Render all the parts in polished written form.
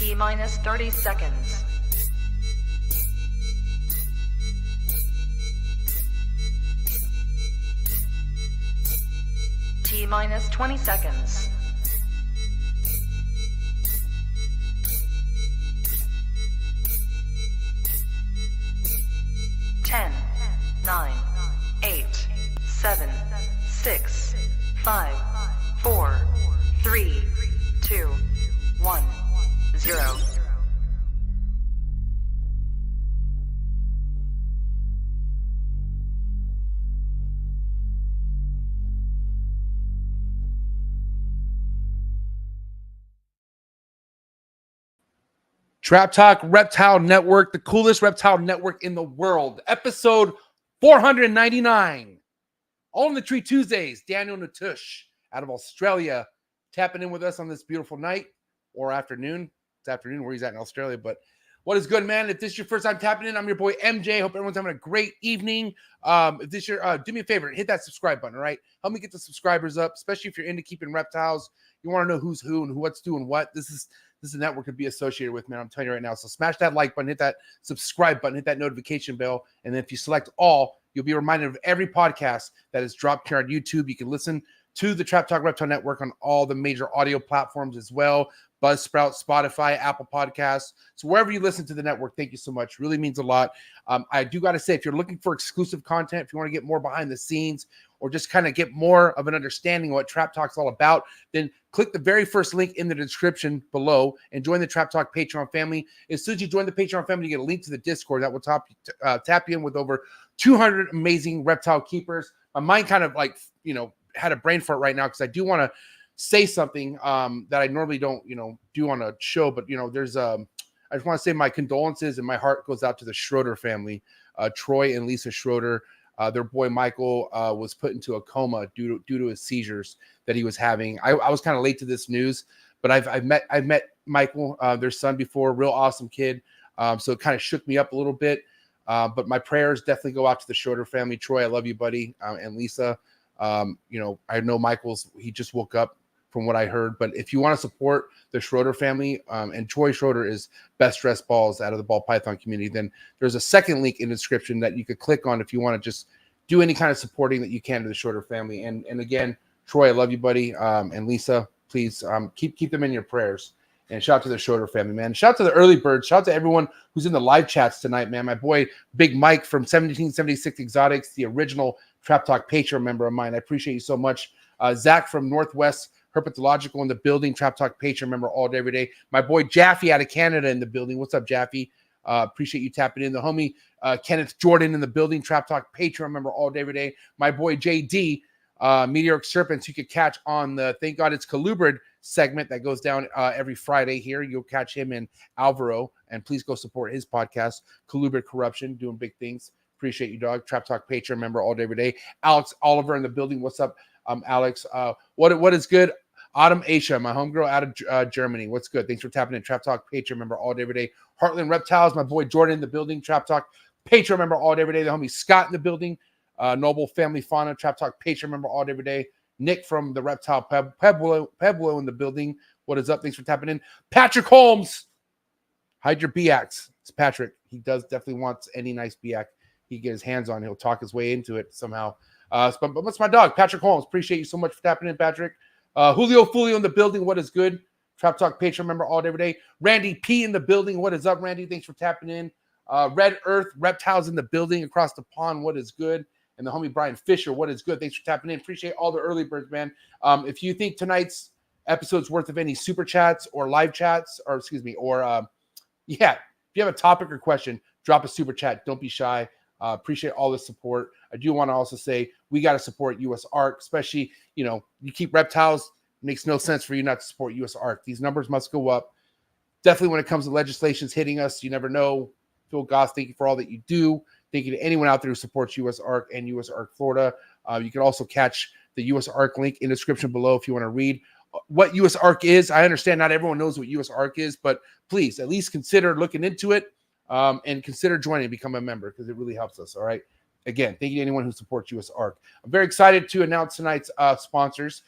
T minus 30 seconds. T minus 20 seconds. 10, 9, 8, 7, 6, 5, 4, 3, 2, 1, 0. Trap Talk Reptile Network, the coolest reptile network in the world. Episode 499. On the Tree Tuesdays, Daniel Natusch out of Australia tapping in with us on this beautiful night or afternoon. It's afternoon where he's at in Australia, but what is good, man? If this is your first time tapping in, I'm your boy MJ. Hope everyone's having a great evening. If this is your, do me a favor, hit that subscribe button, all right? Help me get the subscribers up, especially if you're into keeping reptiles. You want to know who's who and what's doing what. This is a network to be associated with, man. I'm telling you right now. So smash that like button, hit that subscribe button, hit that notification bell. And then if you select all, you'll be reminded of every podcast that is dropped here on YouTube. You can listen to the Trap Talk Reptile Network on all the major audio platforms as well. Buzzsprout, Spotify, Apple Podcasts. So wherever you listen to the network, thank you so much. Really means a lot. I do got to say, if you're looking for exclusive content, if you want to get more behind the scenes or just kind of get more of an understanding of what Trap Talk's all about, then click the very first link in the description below and join the Trap Talk Patreon family. As soon as you join the Patreon family, you get a link to the Discord that will tap you in with over 200 amazing reptile keepers. My mind kind of like, had a brain fart right now because I do want to say something that I normally don't, do on a show. But, there's I just want to say my condolences and my heart goes out to the Schroeder family, Troy and Lisa Schroeder. Their boy Michael was put into a coma due to his seizures that he was having. I was kind of late to this news, but I've met Michael, their son, before. Real awesome kid. So it kind of shook me up a little bit. But my prayers definitely go out to the Schroeder family. Troy, I love you, buddy, and Lisa. I know he just woke up from what I heard. But if you want to support the Schroeder family, and Troy Schroeder is best dressed balls out of the ball python community, then there's a second link in the description that you could click on if you want to just do any kind of supporting that you can to the Schroeder family. And again, Troy, I love you, buddy. And Lisa, please keep them in your prayers. And shout out to the Schroeder family, man. Shout out to the early birds. Shout out to everyone who's in the live chats tonight, man. My boy, Big Mike from 1776 Exotics, the original Trap Talk Patreon member of mine. I appreciate you so much. Zach from Northwest Herpetological in the building, Trap Talk Patreon member all day, every day. My boy Jaffe out of Canada in the building. What's up, Jaffe? Appreciate you tapping in. The homie Kenneth Jordan in the building, Trap Talk Patreon member all day, every day. My boy JD, Meteoric Serpents, you could catch on the Thank God It's Colubrid segment that goes down every Friday here. You'll catch him in Alvaro, and please go support his podcast, Colubrid Corruption, doing big things. Appreciate you, dog. Trap Talk Patreon member all day, every day. Alex Oliver in the building. What's up, Alex? What is good? Autumn Asia, my homegirl out of Germany. What's good? Thanks for tapping in. Trap Talk Patreon member all day, every day. Heartland Reptiles, my boy Jordan in the building. Trap Talk Patreon member all day, every day. The homie Scott in the building. Noble Family Fauna, Trap Talk Patreon member all day, every day. Nick from the Reptile Pueblo in the building. What is up? Thanks for tapping in. Patrick Holmes, hide your BX. It's Patrick. He definitely wants any nice BX he get his hands on. He'll talk his way into it somehow. But what's my dog? Patrick Holmes. Appreciate you so much for tapping in, Patrick. Julio Fulio in the building. What is good? Trap Talk Patreon member all day, every day. Randy P in the building. What is up, Randy? Thanks for tapping in. Red Earth Reptiles in the building across the pond. What is good? And the homie Brian Fisher. What is good? Thanks for tapping in. Appreciate all the early birds, man. If you think tonight's episode's worth of any super chats or live chats, if you have a topic or question, drop a super chat. Don't be shy. Appreciate all the support. I do want to also say we got to support U.S. ARC, especially, you keep reptiles. It makes no sense for you not to support U.S. ARC. These numbers must go up. Definitely when it comes to legislations hitting us, you never know. Phil Goss, thank you for all that you do. Thank you to anyone out there who supports U.S. ARC and U.S. ARC Florida. You can also catch the U.S. ARC link in the description below if you want to read what U.S. ARC is. I understand not everyone knows what U.S. ARC is, but please at least consider looking into it. And consider joining and become a member because it really helps us. All right. Again, thank you to anyone who supports U.S. ARC. I'm very excited to announce tonight's sponsors.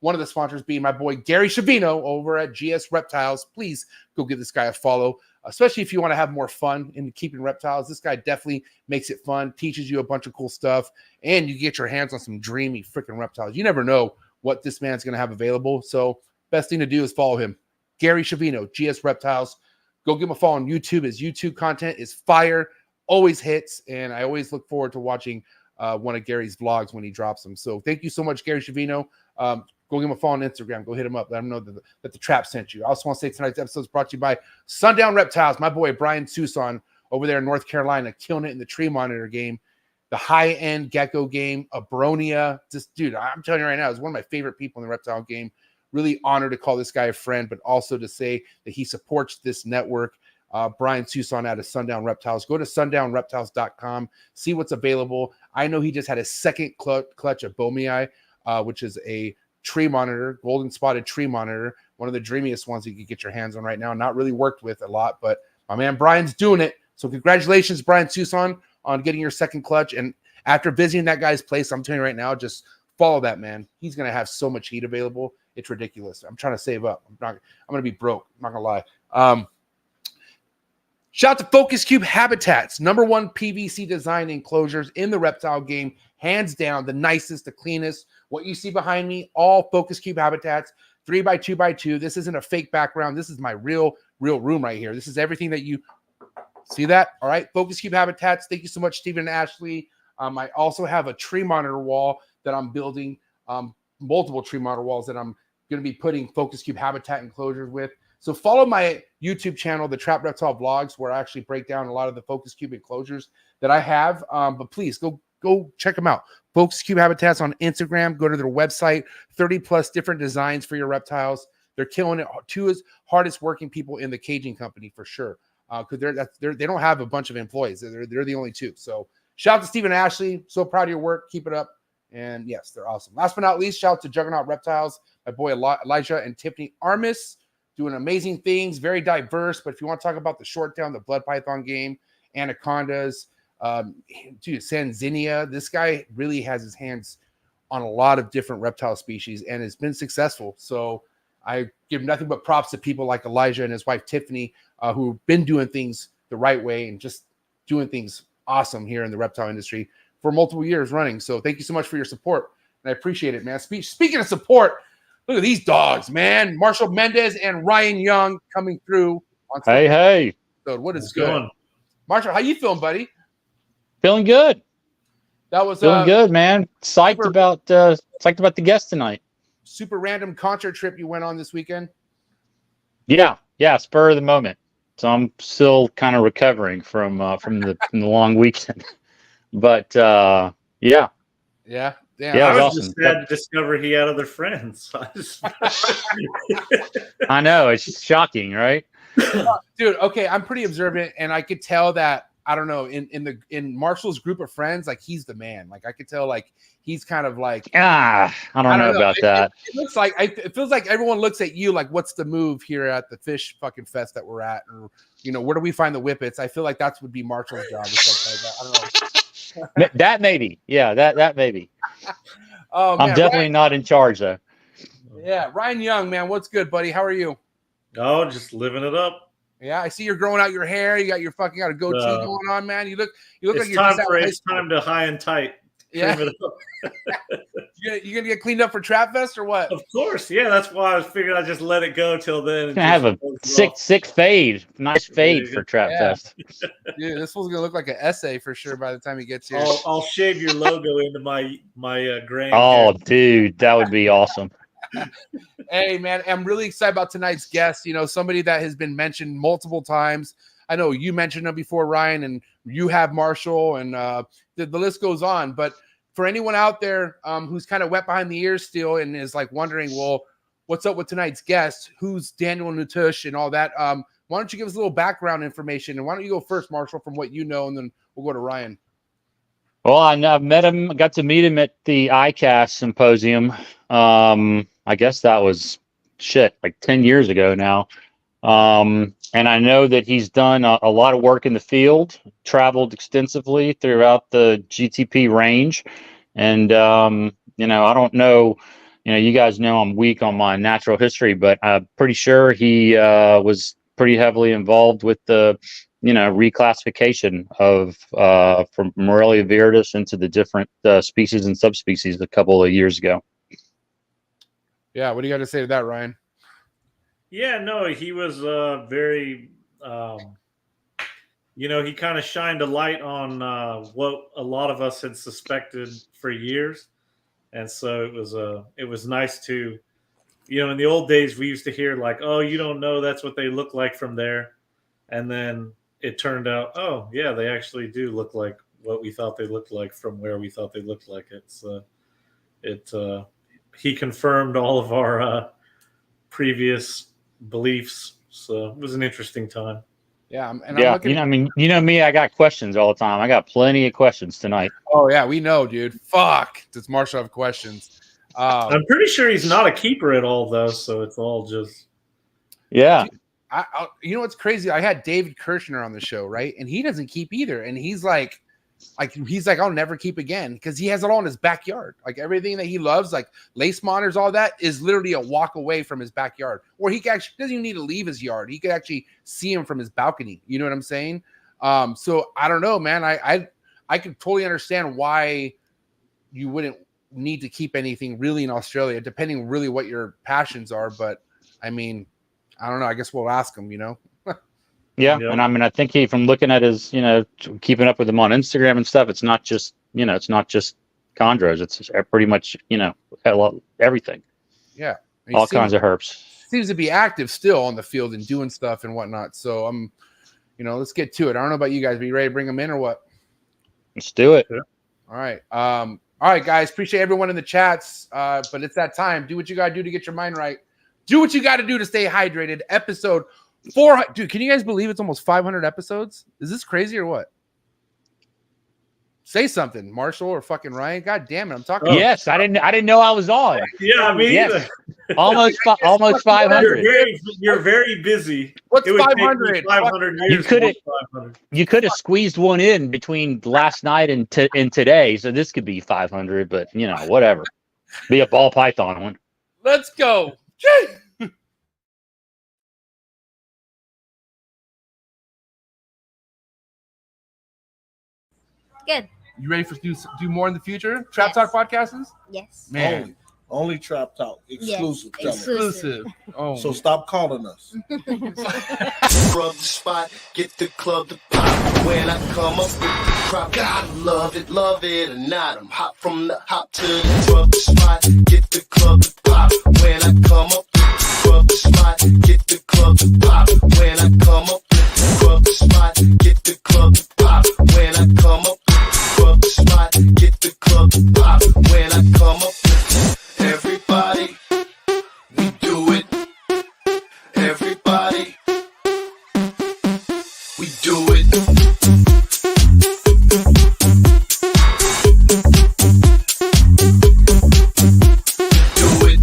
One of the sponsors being my boy Gary Shavino over at GS Reptiles. Please go give this guy a follow, especially if you want to have more fun in keeping reptiles. This guy definitely makes it fun, teaches you a bunch of cool stuff, and you get your hands on some dreamy freaking reptiles. You never know what this man's going to have available. So best thing to do is follow him. Gary Shavino, GS Reptiles. Go give him a follow on YouTube. His YouTube content is fire, always hits, and I always look forward to watching one of Gary's vlogs when he drops them. So thank you so much, Gary Shavino. Go give him a follow on Instagram. Go hit him up. Let him know that the trap sent you. I also want to say tonight's episode is brought to you by Sundown Reptiles. My boy Brian Susan over there in North Carolina, killing it in the tree monitor game, the high-end gecko game, Abronia. Just, dude, I'm telling you right now, he's one of my favorite people in the reptile game. Really honored to call this guy a friend, but also to say that he supports this network. Brian Susan out of Sundown Reptiles. Go to sundownreptiles.com. See what's available. I know he just had his second clutch of Bomei, which is a tree monitor, golden spotted tree monitor, one of the dreamiest ones you could get your hands on right now. Not really worked with a lot, but my man Brian's doing it. So congratulations, Brian Susan, on getting your second clutch. And after visiting that guy's place, I'm telling you right now, just follow that man. He's going to have so much heat available. It's ridiculous. I'm trying to save up. I'm going to be broke. I'm not going to lie. Shout out to Focus Cube Habitats, #1 PVC design enclosures in the reptile game. Hands down, the nicest, the cleanest. What you see behind me, all Focus Cube Habitats, 3x2x2. This isn't a fake background. This is my real room right here. This is everything that you see that. All right, Focus Cube Habitats. Thank you so much, Stephen and Ashley. I also have a tree monitor wall that I'm building, multiple tree monitor walls that I'm going to be putting Focus Cube Habitat enclosures with. So follow my YouTube channel, the Trap Reptile Vlogs, where I actually break down a lot of the Focus Cube enclosures that I have. But please go check them out. Focus Cube Habitats on Instagram. Go to their website. 30+ different designs for your reptiles. They're killing it. Two is hardest working people in the caging company for sure. Because they don't have a bunch of employees. They're the only two. So shout out to Stephen and Ashley. So proud of your work. Keep it up. And yes, they're awesome. Last but not least, shout out to Juggernaut Reptiles, my boy Elijah and Tiffany Armis, doing amazing things, very diverse. But if you want to talk about the short tail, the blood python game, anacondas, dude, Sanzinia, this guy really has his hands on a lot of different reptile species and has been successful. So I give nothing but props to people like Elijah and his wife Tiffany, who've been doing things the right way and just doing things awesome here in the reptile industry for multiple years running. So thank you so much for your support, and I appreciate it, man. Speaking of support, look at these dogs, man. Marshall Mendez and Ryan Young coming through. Hey. So what is good? Marshall, how you feeling, buddy? Feeling good. That was feeling good, man. Psyched about the guest tonight. Super random concert trip you went on this weekend. Yeah, spur of the moment. So I'm still kind of recovering from the long weekend. But yeah. Yeah. Yeah, I was awesome. just sad to discover he had other friends. I know, it's just shocking, right? Dude, okay, I'm pretty observant, and I could tell that, I don't know, in Marshall's group of friends, like he's the man. Like I could tell, like he's kind of like I don't know about that. It looks like it feels like everyone looks at you like, what's the move here at the fish fucking fest that we're at, or where do we find the whippets? I feel like that would be Marshall's job or something like that. I don't know. That maybe, yeah, that maybe. Oh, man, I'm definitely not in charge though. Yeah, Ryan Young, man, what's good, buddy? How are you? Oh, just living it up. Yeah, I see you're growing out your hair. You got a goatee going on, man. You look like you're it's time to high and tight. Yeah. You gonna get cleaned up for Trap Fest or what? Of course, yeah. That's why I figured I'd just let it go till then. Gonna have a sick fade, nice fade for Trap Fest. Dude, this one's gonna look like an essay for sure by the time he gets here. I'll shave your logo into my grain. Oh, dude, that would be awesome. Hey, man, I'm really excited about tonight's guest. Somebody that has been mentioned multiple times. I know you mentioned him before, Ryan, and you have Marshall, and the list goes on. But for anyone out there who's kind of wet behind the ears still and is like wondering, well, what's up with tonight's guest? Who's Daniel Natusch and all that? Why don't you give us a little background information? And why don't you go first, Marshall, from what you know, and then we'll go to Ryan. Well, I've met him. Got to meet him at the ICAST symposium. I guess that was like 10 years ago now. And I know that he's done a lot of work in the field, traveled extensively throughout the GTP range. And, I don't know you guys know I'm weak on my natural history, but I'm pretty sure he was pretty heavily involved with the, reclassification of from Morelia viridis into the different species and subspecies a couple of years ago. Yeah, what do you got to say to that, Ryan? Yeah, no, he was very, he kind of shined a light on what a lot of us had suspected for years. And so it was nice to, in the old days, we used to hear like, oh, you don't know, that's what they look like from there. And then it turned out, oh, yeah, they actually do look like what we thought they looked like from where we thought they looked like it. So he confirmed all of our previous beliefs. So it was an interesting time. Yeah, I'm Yeah, looking... you know me, I got questions all the time. I got plenty of questions tonight. Oh yeah, we know, dude. Fuck, does Marshall have questions? I'm pretty sure he's not a keeper at all, though. So it's all just... Yeah. You know what's crazy? I had David Kirshner on the show, right? And he doesn't keep either. And he's like, I'll never keep again because he has it all in his backyard. Like everything that he loves, like lace monitors, all that is literally a walk away from his backyard. Or he actually doesn't even need to leave his yard. He could actually see him from his balcony. You know what I'm saying? So I don't know, man. I could totally understand why you wouldn't need to keep anything really in Australia, depending really what your passions are. But I mean, I don't know. I guess we'll ask him, Yeah. Yep. And I mean, I think from looking at his, keeping up with him on Instagram and stuff, it's not just, it's not just chondros. It's pretty much, everything. Yeah. All kinds of herps. Seems to be active still on the field and doing stuff and whatnot. So let's get to it. I don't know about you guys. Are you ready to bring them in or what? Let's do it. All right. All right, guys. Appreciate everyone in the chats. But it's that time. Do what you got to do to get your mind right. Do what you got to do to stay hydrated. Episode 400. Dude, can you guys believe it's almost 500 episodes? Is this crazy or what? Say something, Marshall or fucking Ryan. God damn it, I'm talking. Yes, I didn't know I was on. Yeah, I mean, yes. almost 500. You're very busy. What's 500? 500 years. You could have squeezed one in between last night and today, so this could be 500. But whatever. Be a ball python one. Let's go. Good. You ready for do more in the future? Trap Talk podcasts? Yes. Man. Only Trap Talk. Exclusive. Yes. Exclusive. Oh. So stop calling us. Rub the spot, get the club to pop. When I come up with the crowd, gotta love it or not. I'm hot from the hop to the rub the spot, get the club to pop. When I come up with the rub the spot, get the club to pop. When I come up with the rub the spot, get the club to pop. When I come up with the rub the spot, get the club to pop. When I come up with everybody, we do it. Everybody, we do it. Do it.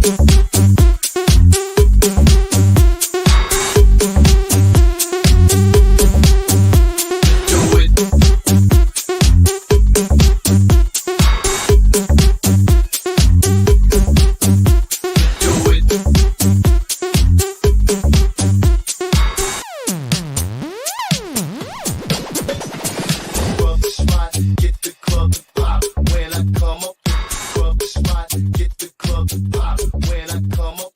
Do it. Do it. Rub the spot, get the club to pop. When I come up, rub the spot, get the club to pop. When I come up,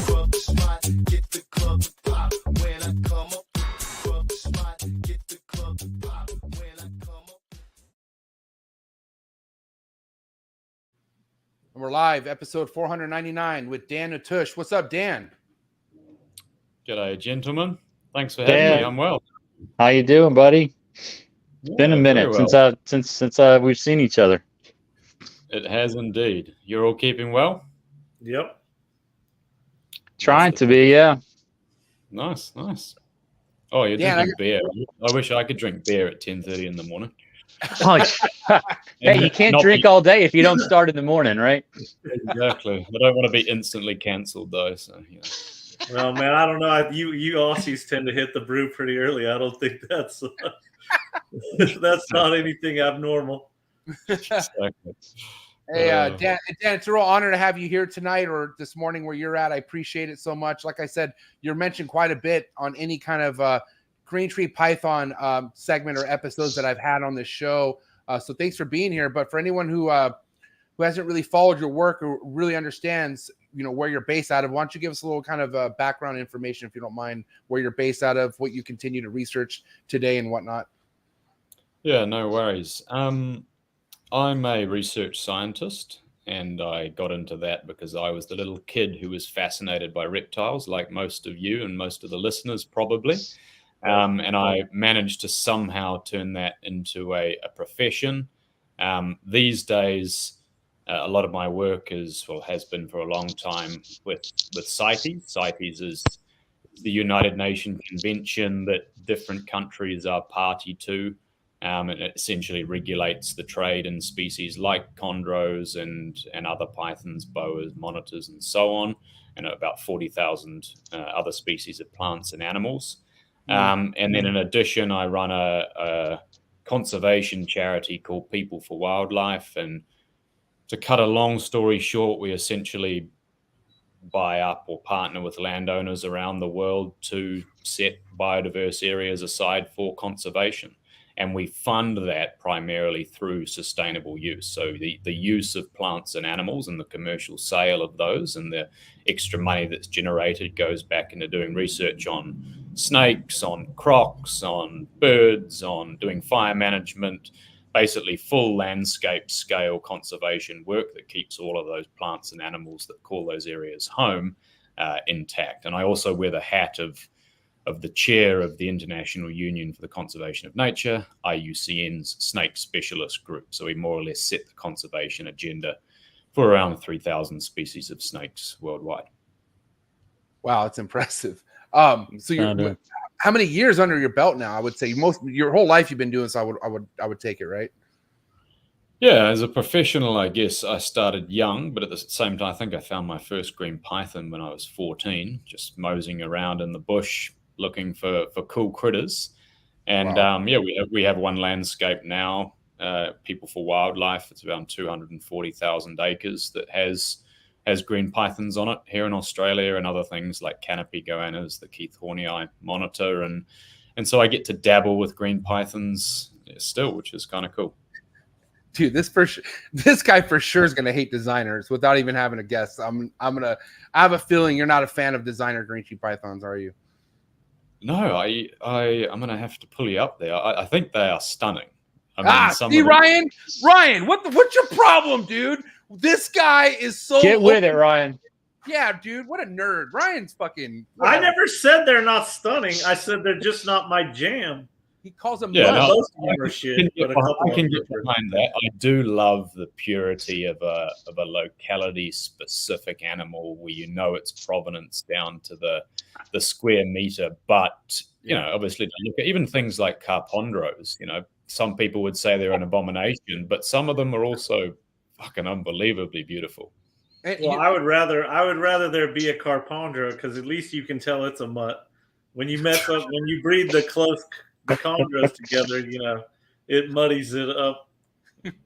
rub the spot, get the club to pop. When I come up, rub the spot, get the club to pop. When I come up. And we're live, episode 499 with Dan Natusch. What's up, Dan? G'day, gentlemen. Thanks for Dan. having me. I'm well. How you doing, buddy? It's been a Yeah, minute very well. since we've seen each other. It has indeed. You're all keeping well? Yep. Trying to be, yeah. Nice. Oh, you're Yeah, drinking beer. I wish I could drink beer at 10:30 in the morning. Hey, you can't drink all day if you don't start in the morning, right? Exactly. I don't want to be instantly cancelled, though. So, Well, man, I don't know. You Aussies tend to hit the brew pretty early. I don't think that's not anything abnormal. Exactly. Hey, Dan, it's a real honor to have you here tonight or this morning where you're at. I appreciate it so much. Like I said, you're mentioned quite a bit on any kind of green tree python segment or episodes that I've had on this show. So thanks for being here. But for anyone who hasn't really followed your work or really understands, where you're based out of, why don't you give us a little kind of background information, if you don't mind, where you're based out of, what you continue to research today and whatnot. Yeah, no worries. I'm a research scientist, and I got into that because I was the little kid who was fascinated by reptiles, like most of you and most of the listeners probably. And I managed to somehow turn that into a profession. These days, a lot of my work has been for a long time with CITES. CITES is the United Nations Convention that different countries are party to. And it essentially regulates the trade in species like chondros and other pythons, boas, monitors, and so on, and about 40,000 other species of plants and animals. And then in addition, I run a conservation charity called People for Wildlife. And to cut a long story short, we essentially buy up or partner with landowners around the world to set biodiverse areas aside for conservation. And we fund that primarily through sustainable use. So the use of plants and animals and the commercial sale of those and the extra money that's generated goes back into doing research on snakes, on crocs, on birds, on doing fire management, basically full landscape scale conservation work that keeps all of those plants and animals that call those areas home intact. And I also wear the hat of the chair of the International Union for the Conservation of Nature, IUCN's snake specialist group. So we more or less set the conservation agenda for around 3,000 species of snakes worldwide. Wow, that's impressive. So you're how many years under your belt now? I would say your whole life you've been doing this. I would take it, right? Yeah, as a professional, I guess I started young, but at the same time, I think I found my first green python when I was 14, just moseying around in the bush looking for cool critters. And wow. We have one landscape now, People for Wildlife. It's around 240,000 acres that has green pythons on it here in Australia, and other things like canopy goannas, the Keith Hornii monitor, and so I get to dabble with green pythons still, which is kind of cool. Dude, this guy for sure is gonna hate designers without even having a guess. I have a feeling you're not a fan of designer green tree pythons, are you? No, I'm gonna have to pull you up there. I think they are stunning. I mean, see, Ryan, what's your problem, dude? This guy is so get with it, Ryan. Yeah, dude, what a nerd. Ryan's fucking. I never said they're not stunning. I said they're just not my jam. He calls them. Yeah, no, most of them are shit. I can get behind that. I do love the purity of a locality specific animal where its provenance down to the square meter. But obviously, look at even things like carpondros. Some people would say they're an abomination, but some of them are also fucking unbelievably beautiful. Well, I would rather there be a carpondro, because at least you can tell it's a mutt. When you mess up, when you breed the chondros together, it muddies it up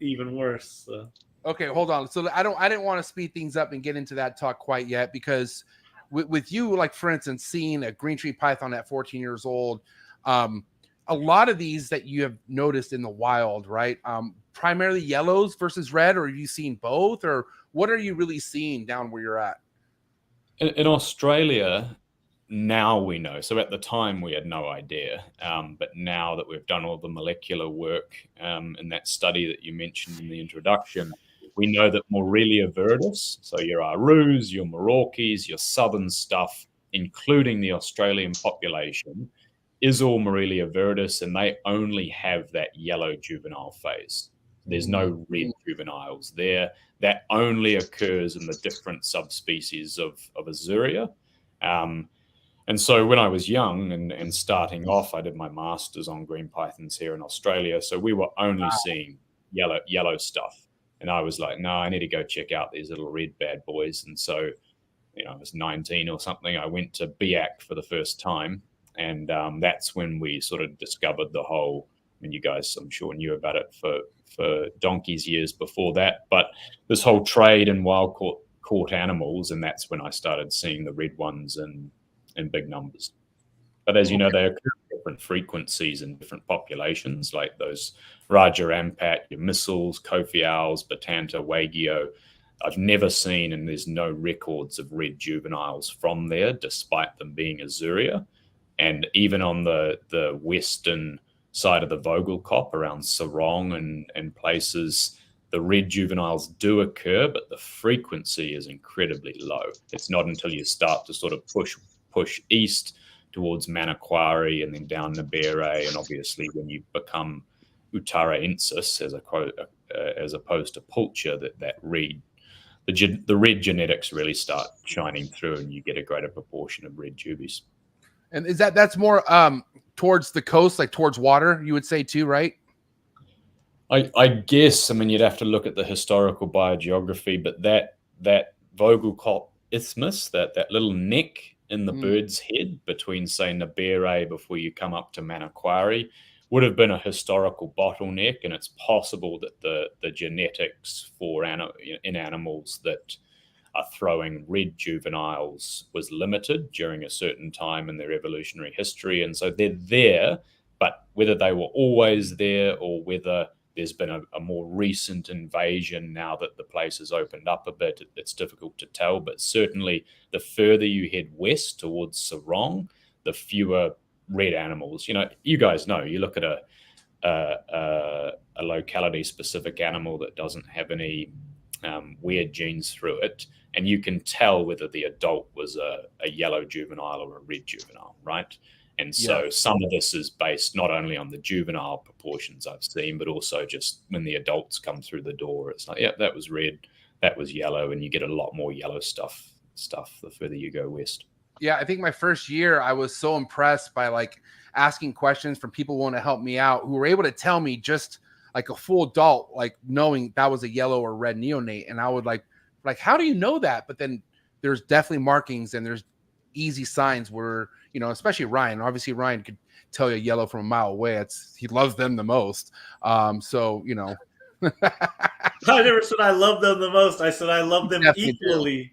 even worse. So. Okay, hold on. So I didn't want to speed things up and get into that talk quite yet, because with you, like for instance, seeing a green tree python at 14 years old, a lot of these that you have noticed in the wild, right? Primarily yellows versus red, or have you seen both, or what are you really seeing down where you're at? In Australia, now we know. So at the time we had no idea, but now that we've done all the molecular work in that study that you mentioned in the introduction, we know that Morelia viridis, so your Arus, your Merauke's, your southern stuff, including the Australian population, is all Morelia viridis, and they only have that yellow juvenile phase. There's no red juveniles there. That only occurs in the different subspecies of Azuria. And so when I was young and starting off, I did my master's on green pythons here in Australia. So we were only seeing yellow stuff. And I was like, no, I need to go check out these little red bad boys. And so, I was 19 or something. I went to BIAC for the first time. And that's when we sort of discovered the whole, you guys, I'm sure, knew about it for donkey's years before that. But this whole trade in wild caught animals, and that's when I started seeing the red ones in big numbers. But as you know, they occur at different frequencies in different populations, like those Raja Ampat, your missels, Kofi owls, Batanta, Wagyu. I've never seen, and there's no records of red juveniles from there, despite them being Azuria. And even on the western side of the Vogelkop around Sarong and places, the red juveniles do occur, but the frequency is incredibly low. It's not until you start to sort of push east towards Manokwari and then down Nabere, and obviously when you become Uttaraensis as opposed to Pulcher, that the red genetics really start shining through, and you get a greater proportion of red juvies. And is that's more towards the coast, like towards water, you would say too, right? I guess. I mean, you'd have to look at the historical biogeography, but that Vogelkop isthmus, that little neck in the bird's head between, say, Nabere before you come up to Manokwari, would have been a historical bottleneck, and it's possible that the genetics for in animals that are throwing red juveniles was limited during a certain time in their evolutionary history, and so they're there, but whether they were always there or whether there's been a more recent invasion now that the place has opened up a bit, it's difficult to tell. But certainly the further you head west towards Sarong, the fewer red animals. You know, you guys know, you look at a locality specific animal that doesn't have any weird genes through it, and you can tell whether the adult was a yellow juvenile or a red juvenile, right? And so some of this is based not only on the juvenile proportions I've seen, but also just when the adults come through the door, it's like, yeah, that was red, that was yellow, and you get a lot more yellow stuff the further you go west. Yeah, I think my first year, I was so impressed by like asking questions from people who want to help me out, who were able to tell me just like a full adult, like knowing that was a yellow or red neonate. And I would like, how do you know that? But then there's definitely markings and there's easy signs where, you know, especially Ryan. Obviously, Ryan could tell you yellow from a mile away. He loves them the most. So, you know. I never said I love them the most. I said I love them equally.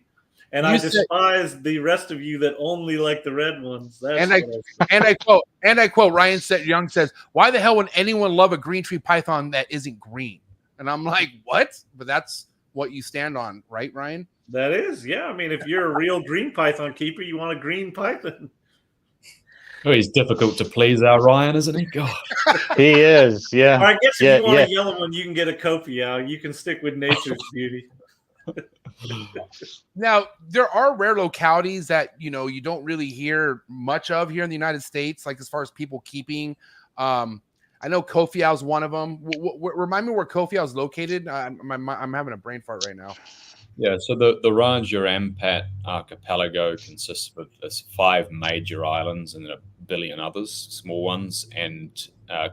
And I despise the rest of you that only like the red ones. That's I quote, Ryan Young says, "Why the hell would anyone love a green tree python that isn't green?" And I'm like, what? But that's what you stand on, right, Ryan? That is, yeah. I mean, if you're a real green python keeper, you want a green python. Oh, he's difficult to please, our Ryan, isn't he? God. He is, yeah. Or I guess if you want a yellow one, you can get a Kofi. You can stick with nature's beauty. Now, there are rare localities that, you know, you don't really hear much of here in the United States, like as far as people keeping. I know Kofi is one of them. Remind me where Kofi is located. I'm having a brain fart right now. Yeah, so the Raja Ampat archipelago consists of 5 major islands and a billion others, small ones, and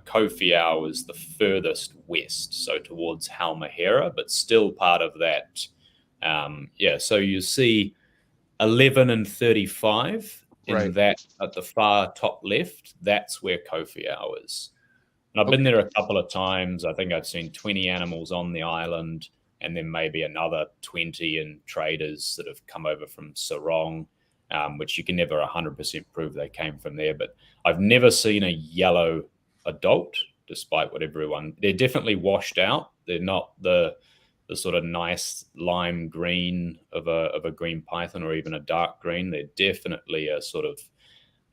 Kofi is the furthest west, so towards Halmahera, but still part of that. So you see 11 and 35 in that at the far top left. That's where Kofi is. And I've been there a couple of times. I think I've seen 20 animals on the island, and then maybe another 20 in traders that have come over from Sarong, which you can never 100% prove they came from there. But I've never seen a yellow adult, despite what they're definitely washed out. They're not the sort of nice lime green of a green python or even a dark green. They're definitely a sort of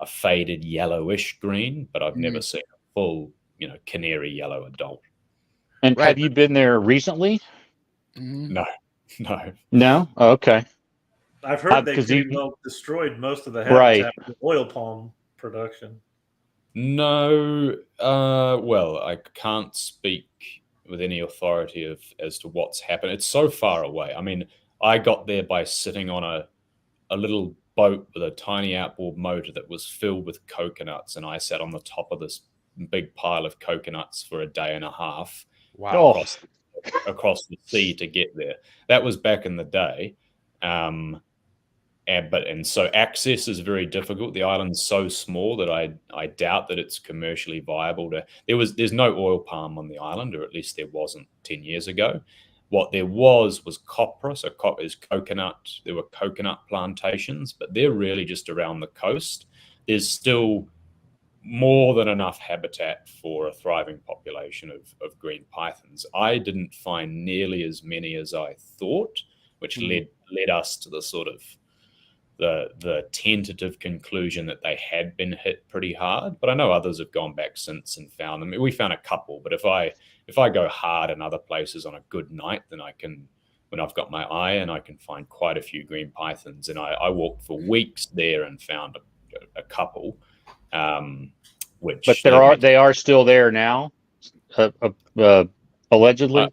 a faded yellowish green, but I've never seen a full, you know, canary yellow adult. And have you been there recently? No. Oh, okay. I've heard they destroyed most of the habitat with oil palm production. No, well, I can't speak with any authority as to what's happened. It's so far away. I mean, I got there by sitting on a little boat with a tiny outboard motor that was filled with coconuts, and I sat on the top of this big pile of coconuts for a day and a half. Wow. Across the sea to get there. That was back in the day. And so access is very difficult. The island's so small that I doubt that it's commercially viable to. There's no oil palm on the island, or at least there wasn't 10 years ago. What there was copra, so copra is coconut. There were coconut plantations, but they're really just around the coast. There's still more than enough habitat for a thriving population of green pythons. I didn't find nearly as many as I thought, which led us to the sort of the tentative conclusion that they had been hit pretty hard. But I know others have gone back since and found them. We found a couple, but if I go hard in other places on a good night, then I can, when I've got my eye, and I can find quite a few green pythons. And I walked for weeks there and found a couple. Which, but they are still there now, allegedly.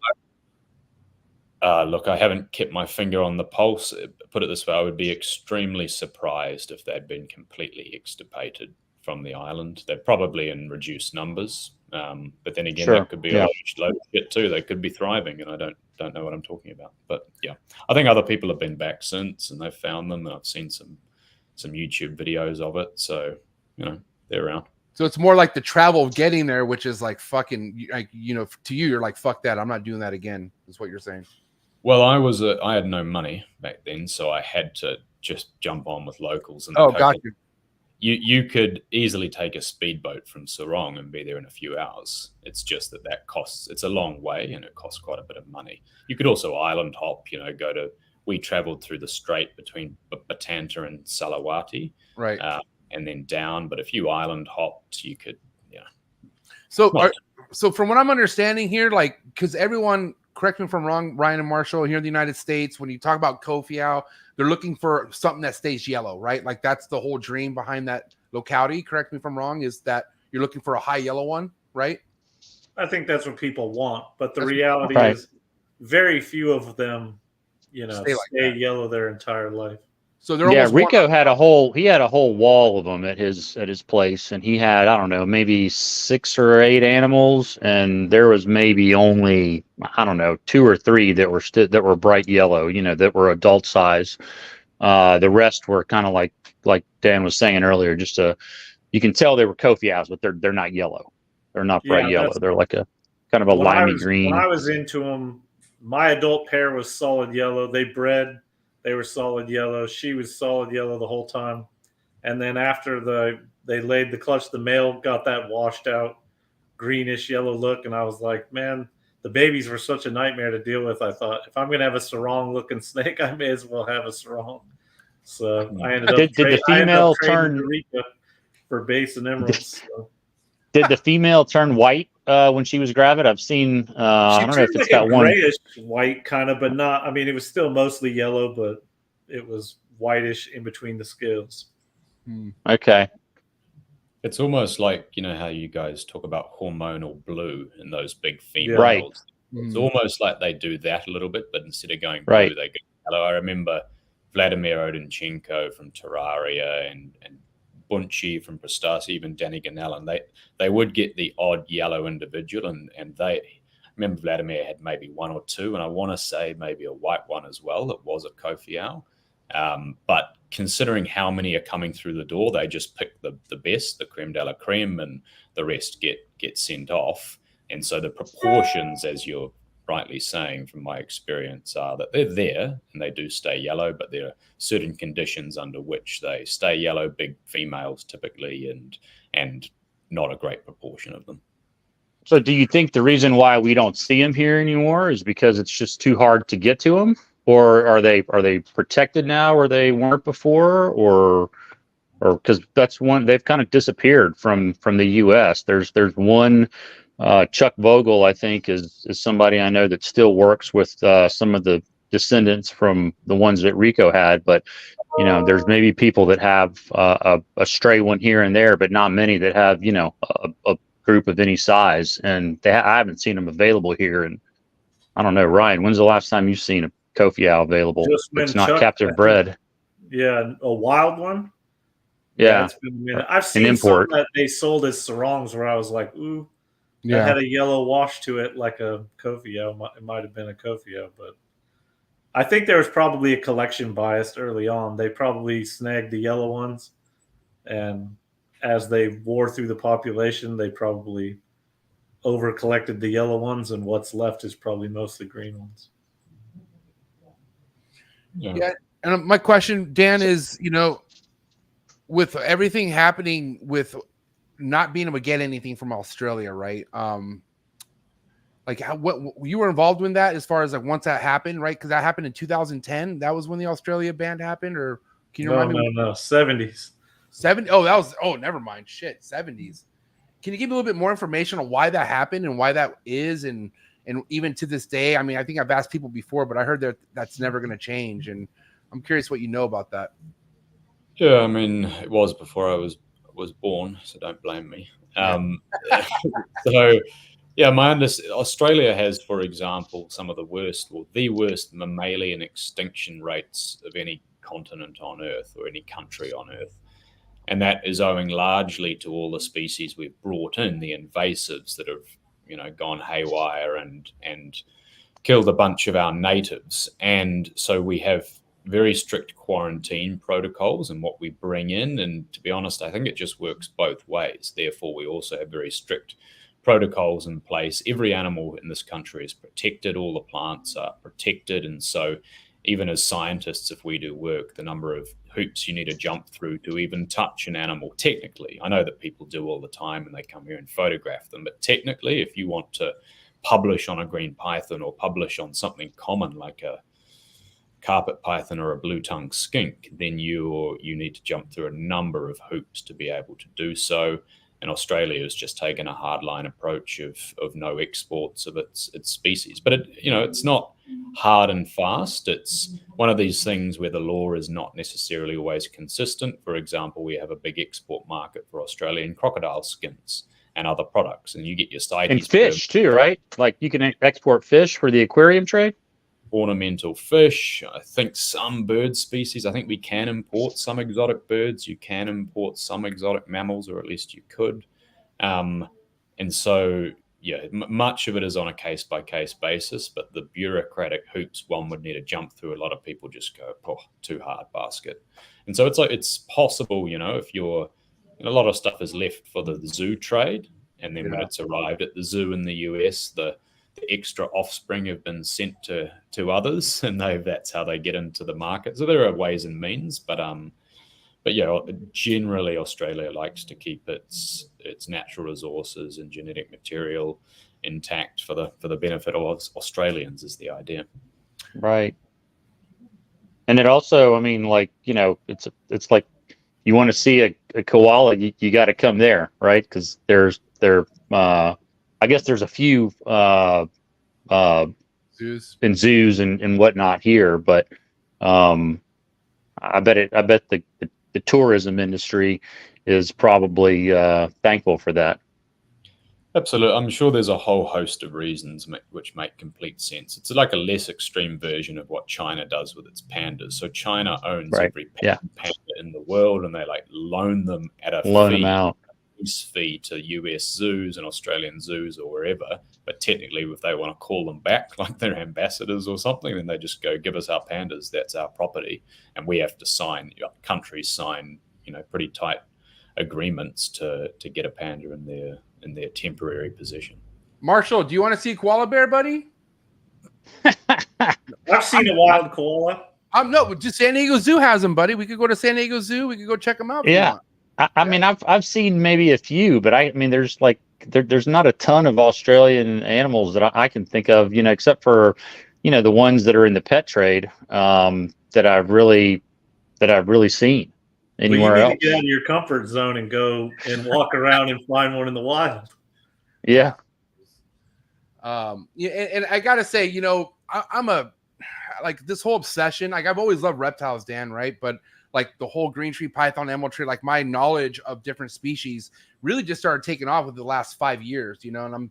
Look, I haven't kept my finger on the pulse. Put it this way, I would be extremely surprised if they'd been completely extirpated from the island. They're probably in reduced numbers, but then again, that could be a load of shit too. They could be thriving, and I don't know what I'm talking about. But yeah, I think other people have been back since, and they've found them, and I've seen some YouTube videos of it. So they're around. So it's more like the travel of getting there, which is like fucking, like, to you, you're like, fuck that, I'm not doing that again, is what you're saying. Well, I had no money back then, so I had to just jump on with locals. And got you. You could easily take a speedboat from Sarong and be there in a few hours. It's just that costs, it's a long way, and it costs quite a bit of money. You could also island hop, we traveled through the strait between Batanta and Salawati. Right. And then down, but if you island hopped, you could, So from what I'm understanding here, like, because everyone, correct me if I'm wrong, Ryan and Marshall, here in the United States, when you talk about Kofiau, they're looking for something that stays yellow, right? Like, that's the whole dream behind that locality. Correct me if I'm wrong, is that you're looking for a high yellow one, right? I think that's what people want, but the reality is very few of them, stay yellow their entire life. So they're Rico had a whole wall of them at his place, and he had, I don't know, maybe 6 or 8 animals, and there was maybe only, I don't know, 2 or 3 that were bright yellow, that were adult size. The rest were kind of like Dan was saying earlier, just you can tell they were Kofiaus, but they're not yellow. They're not bright yellow. They're like a kind of a limey green. When I was into them, my adult pair was solid yellow. They bred. They were solid yellow. She was solid yellow the whole time. And then after they laid the clutch, the male got that washed out greenish yellow look. And I was like, man, the babies were such a nightmare to deal with. I thought, if I'm going to have a sarong looking snake, I may as well have a sarong. So I ended up did the female turn Eureka for base and emeralds. So. Did the female turn white when she was gravid? I've seen. I don't know if it's got one grayish white kind of, but not. I mean, it was still mostly yellow, but it was whitish in between the scales. Okay. It's almost like how you guys talk about hormonal blue in those big females. Right. It's almost like they do that a little bit, but instead of going blue, they go yellow. I remember Vladimir Odinchenko from Terraria and Bunchi from Prostasi, even Danny Ganellan, they would get the odd yellow individual, and they remember Vladimir had maybe 1 or 2, and I want to say maybe a white one as well that was a Kofiau. But considering how many are coming through the door, they just pick the best, the creme de la creme, and the rest get sent off. And so the proportions, as you're rightly saying from my experience, are that they're there and they do stay yellow, but there are certain conditions under which they stay yellow, big females typically, and not a great proportion of them. So do you think the reason why we don't see them here anymore is because it's just too hard to get to them, or are they protected now where they weren't before, or because that's one, they've kind of disappeared from the US. There's one Chuck Vogel, I think, is somebody I know that still works with some of the descendants from the ones that Rico had, but there's maybe people that have a stray one here and there, but not many that have a group of any size, and I haven't seen them available here. And I don't know, Ryan, when's the last time you've seen a Kofiau available? It's not Chuck, captive bred. Yeah, a wild one. Yeah, it's been a minute. I've seen some that they sold as sarongs where I was like, ooh. It had a yellow wash to it, like a Kofiau. It might have been a Kofiau, but I think there was probably a collection bias early on. They probably snagged the yellow ones, and as they wore through the population, they probably over collected the yellow ones, and what's left is probably mostly green ones. Yeah. And my question, Dan, is, with everything happening with not being able to get anything from Australia, right? Like what you were involved in that as far as like once that happened, right? Because that happened in 2010. That was when the Australia ban happened, or can you remind me? No, 70s. 70. Oh, that was. Oh, never mind. Shit, 70s. Can you give me a little bit more information on why that happened and why that is, and even to this day? I mean, I think I've asked people before, but I heard that that's never going to change, and I'm curious what you know about that. Yeah, I mean, it was before I was born, so don't blame me. So. Yeah, Australia has, for example, some of the worst, or the worst mammalian extinction rates of any continent on Earth or any country on Earth. And that is owing largely to all the species we've brought in, the invasives that have, gone haywire and killed a bunch of our natives. And so we have very strict quarantine protocols and what we bring in. And to be honest, I think it just works both ways. Therefore, we also have very strict protocols in place. Every animal in this country is protected. All the plants are protected. And so even as scientists, if we do work, the number of hoops you need to jump through to even touch an animal, technically, I know that people do all the time and they come here and photograph them, but technically, if you want to publish on a green python or publish on something common like a carpet python or a blue-tongued skink, then you need to jump through a number of hoops to be able to do so. And Australia has just taken a hardline approach of no exports of its species. But it's not hard and fast. It's one of these things where the law is not necessarily always consistent. For example, we have a big export market for Australian crocodile skins and other products, and you get your CITES. And fish too, right? Like you can export fish for the aquarium trade? Ornamental fish, I think some bird species. I think we can import some exotic birds. You can import some exotic mammals, or at least you could. And so, yeah, much of it is on a case-by-case basis, but the bureaucratic hoops one would need to jump through, a lot of people just go, oh, too hard basket. And so it's possible, if you're, a lot of stuff is left for the zoo trade, and then when it's arrived at the zoo in the US, the extra offspring have been sent to others, and that's how they get into the market. So there are ways and means, but yeah, generally Australia likes to keep its natural resources and genetic material intact for the benefit of Australians is the idea. Right. And it also, I mean, like, it's like you want to see a koala, you got to come there, right? Because I guess there's a few Zoos in zoos and whatnot here, but I bet the tourism industry is probably thankful for that. Absolutely. I'm sure there's a whole host of reasons which make complete sense. It's like a less extreme version of what China does with its pandas. So China owns every panda in the world, and they loan them at a fee to US zoos and Australian zoos or wherever. But technically, if they want to call them back like they're ambassadors or something, then they just go, give us our pandas, that's our property. And we have to countries sign, pretty tight agreements to get a panda in their temporary position. Marshall, do you want to see a koala bear, buddy? I've seen a wild koala. No, just San Diego Zoo has them, buddy. We could go to San Diego Zoo. We could go check them out. Yeah. I mean, I've seen maybe a few, but I mean, there's there's not a ton of Australian animals that I can think of, except for, the ones that are in the pet trade that I've really seen anywhere else. You need to get out of your comfort zone and go and walk around and find one in the wild. Yeah. And I gotta say, I'm like this whole obsession. Like I've always loved reptiles, Dan, right? But like the whole green tree python, emerald tree, like my knowledge of different species really just started taking off with the last 5 years, and I'm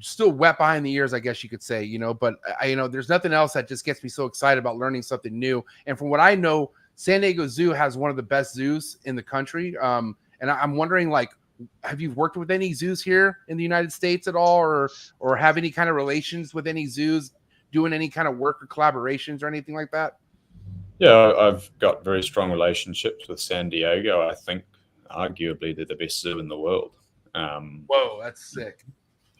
still wet behind the ears, I guess you could say, but there's nothing else that just gets me so excited about learning something new. And from what I know, San Diego Zoo has one of the best zoos in the country. And I'm wondering, like, have you worked with any zoos here in the United States at all, or have any kind of relations with any zoos doing any kind of work or collaborations or anything like that? Yeah, I've got very strong relationships with San Diego. I think arguably they're the best zoo in the world. Whoa, that's sick.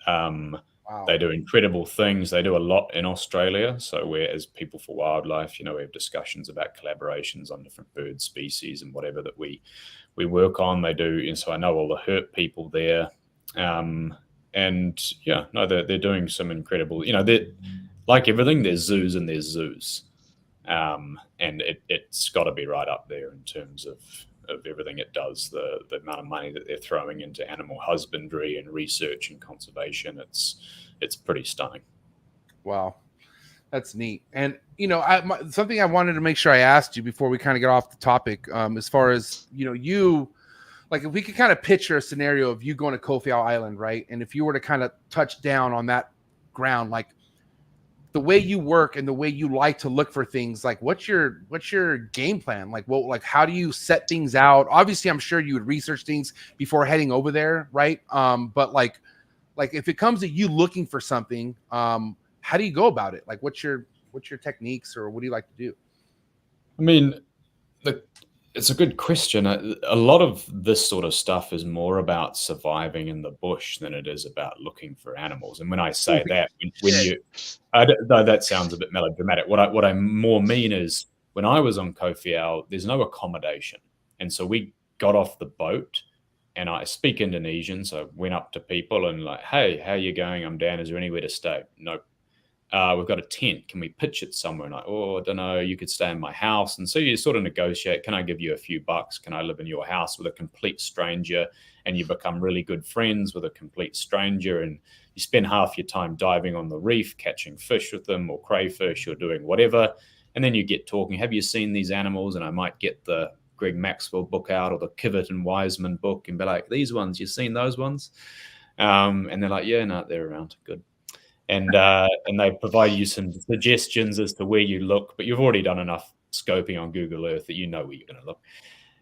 Wow. They do incredible things. They do a lot in Australia. So we're, as People for Wildlife, you know, we have discussions about collaborations on different bird species and whatever that we work on. They do, and so I know all the herp people there. And yeah, no, they're doing some incredible, you know, they're like everything, there's zoos and there's zoos. And it's got to be right up there in terms of everything it does, the amount of money that they're throwing into animal husbandry and research and conservation. It's pretty stunning. Wow, that's neat. And you know, something I wanted to make sure I asked you before we kind of get off the topic, as far as, you know, you, like, if we could kind of picture a scenario of you going to Kofiau Island, right? And if you were to kind of touch down on that ground, like the way you work and the way you like to look for things, like what's your game plan? Like, what, like, how do you set things out? Obviously, I'm sure you would research things before heading over there, right? But like if it comes to you looking for something, how do you go about it? Like, what's your techniques, or what do you like to do? I mean, it's a good question. A lot of this sort of stuff is more about surviving in the bush than it is about looking for animals. And when I say that, though that sounds a bit melodramatic, what I more mean is when I was on Kofiau, there's no accommodation. And so we got off the boat, and I speak Indonesian, so I went up to people and like, hey, how you going? I'm down. Is there anywhere to stay? Nope. We've got a tent. Can we pitch it somewhere? And I don't know. You could stay in my house. And so you sort of negotiate. Can I give you a few bucks? Can I live in your house with a complete stranger? And you become really good friends with a complete stranger. And you spend half your time diving on the reef, catching fish with them or crayfish or doing whatever. And then you get talking. Have you seen these animals? And I might get the Greg Maxwell book out or the Kivett and Wiseman book and be like, these ones, you've seen those ones? And they're like, yeah, no, they're around. Good. And they provide you some suggestions as to where you look, but you've already done enough scoping on Google Earth that you know where you're going to look.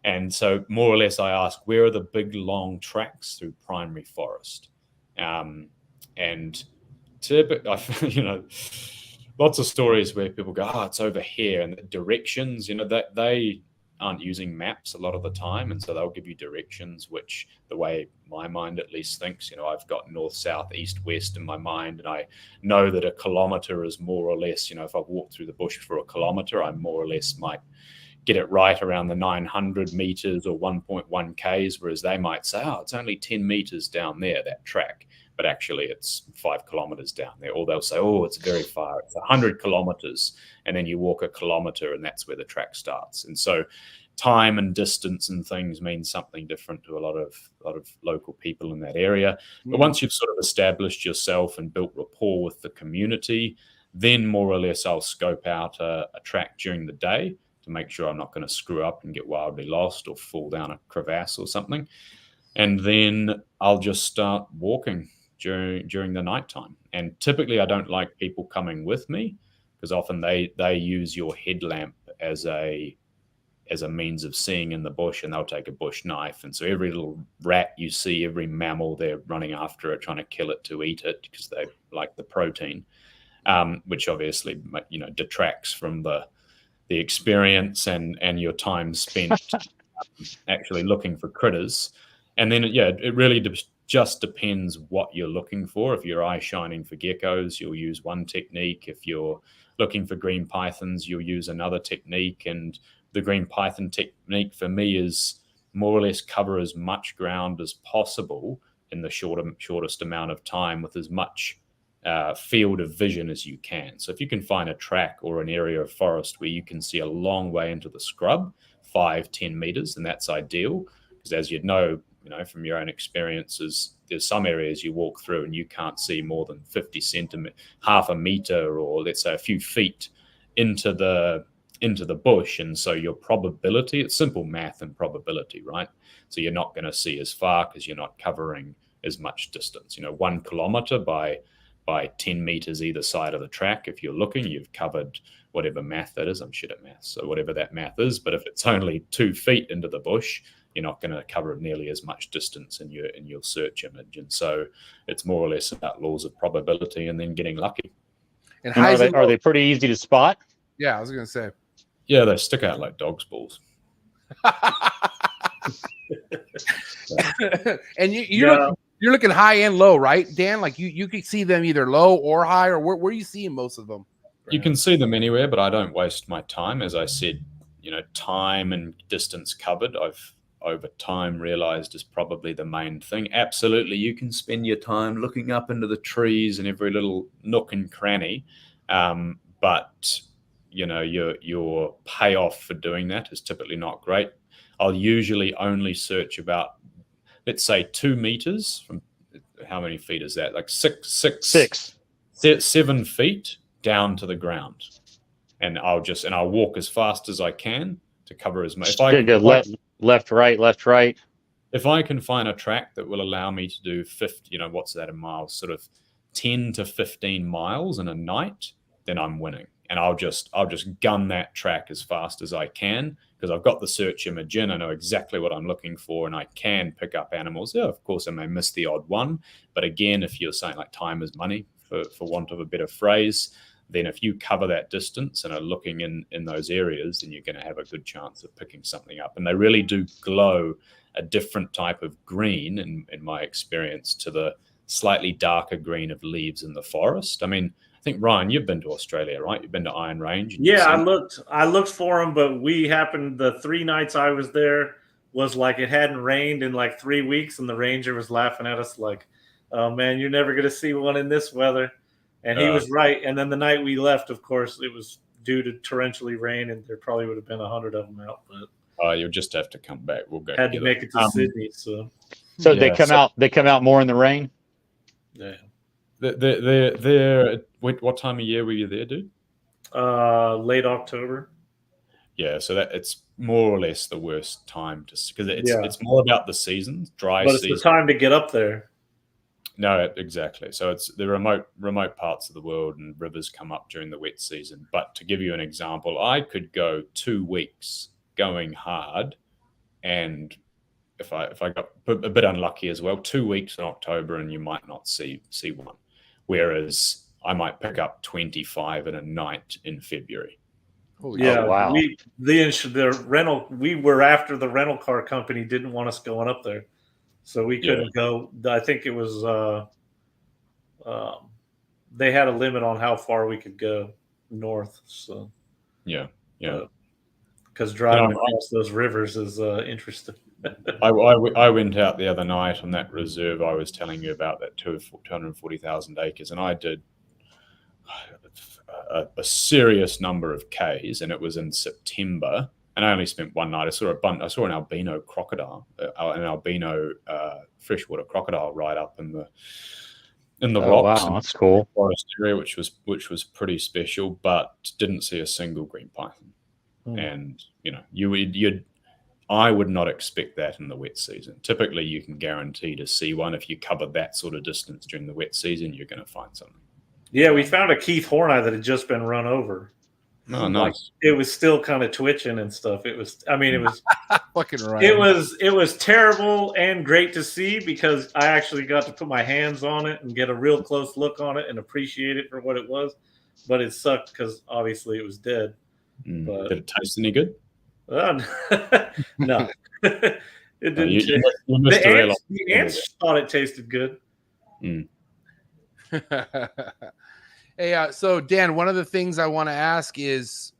And so more or less I ask, where are the big, long tracks through primary forest? And typically, you know, lots of stories where people go, oh, it's over here, and the directions, you know, that they aren't using maps a lot of the time, and so they'll give you directions, which the way my mind at least thinks, you know, I've got north, south, east, west in my mind, and I know that a kilometer is more or less, you know, if I've walked through the bush for a kilometer, I more or less might get it right around the 900 meters or 1.1 Ks, whereas they might say, oh, it's only 10 meters down there, that track, but actually it's 5 kilometers down there. Or they'll say, oh, it's very far, it's 100 kilometers. And then you walk a kilometer and that's where the track starts. And so time and distance and things mean something different to a lot of local people in that area. But once you've sort of established yourself and built rapport with the community, then more or less I'll scope out a track during the day to make sure I'm not going to screw up and get wildly lost or fall down a crevasse or something. And then I'll just start walking during the nighttime. And typically I don't like people coming with me, because often they use your headlamp as a means of seeing in the bush, and they'll take a bush knife. And so every little rat you see, every mammal, they're running after it, trying to kill it to eat it because they like the protein, which obviously, you know, detracts from the experience and your time spent actually looking for critters. And then, yeah, it really just depends what you're looking for. If you're eye shining for geckos, you'll use one technique. If you're looking for green pythons, you'll use another technique. And the green python technique for me is more or less cover as much ground as possible in the shortest amount of time with as much field of vision as you can. So if you can find a track or an area of forest where you can see a long way into the scrub, 5-10 meters, then that's ideal. Because as you know from your own experiences, there's some areas you walk through and you can't see more than 50 centimeters, half a meter, or let's say a few feet into the bush. And so your probability, it's simple math and probability, right? So you're not going to see as far because you're not covering as much distance. 1 kilometer by 10 meters either side of the track. If you're looking, you've covered whatever math that is. I'm shit at math, so whatever that math is. But if it's only 2 feet into the bush, you're not going to cover nearly as much distance in your search image. And so it's more or less about laws of probability and then getting lucky. And And highs and are lows. they pretty easy to spot? Yeah, I was gonna say. Yeah, they stick out like dog's balls. And you're looking high and low, right, Dan? Like you could see them either low or high, or where are you seeing most of them? You can see them anywhere, but I don't waste my time. As I said, time and distance covered, I've over time realized is probably the main thing. Absolutely, you can spend your time looking up into the trees and every little nook and cranny, but your payoff for doing that is typically not great. I'll usually only search about, let's say, 2 meters from, how many feet is that? Like 7 feet down to the ground, and I'll walk as fast as I can to cover as much. Left, right. If I can find a track that will allow me to do 50, what's that in miles? Sort of 10 to 15 miles in a night, then I'm winning. And I'll just gun that track as fast as I can, because I've got the search image in. I know exactly what I'm looking for, and I can pick up animals. Yeah, of course, I may miss the odd one, but again, if you're saying like time is money, for want of a better phrase, then if you cover that distance and are looking in those areas, then you're going to have a good chance of picking something up. And they really do glow a different type of green, in my experience, to the slightly darker green of leaves in the forest. I mean, I think, Ryan, you've been to Australia, right? You've been to Iron Range. Yeah, I looked for them, but the 3 nights I was there was like it hadn't rained in like 3 weeks, and the ranger was laughing at us like, "Oh man, you're never gonna see one in this weather." And he was right. And then the night we left, of course, it was due to torrentially rain, and there probably would have been 100 of them out. But you'll just have to come back. We'll go. Had to make it to Sydney. So they come out more in the rain. Yeah. They're what time of year were you there, dude? Late October. Yeah, so that it's more or less the worst time because it's more about the seasons, dry but it's season. the time to get up there. No, exactly. So it's the remote parts of the world, and rivers come up during the wet season. But to give you an example, I could go 2 weeks going hard, and if I got a bit unlucky as well, 2 weeks in October, and you might not see one. Whereas I might pick up 25 in a night in February. Yeah, oh, wow. We were after the rental car company didn't want us going up there. So we couldn't go. I think it was they had a limit on how far we could go north. So yeah. Because driving across those rivers is interesting. I went out the other night on that reserve I was telling you about, that 240,000 acres, and I did a serious number of Ks, and it was in September. And I only spent one night. I saw an albino crocodile, an albino freshwater crocodile right up in the rocks. Wow, that's cool. Forest area, which was pretty special, but didn't see a single green python. And I would not expect that in the wet season. Typically, you can guarantee to see one. If you cover that sort of distance during the wet season, you're going to find something. Yeah, we found a Keith Horneye that had just been run over. Oh, nice. It was still kind of twitching and stuff. It was fucking right. It was terrible and great to see, because I actually got to put my hands on it and get a real close look on it and appreciate it for what it was. But it sucked because obviously it was dead. But, did it taste any good? no, it didn't. The ants thought it tasted good. Hey, so Dan, one of the things I want to ask is,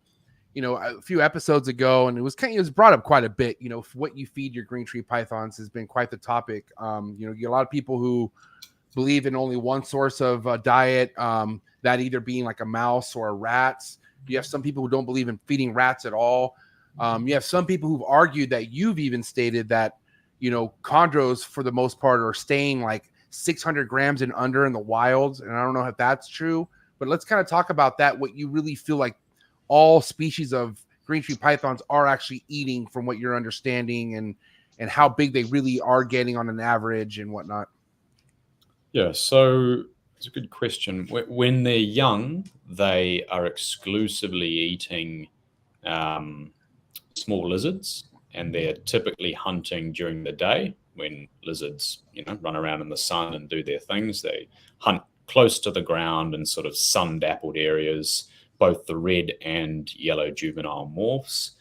a few episodes ago, and it was brought up quite a bit. What you feed your green tree pythons has been quite the topic. You get a lot of people who believe in only one source of diet, that either being like a mouse or a rats. You have some people who don't believe in feeding rats at all. You have some people who've argued that you've even stated that, chondros for the most part are staying like 600 grams and under in the wilds. And I don't know if that's true, but let's kind of talk about that. What you really feel like all species of green tree pythons are actually eating, from what you're understanding, and how big they really are getting on an average and whatnot. Yeah. So it's a good question. When they're young, they are exclusively eating small lizards, and they're typically hunting during the day when lizards, run around in the sun and do their things. They hunt close to the ground and sort of sun-dappled areas, both the red and yellow juvenile morphs.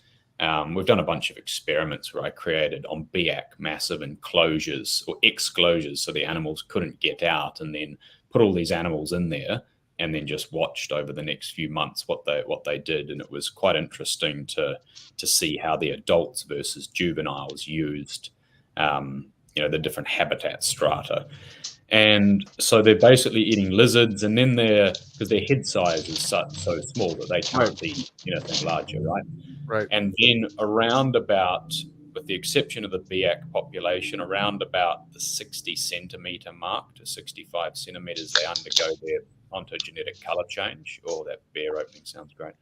We've done a bunch of experiments where I created on BIAC massive enclosures or exclosures so the animals couldn't get out, and then put all these animals in there and then just watched over the next few months what they did. And it was quite interesting to see how the adults versus juveniles used the different habitat strata. And so they're basically eating lizards, and then because their head size is so small that they can't eat anything larger, right? Right. And then around about, with the exception of the BIAC population, around about the 60 centimeter mark to 65 centimeters, they undergo their ontogenetic color change. Oh, that bear opening sounds great.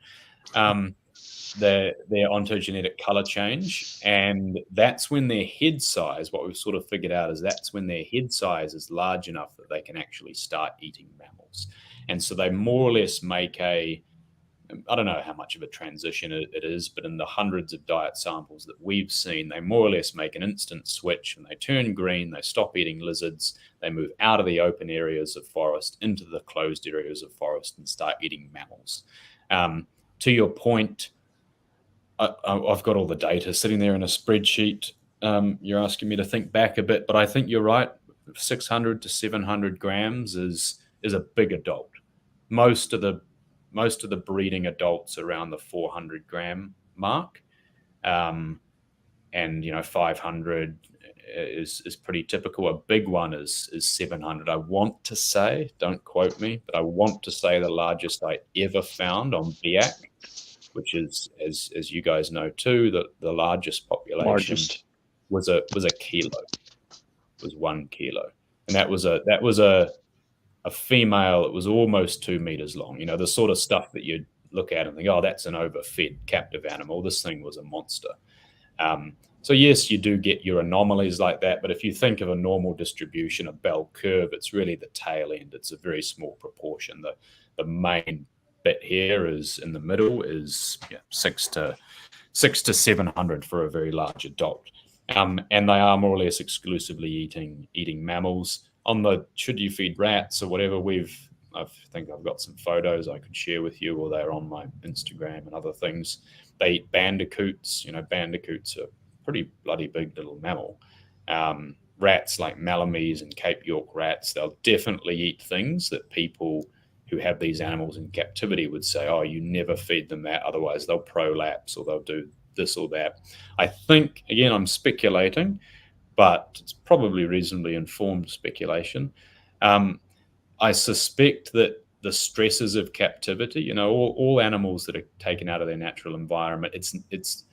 Their ontogenetic color change, and that's when their head size, what we've sort of figured out is that's when their head size is large enough that they can actually start eating mammals. And so they more or less make I don't know how much of a transition it is, but in the hundreds of diet samples that we've seen, they more or less make an instant switch, and they turn green, they stop eating lizards, they move out of the open areas of forest into the closed areas of forest and start eating mammals. To your point, I've got all the data sitting there in a spreadsheet. You're asking me to think back a bit, but I think you're right. 600 to 700 grams is a big adult. Most of the breeding adults around the 400 gram mark, and 500 is pretty typical. A big one is 700. I want to say, don't quote me, but I want to say the largest I ever found on BIAC, which is, as you guys know too, the largest population was a kilo. It was 1 kilo, and that was a female. It was almost 2 meters long. The sort of stuff that you look at and think, oh, that's an overfed captive animal. This thing was a monster. So yes, you do get your anomalies like that, but if you think of a normal distribution, a bell curve, it's really the tail end. It's a very small proportion. The main bit here is in the middle is 6 to 700 for a very large adult, and they are more or less exclusively eating mammals. On the should you feed rats or whatever, I think I've got some photos I could share with you, or they're on my Instagram and other things. They eat bandicoots. Bandicoots are pretty bloody big little mammal. Rats like Malamese and Cape York rats, they'll definitely eat things that people who have these animals in captivity would say, oh, you never feed them that, otherwise they'll prolapse or they'll do this or that. I think, again, I'm speculating, but it's probably reasonably informed speculation. I suspect that the stresses of captivity, all animals that are taken out of their natural environment, it's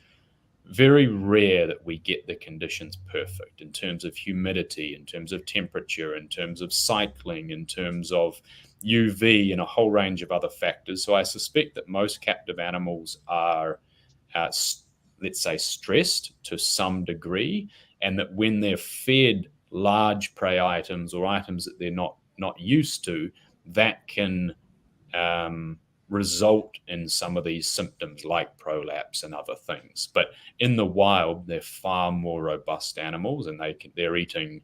very rare that we get the conditions perfect in terms of humidity, in terms of temperature, in terms of cycling, in terms of UV, and a whole range of other factors. So I suspect that most captive animals are, let's say, stressed to some degree, and that when they're fed large prey items or items that they're not used to, that can result in some of these symptoms like prolapse and other things. But in the wild, they're far more robust animals, and they're eating,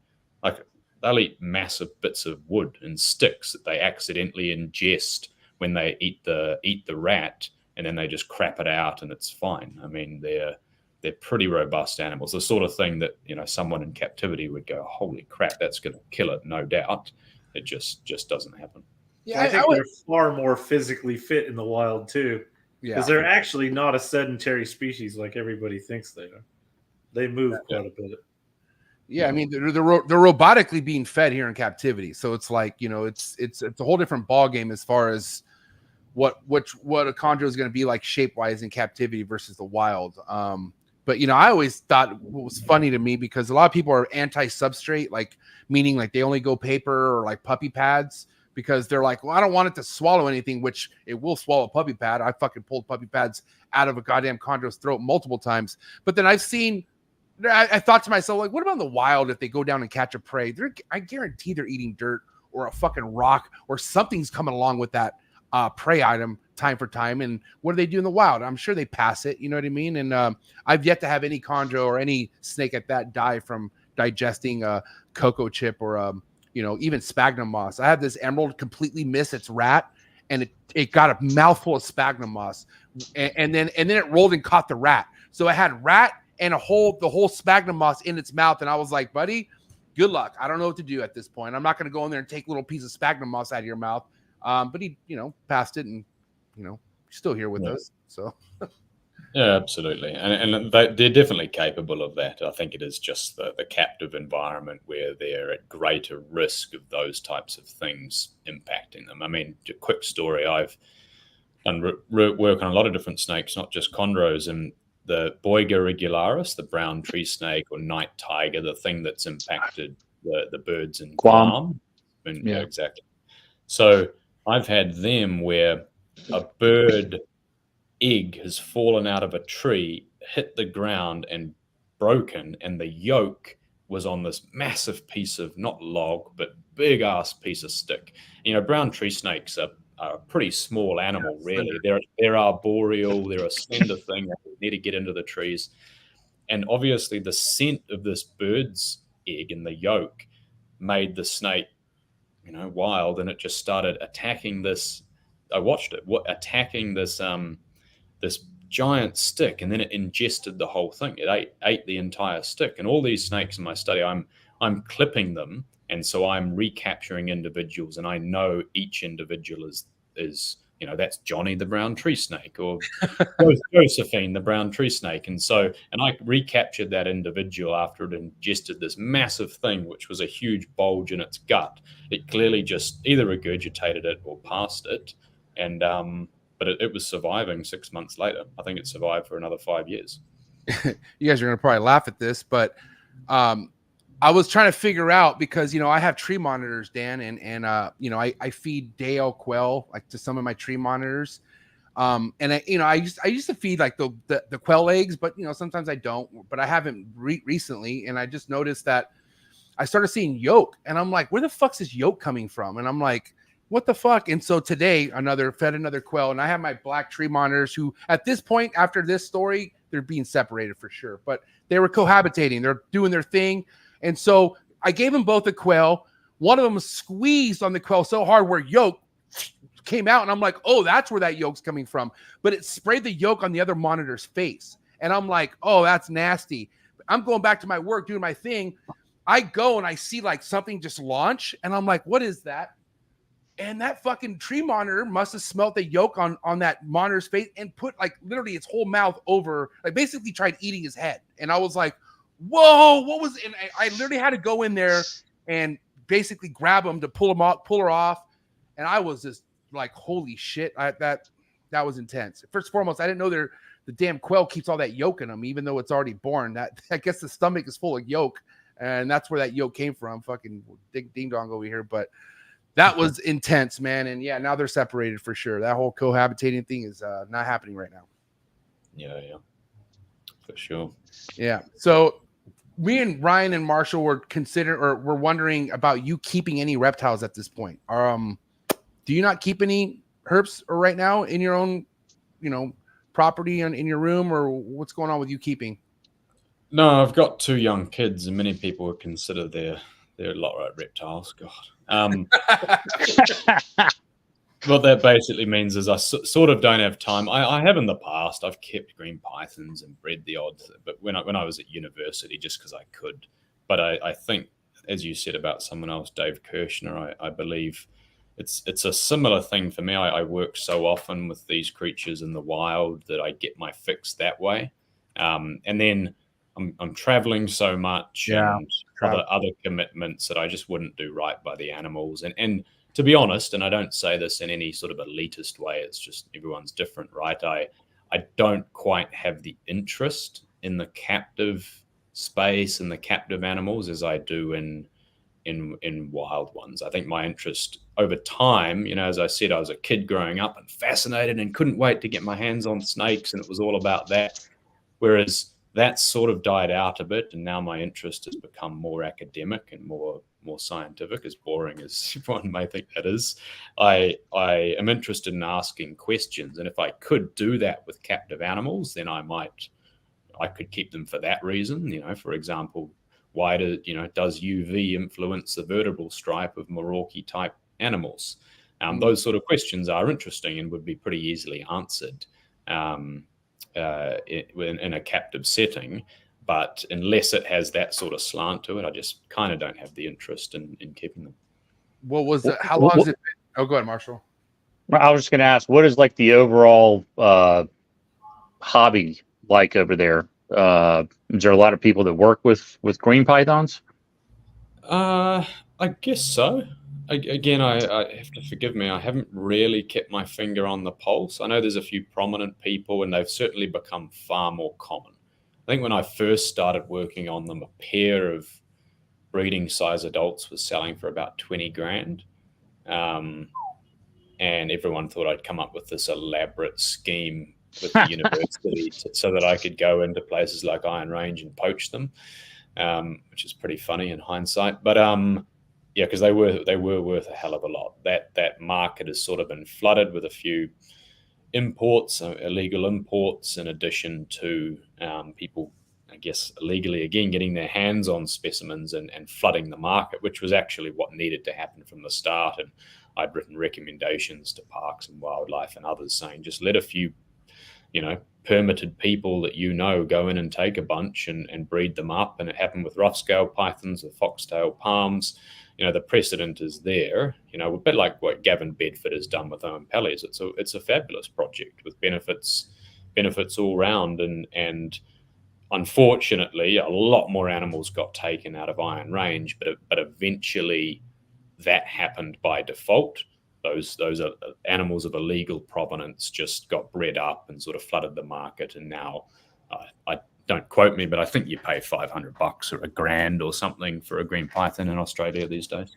they'll eat massive bits of wood and sticks that they accidentally ingest when they eat the rat, and then they just crap it out and it's fine. I mean, they're pretty robust animals, the sort of thing that someone in captivity would go, holy crap, that's going to kill it, no doubt. It just doesn't happen. Yeah, I think they're far more physically fit in the wild too, because they're actually not a sedentary species like everybody thinks they are. They move quite a bit. Yeah, I mean they're robotically being fed here in captivity, so it's like it's a whole different ball game as far as what a chondro is going to be like shape wise in captivity versus the wild. But I always thought it was funny to me because a lot of people are anti-substrate, meaning they only go paper or puppy pads, because they're like, well, I don't want it to swallow anything, which it will swallow a puppy pad. I fucking pulled puppy pads out of a goddamn chondro's throat multiple times. But then I thought to myself, what about in the wild if they go down and catch a prey? I guarantee they're eating dirt or a fucking rock or something's coming along with that prey item time for time. And what do they do in the wild? I'm sure they pass it. You know what I mean? And I've yet to have any chondro or any snake at that die from digesting a cocoa chip or even sphagnum moss. I had this emerald completely miss its rat, and it got a mouthful of sphagnum moss, and then it rolled and caught the rat. So I had rat and the whole sphagnum moss in its mouth, and I was like, buddy, good luck. I don't know what to do at this point. I'm not going to go in there and take a little piece of sphagnum moss out of your mouth. But he, passed it, and still here with us. So. Yeah, absolutely. And they're definitely capable of that. I think it is just the captive environment where they're at greater risk of those types of things impacting them. I mean, a quick story, I've done work on a lot of different snakes, not just chondros, and the Boiga regularis, the brown tree snake or night tiger, the thing that's impacted the birds in Guam. Yeah, exactly. So I've had them where a bird egg has fallen out of a tree, hit the ground and broken, and the yolk was on this massive piece of, not log, but big ass piece of stick. Brown tree snakes are a pretty small animal, really. They're arboreal, they're a slender thing, they need to get into the trees. And obviously the scent of this bird's egg and the yolk made the snake, wild, and it just started attacking this. I watched it attacking this giant stick, and then it ingested the whole thing. It ate the entire stick. And all these snakes in my study, I'm clipping them, and so I'm recapturing individuals, and I know each individual is that's Johnny the brown tree snake, or Josephine the brown tree snake. And I recaptured that individual after it ingested this massive thing, which was a huge bulge in its gut. It clearly just either regurgitated it or passed it. And but it was surviving 6 months later. I think it survived for another 5 years. You guys are going to probably laugh at this, but I was trying to figure out, because, I have tree monitors, Dan, and I feed Dale quail to some of my tree monitors. And I used to feed the quail eggs, but, sometimes I don't, but I haven't recently. And I just noticed that I started seeing yolk, and I'm like, where the fuck's this yolk coming from? And I'm like, what the fuck? And so today fed another quail, and I have my black tree monitors who at this point, after this story, they're being separated for sure, but they were cohabitating. They're doing their thing. And so I gave them both a quail. One of them was squeezed on the quail so hard where yolk came out. And I'm like, oh, that's where that yolk's coming from. But it sprayed the yolk on the other monitor's face. And I'm like, oh, that's nasty. I'm going back to my work, doing my thing. I go and I see something just launch. And I'm like, what is that? And that fucking tree monitor must have smelt the yolk on that monitor's face and put literally its whole mouth over, basically tried eating his head. And I was like, whoa, what was it? And I literally had to go in there and basically grab him to pull her off. And I was just like, holy shit, that was intense. First and foremost, I didn't know the damn quail keeps all that yolk in them, even though it's already born. That I guess the stomach is full of yolk, and that's where that yolk came from. Fucking ding dong over here. But that was intense, man. And yeah, now they're separated for sure. That whole cohabitating thing is not happening right now. Yeah, for sure. Yeah. So me and Ryan and Marshall were wondering about you keeping any reptiles at this point. Do you not keep any herps right now in your own, property in your room, or what's going on with you keeping? No, I've got 2 young kids, and many people would consider they're lot like reptiles. God. What that basically means is I sort of don't have time. I have in the past. I've kept green pythons and bred the odd, but when I was at university, just because I could. But I think, as you said about someone else, Dave Kirshner, I believe it's a similar thing for me. I work so often with these creatures in the wild that I get my fix that way, and then I'm traveling so much, and other commitments that I just wouldn't do right by the animals. And to be honest, and I don't say this in any sort of elitist way, it's just everyone's different, right? I don't quite have the interest in the captive space and the captive animals as I do in wild ones. I think my interest over time, as I said, I was a kid growing up and fascinated and couldn't wait to get my hands on snakes, and it was all about that. Whereas that sort of died out a bit, and now my interest has become more academic and more scientific, as boring as everyone may think that is. I am interested in asking questions, and if I could do that with captive animals, then I could keep them for that reason. For example, Why does UV influence the vertebral stripe of Merauke type animals? Those sort of questions are interesting and would be pretty easily answered in a captive setting. But unless it has that sort of slant to it, I just kind of don't have the interest in keeping them. What was it? How long has it been? Oh, go ahead, Marshall. I was just going to ask, what is like the overall hobby like over there? Is there a lot of people that work with green pythons? I guess so. Again, I have to forgive me. I haven't really kept my finger on the pulse. I know there's a few prominent people, and they've certainly become far more common. I think when I first started working on them, a pair of breeding size adults was selling for about 20 grand. And everyone thought I'd come up with this elaborate scheme with the university so that I could go into places like Iron Range and poach them, which is pretty funny in hindsight. But yeah, because they were worth a hell of a lot. That market has sort of been flooded with a few imports, illegal imports, in addition to people, I guess, illegally again getting their hands on specimens and flooding the market, which was actually what needed to happen from the start. And I'd written recommendations to parks and wildlife and others saying, just let a few, permitted people that go in and take a bunch and breed them up. And it happened with rough-scale pythons, with foxtail palms. The precedent is there, a bit like what Gavin Bedford has done with Owen Pellies. It's a fabulous project with benefits all round. And unfortunately, a lot more animals got taken out of Iron Range, but eventually that happened by default. Those animals of illegal provenance just got bred up and sort of flooded the market. And now, I don't quote me, but I think you pay $500 or $1,000 or something for a green python in Australia these days.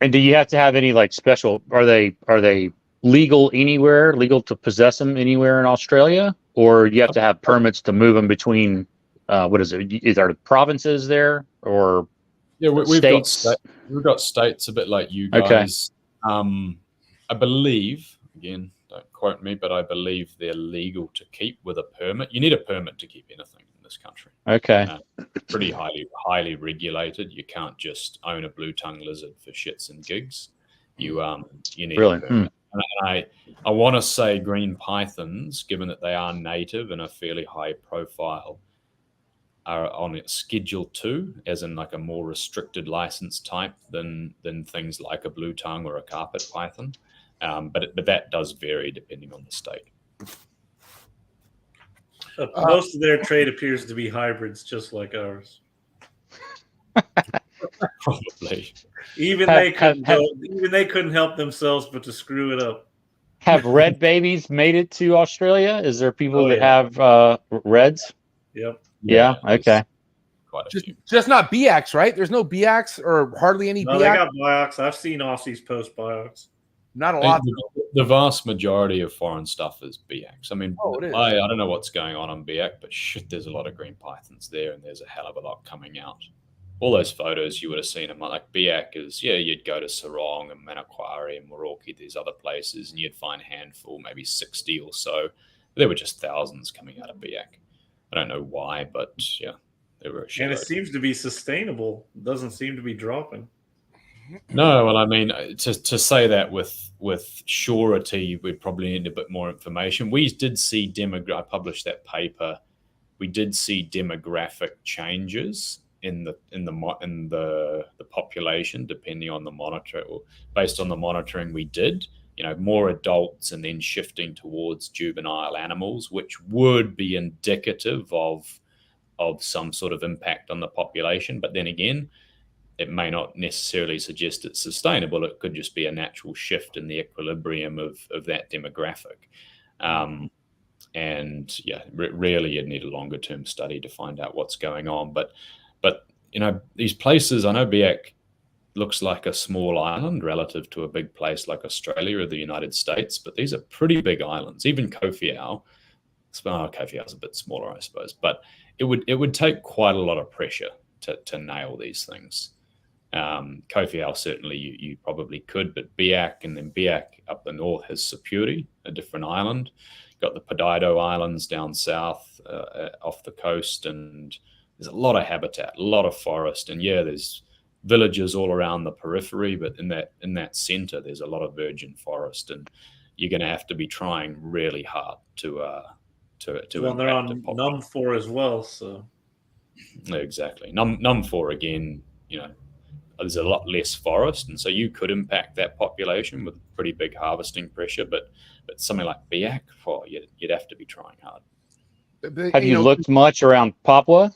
And do you have to have any like special? Are they legal anywhere? Legal to possess them anywhere in Australia, or you have to have permits to move them between? What is it? Is there provinces there or? Yeah, we've states? We've got states a bit like you guys. Okay. I believe, again, don't quote me, but I believe they're legal to keep with a permit. You need a permit to keep anything in this country. Okay. Pretty highly regulated. You can't just own a blue-tongue lizard for shits and gigs. You need a permit. And I want to say green pythons, given that they are native and a fairly high profile, are on Schedule 2, as in like a more restricted license type than things like a blue tongue or a carpet python. But that does vary depending on the state. Most of their trade appears to be hybrids, just like ours. Probably. Even they couldn't help themselves but to screw it up. Have red babies made it to Australia? Is there people that have reds? Yep. Yeah. Okay. Quite a few. Just not BX, right? There's no BX or hardly any BX. They got biox. I've seen Aussies post biox. Not a lot. The vast majority of foreign stuff is BX. I mean, it is. I don't know what's going on BX, but shit, there's a lot of green pythons there, and there's a hell of a lot coming out. All those photos you would have seen them, like BX is, you'd go to Sarong and Manakwari and Merauke, these other places, and you'd find a handful, maybe 60 or so. There were just thousands coming out of BX. I don't know why, but yeah, there were. And it seems to be sustainable. It doesn't seem to be dropping. No, well, I mean, to say that with surety, we probably need a bit more information. We did see I published that paper. We did see demographic changes in the population, depending on the monitor, or based on the monitoring we did. More adults and then shifting towards juvenile animals, which would be indicative of some sort of impact on the population. But then again, it may not necessarily suggest it's sustainable. It could just be a natural shift in the equilibrium of that demographic. And yeah, really you'd need a longer term study to find out what's going on. But these places, I know Biak looks like a small island relative to a big place like Australia or the United States, but these are pretty big islands. Even Kofiau, Kofiau's a bit smaller, I suppose, but it would take quite a lot of pressure to nail these things. Kofiau, certainly you probably could, but Biak, and then Biak up the north has Sapuri, a different island. Got the Podido Islands down south off the coast, and there's a lot of habitat, a lot of forest, and yeah, there's villages all around the periphery, but in that center, there's a lot of virgin forest, and you're going to have to be trying really hard to Well, they're on num 4 as well, so exactly. Num 4 again, there's a lot less forest, and so you could impact that population with pretty big harvesting pressure. But something like Biak, you'd have to be trying hard. Have you looked much around Papua?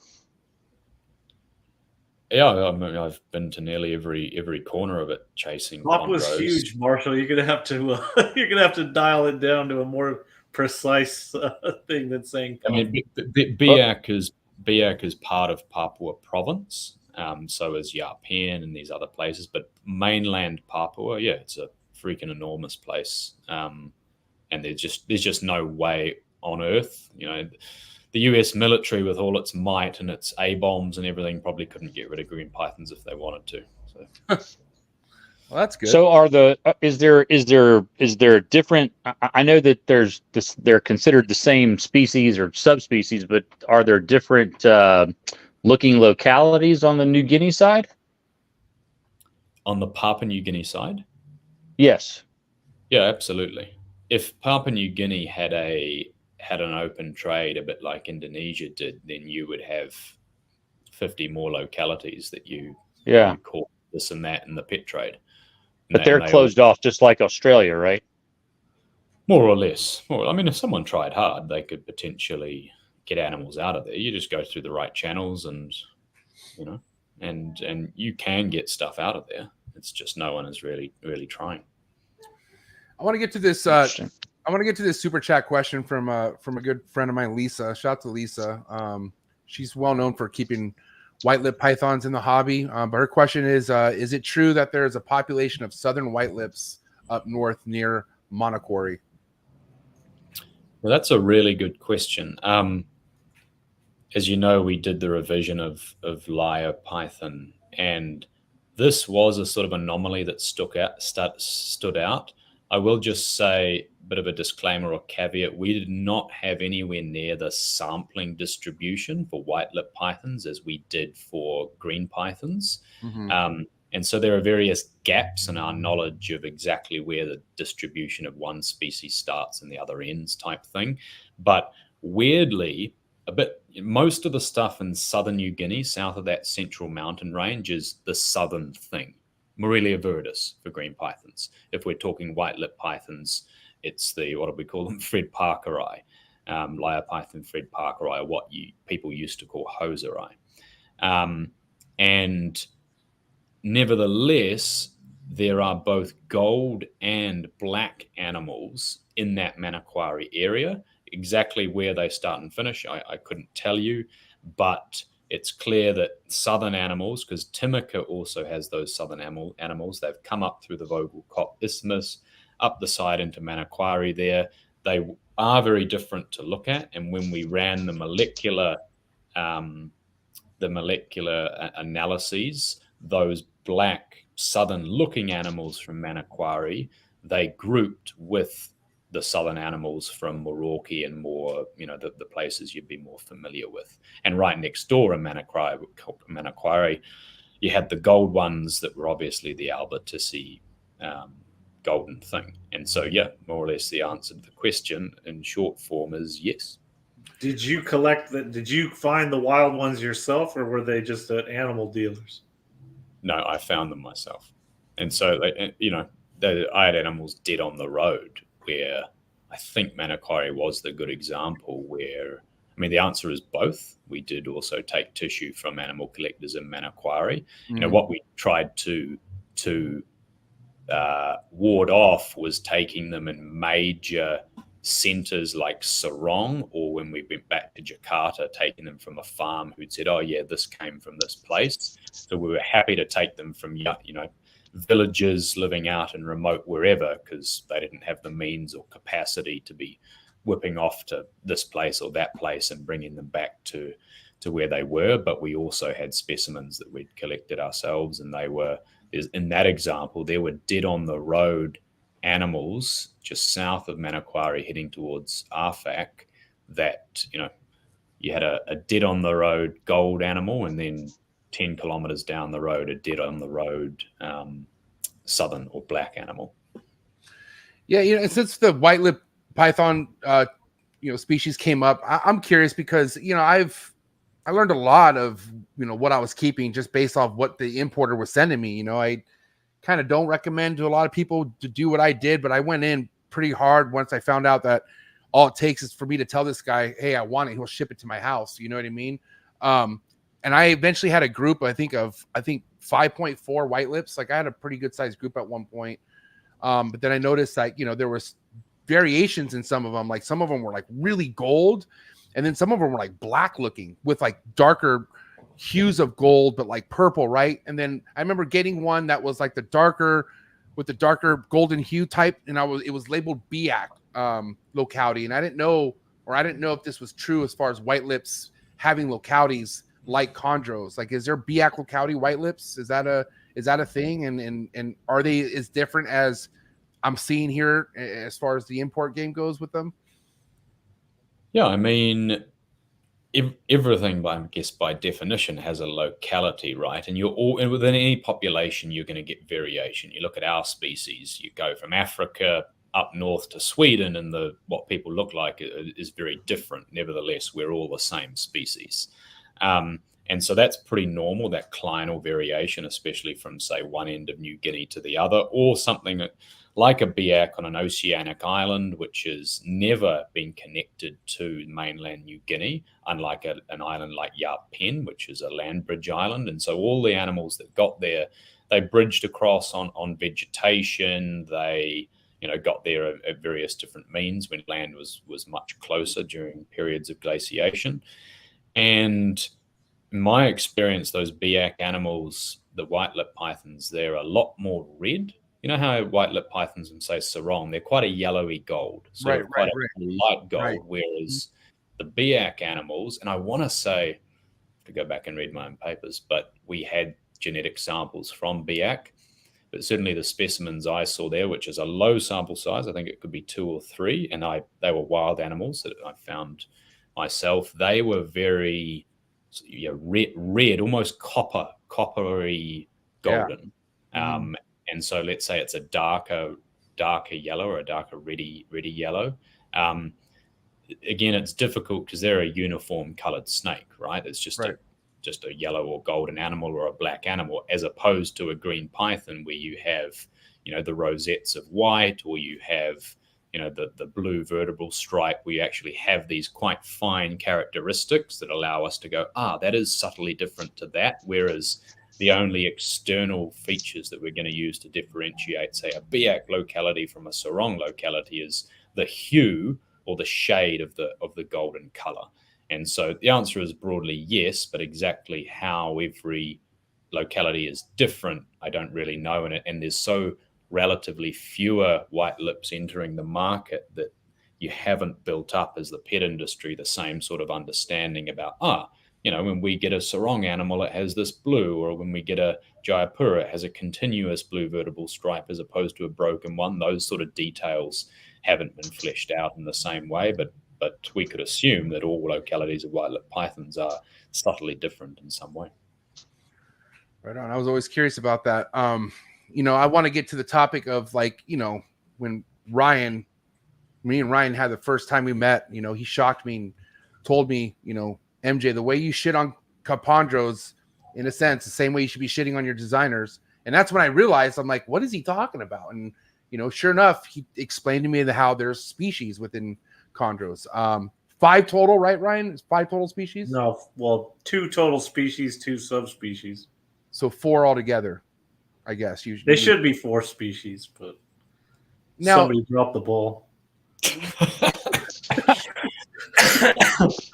Yeah, I mean, I've been to nearly every corner of it, chasing. Papua's huge, Marshall. You're gonna have to dial it down to a more precise thing than saying. I mean, Biak is part of Papua province. So is Yapen and these other places, but mainland Papua, yeah, it's a freaking enormous place. And there's just no way on earth, the US military with all its might and its A-bombs and everything probably couldn't get rid of green pythons if they wanted to. So. Well, that's good. So is there different, I know that they're considered the same species or subspecies, but are there different looking localities on the New Guinea side? On the Papua New Guinea side? Yes. Yeah, absolutely. If Papua New Guinea had an open trade, a bit like Indonesia did, then you would have 50 more localities that you call this and that in the pet trade. But they're closed off just like Australia, right? More or less. I mean, if someone tried hard, they could potentially get animals out of there. You just go through the right channels, and and you can get stuff out of there. It's just no one is really trying. I want to get to this. I want to get to this super chat question from a good friend of mine, Lisa. Shout out to Lisa. She's well known for keeping white-lipped pythons in the hobby. But her question is it true that there is a population of southern white-lips up north near Manokwari? Well, that's a really good question. As you know, we did the revision of lyre python, and this was a sort of anomaly that stood out. I will just say, a bit of a disclaimer or caveat, we did not have anywhere near the sampling distribution for white-lipped pythons as we did for green pythons. Mm-hmm. And so there are various gaps in our knowledge of exactly where the distribution of one species starts and the other ends type thing. But weirdly, most of the stuff in southern New Guinea, south of that central mountain range, is the southern thing. Morelia viridis for green pythons. If we're talking white-lipped pythons, it's what do we call them? Fred Parkeri, lyre python Fred Parkeri, what people used to call hoseri. And nevertheless, there are both gold and black animals in that Manokwari area. Exactly where they start and finish, I couldn't tell you, but it's clear that southern animals, because Timika also has those southern animals, they've come up through the Vogel-Kopp Isthmus, up the side into Manokwari there. They are very different to look at, and when we ran the molecular analyses, those black southern-looking animals from Manokwari, they grouped with the southern animals from Morocco and more, the places you'd be more familiar with. And right next door in Manokwari, you had the gold ones that were obviously the Albertissi golden thing. And so, yeah, more or less the answer to the question in short form is yes. Did you did you find the wild ones yourself, or were they just at animal dealers? No, I found them myself. And so, I had animals dead on the road, where I think Manokwari was the good example where, the answer is both. We did also take tissue from animal collectors in Manokwari. Mm-hmm. What we tried to ward off was taking them in major centers like Sarong, or when we went back to Jakarta, taking them from a farm who'd said, oh yeah, this came from this place. So we were happy to take them from, villages living out in remote wherever, because they didn't have the means or capacity to be whipping off to this place or that place and bringing them back to where they were. But we also had specimens that we'd collected ourselves, and in that example, there were dead on the road animals just south of Manokwari heading towards Arfak that, you had a dead on the road gold animal, and then 10 kilometers down the road, a dead on the road southern or black animal. Yeah, and since the white lip python species came up, I'm curious because I learned a lot of what I was keeping just based off what the importer was sending me. I kind of don't recommend to a lot of people to do what I did, but I went in pretty hard once I found out that all it takes is for me to tell this guy, hey, I want it, he'll ship it to my house. You know what I mean? And I eventually had a group, I think 5.4 white lips. Like I had a pretty good sized group at one point. But then I noticed that, there was variations in some of them. Like some of them were like really gold. And then some of them were like black looking with like darker hues of gold, but like purple. Right. And then I remember getting one that was like the darker golden hue type. And it was labeled BIAC locality. And I didn't know if this was true as far as white lips having localities like chondros. Like, is there BIAC locality white lips? Is that a thing? And are they as different as I'm seeing here as far as the import game goes with them? Yeah, I mean, everything, I guess, by definition, has a locality, right? And and within any population, you're going to get variation. You look at our species, you go from Africa up north to Sweden, and what people look like is very different. Nevertheless, we're all the same species. And so that's pretty normal, that clinal variation, especially from, say, one end of New Guinea to the other, or something like a BIAC on an oceanic island, which has never been connected to mainland New Guinea, unlike an island like Yap Pen, which is a land bridge island. And so all the animals that got there, they bridged across on vegetation. They got there at various different means when land was much closer during periods of glaciation. And in my experience, those BIAC animals, the white lip pythons, they're a lot more red. You know how white lip pythons and say sarong, they're quite a yellowy gold, a light gold, whereas the BIAC animals, and I want to say, to go back and read my own papers, but we had genetic samples from BIAC, but certainly the specimens I saw there, which is a low sample size, I think it could be 2 or 3, and they were wild animals that I found myself. They were very red, almost coppery golden. Yeah. And so let's say it's a darker yellow or a darker reddy yellow. Again, it's difficult because they're a uniform colored snake, right? It's just a yellow or golden animal or a black animal, as opposed to a green python where you have, the rosettes of white, or you have, the blue vertebral stripe, where you actually have these quite fine characteristics that allow us to go, that is subtly different to that. Whereas the only external features that we're going to use to differentiate, say, a BIAC locality from a sarong locality is the hue or the shade of the golden color. And so the answer is broadly yes, but exactly how every locality is different, I don't really know. And there's so relatively fewer white lips entering the market that you haven't built up as the pet industry the same sort of understanding about, when we get a sarong animal, it has this blue, or when we get a Jayapura, it has a continuous blue vertebral stripe as opposed to a broken one. Those sort of details haven't been fleshed out in the same way, but we could assume that all localities of white lip pythons are subtly different in some way. Right on. I was always curious about that. I want to get to the topic of when me and Ryan had the first time we met, he shocked me and told me, MJ, the way you shit on chondros, in a sense, the same way you should be shitting on your designers. And that's when I realized, I'm like, what is he talking about? And, sure enough, he explained to me how there's species within chondros. 5 total, right, Ryan? It's 5 total species? No, well, 2 total species, 2 subspecies. So 4 altogether, I guess. They should be 4 species, but now, somebody dropped the ball.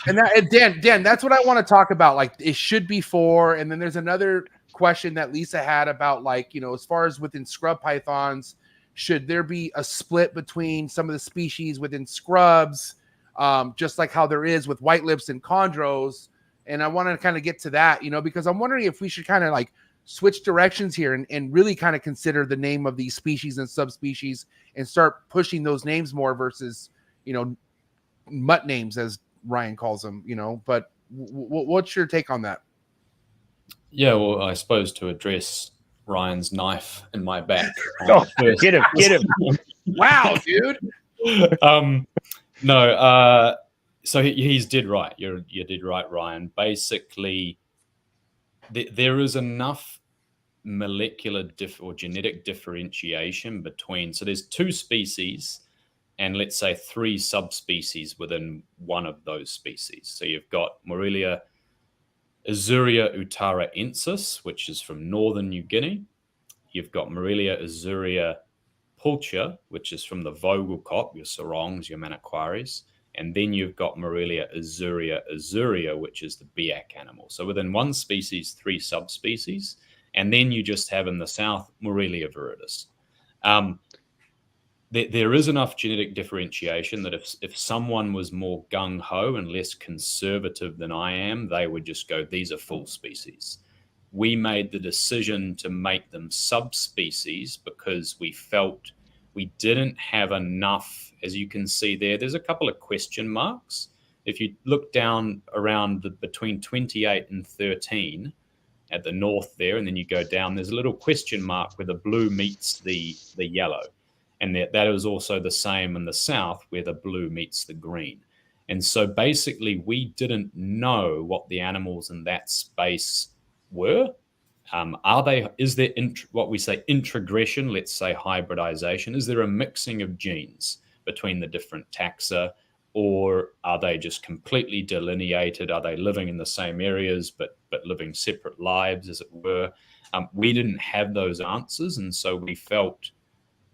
And Dan, that's what I want to talk about. Like, it should be 4. And then there's another question that Lisa had about, as far as within scrub pythons, should there be a split between some of the species within scrubs, just like how there is with white lips and chondros? And I want to kind of get to that, because I'm wondering if we should kind of switch directions here and really kind of consider the name of these species and subspecies and start pushing those names more versus, mutt names, as Ryan calls them, you know. But what's your take on that? Yeah, well, I suppose to address Ryan's knife in my back. Oh, first- get him. Wow, dude. No, so he's dead right. You're dead right, Ryan. Basically, there is enough molecular or genetic differentiation between. So there's 2 species, and let's say 3 subspecies within one of those species. So you've got Morelia Azurea utaraensis, which is from northern New Guinea. You've got Morelia Azurea pulcher, which is from the vogelkop, your sarongs, your maniquaries. And then you've got Morelia azurea, which is the biak animal. So within one species, 3 subspecies. And then you just have in the south, Morelia viridis. There is enough genetic differentiation that if someone was more gung-ho and less conservative than I am, they would just go, these are full species. We made the decision to make them subspecies because we felt we didn't have enough. As you can see there's a couple of question marks. If you look down around between 28 and 13 at the north there, and then you go down, there's a little question mark where the blue meets the yellow. And that is also the same in the south where the blue meets the green. And so basically we didn't know what the animals in that space were. Is there what we say introgression, let's say hybridization? Is there a mixing of genes between the different taxa, or are they just completely delineated? Are they living in the same areas but living separate lives, as it were? We didn't have those answers, and so we felt,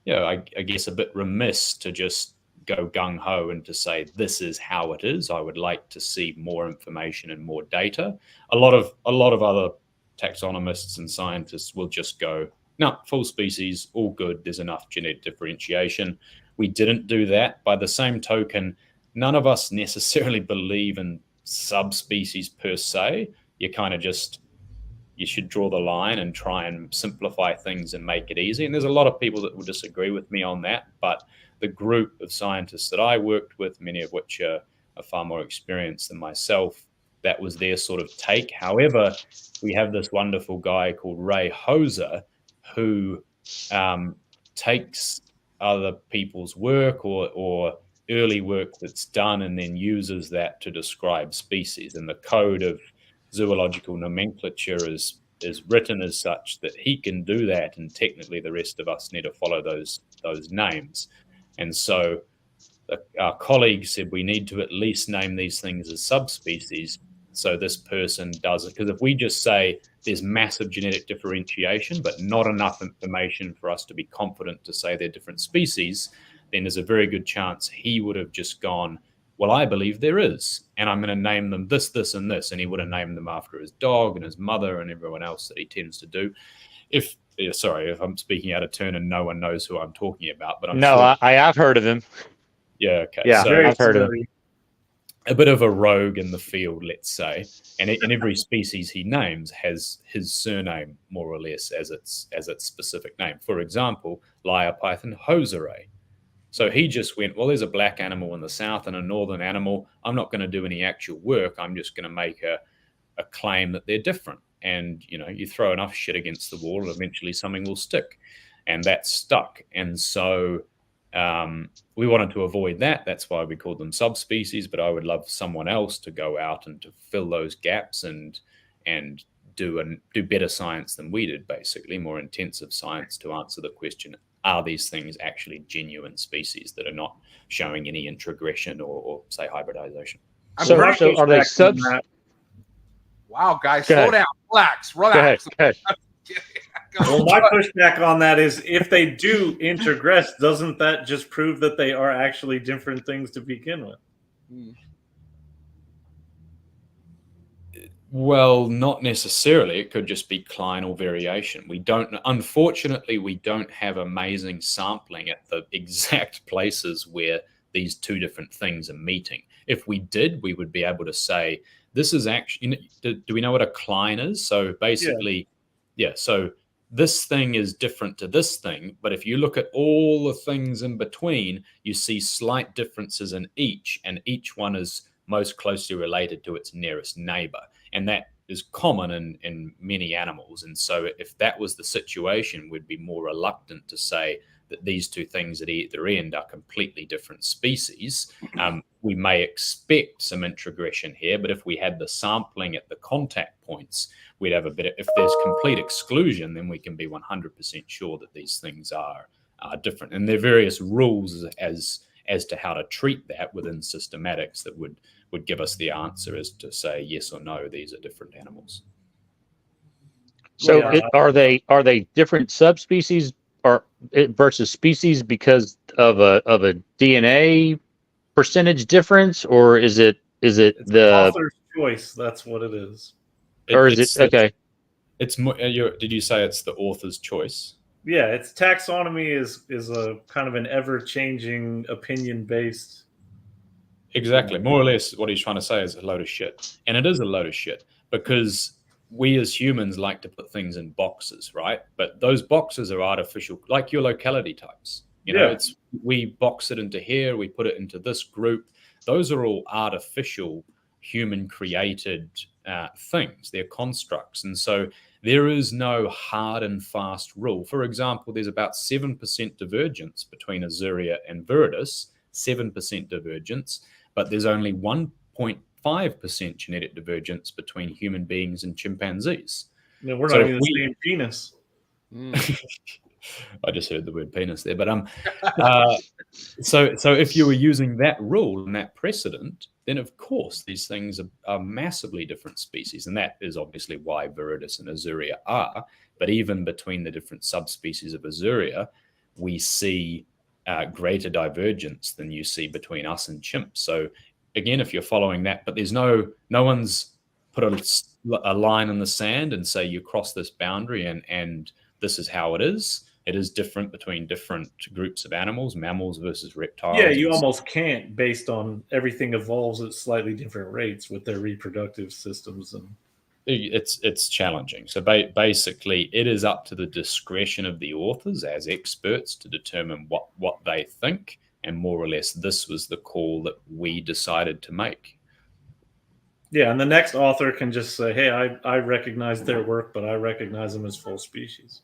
I guess, a bit remiss to just go gung-ho and to say this is how it is. I would like to see more information and more data. A lot of other taxonomists and scientists will just go, no, full species, all good, there's enough genetic differentiation. We didn't do that. By the same token, none of us necessarily believe in subspecies per se. You kind of just, you should draw the line and try and simplify things and make it easy. And there's a lot of people that will disagree with me on that, but the group of scientists that I worked with, many of which are far more experienced than myself, that was their sort of take. However, we have this wonderful guy called Ray Hoser who takes other people's work or early work that's done and then uses that to describe species. And the code of zoological nomenclature is written as such that he can do that, and technically the rest of us need to follow those names. And so our colleague said we need to at least name these things as subspecies, so this person does it. Because if we just say there's massive genetic differentiation but not enough information for us to be confident to say they're different species, then there's a very good chance he would have just gone, well, I believe there is, and I'm going to name them this, this, and this. And he would have named them after his dog and his mother and everyone else that he tends to do. Sorry if I'm speaking out of turn and no one knows who I'm talking about, but I'm sure. I have heard of him. Yeah, okay. Yeah, so I've heard of him. A bit of a rogue in the field, let's say, and every species he names has his surname more or less as its specific name. For example, lyre python hoserae. So he just went, well, there's a black animal in the south and a northern animal. I'm not going to do any actual work. I'm just going to make a claim that they're different. And, you throw enough shit against the wall and eventually something will stick. And that stuck. And so we wanted to avoid that. That's why we called them subspecies. But I would love someone else to go out and to fill those gaps and do better science than we did, basically, more intensive science to answer the question, are these things actually genuine species that are not showing any introgression or say, hybridization? So are they subs? Wow, guys, Go slow ahead. down, relax. Go ahead. Well, my pushback on that is if they do intergress, doesn't that just prove that they are actually different things to begin with? Well, not necessarily. It could just be clinal variation. Unfortunately, we don't have amazing sampling at the exact places where these two different things are meeting. If we did, we would be able to say, this is actually, do we know what a cline is? So basically, so this thing is different to this thing, but if you look at all the things in between, you see slight differences in each, and each one is most closely related to its nearest neighbor. And that is common in many animals. And so if that was the situation, we'd be more reluctant to say that these two things at either end are completely different species. We may expect some introgression here, but if we had the sampling at the contact points, we'd have a bit. If there's complete exclusion, then we can be 100% sure that these things are different. And there are various rules as to how to treat that within systematics that would give us the answer as to say yes or no, these are different animals. So Yeah. are they different subspecies or versus species because of a DNA percentage difference, or is it It's the author's choice. That's what it is. or is it okay? It's more. Did you say it's the author's choice? Yeah, it's taxonomy is a kind of an ever-changing opinion-based. Exactly. More or less what he's trying to say is a load of shit. And it is a load of shit because we as humans like to put things in boxes, right? But those boxes are artificial, like your locality types. You know, Yeah. we box it into here, we put it into this group. Those are all artificial, human-created things. They're constructs. And so there is no hard and fast rule. For example, there's about 7% divergence between Azuria and Viridis, 7% divergence, but there's only 1.5% genetic divergence between human beings and chimpanzees. You know, we're So not if even the same genus. I just heard the word penis there, but so if you were using that rule and that precedent, then of course these things are massively different species, and that is obviously why Viridis and Azuria are. But even between the different subspecies of Azuria, we see greater divergence than you see between us and chimps. So again, if you're following that, but there's no one's put a line in the sand and say you cross this boundary and this is how it is. It is different between different groups of animals, mammals versus reptiles. Yeah, you almost can't, based on everything evolves at slightly different rates with their reproductive systems. And it's challenging. So basically, it is up to the discretion of the authors as experts to determine what they think, and more or less, this was the call that we decided to make. yeah, and the next author can just say, "Hey, I recognize their work, but I recognize them as full species."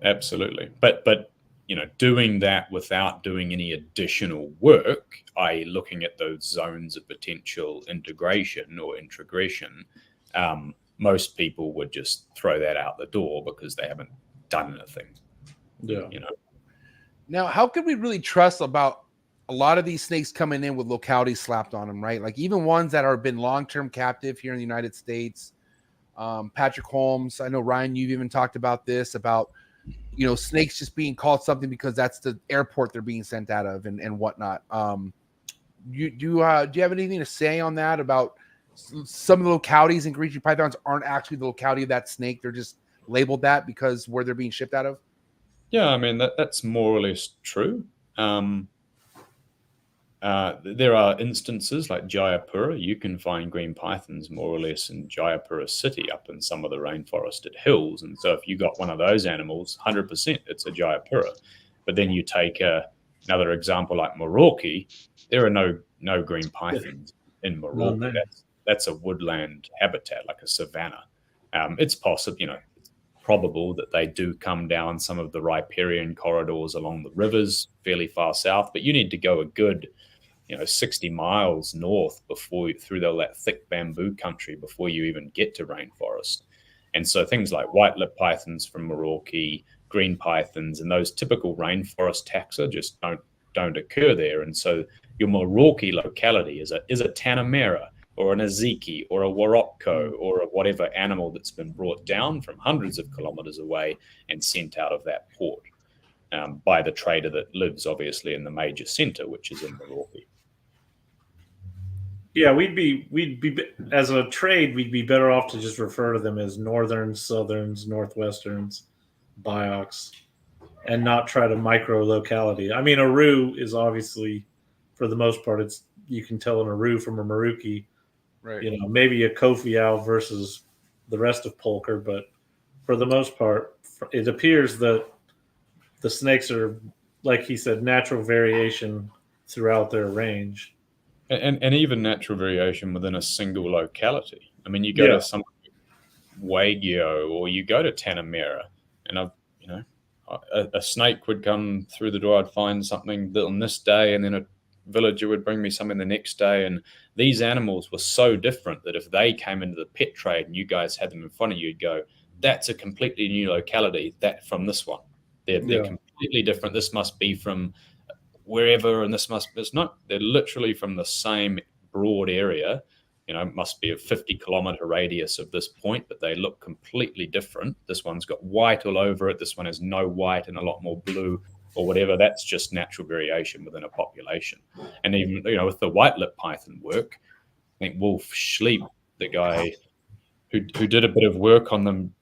Absolutely, but you know, doing that without doing any additional work, i.e., looking at those zones of potential integration or introgression, most people would just throw that out the door because they haven't done anything. Yeah, You know. Now, how could we really trust about a lot of these snakes coming in with localities slapped on them, right? Like even ones that are been long-term captive here in the United States. Patrick Holmes, I know Ryan, you've even talked about this, about, you know, snakes just being called something because that's the airport they're being sent out of and whatnot. Do you have anything to say on that about some of the localities in Grecian pythons aren't actually the locality of that snake? They're just labeled that because where they're being shipped out of? Yeah, I mean, that's more or less true. There are instances like Jayapura. You can find green pythons more or less in Jayapura city, up in some of the rainforested hills. And so if you got one of those animals, 100% it's a Jayapura. But then you take another example like Morocco, there are no green pythons in Morocco. No. That's a woodland habitat, like a savanna. It's possible, you know, it's probable that they do come down some of the riparian corridors along the rivers fairly far south, but you need to go a good 60 miles north through that thick bamboo country before you even get to rainforest. And so things like white-lipped pythons from Morocco, green pythons, and those typical rainforest taxa just don't occur there. And so your Morocco locality is a Tanamera or an Aziki or a Warokko or a whatever animal that's been brought down from hundreds of kilometers away and sent out of that port by the trader that lives obviously in the major center, which is in Morocco. Yeah, we'd be as a trade, we'd be better off to just refer to them as northerns, southerns, northwesterns, biocs, and not try to micro locality. I mean, Aru is obviously, for the most part, you can tell an Aru from a Maruki. Right. Maybe a Kofiau versus the rest of Polker, but for the most part, it appears that the snakes are, like he said, natural variation throughout their range. And even natural variation within a single locality. I mean, you go to some Wagyu or you go to Tanamera, and a snake would come through the door. I'd find something on this day, and then a villager would bring me something the next day. And these animals were so different that if they came into the pet trade and you guys had them in front of you, you'd go, that's a completely new locality that from this one. They're completely different. This must be from wherever, and this must be not. They're literally from the same broad area. It must be a 50-kilometer radius of this point, but they look completely different. This one's got white all over it. This one has no white and a lot more blue or whatever. That's just natural variation within a population. And even, with the white-lip python work, I think Wolf Schleep, the guy who did a bit of work on them,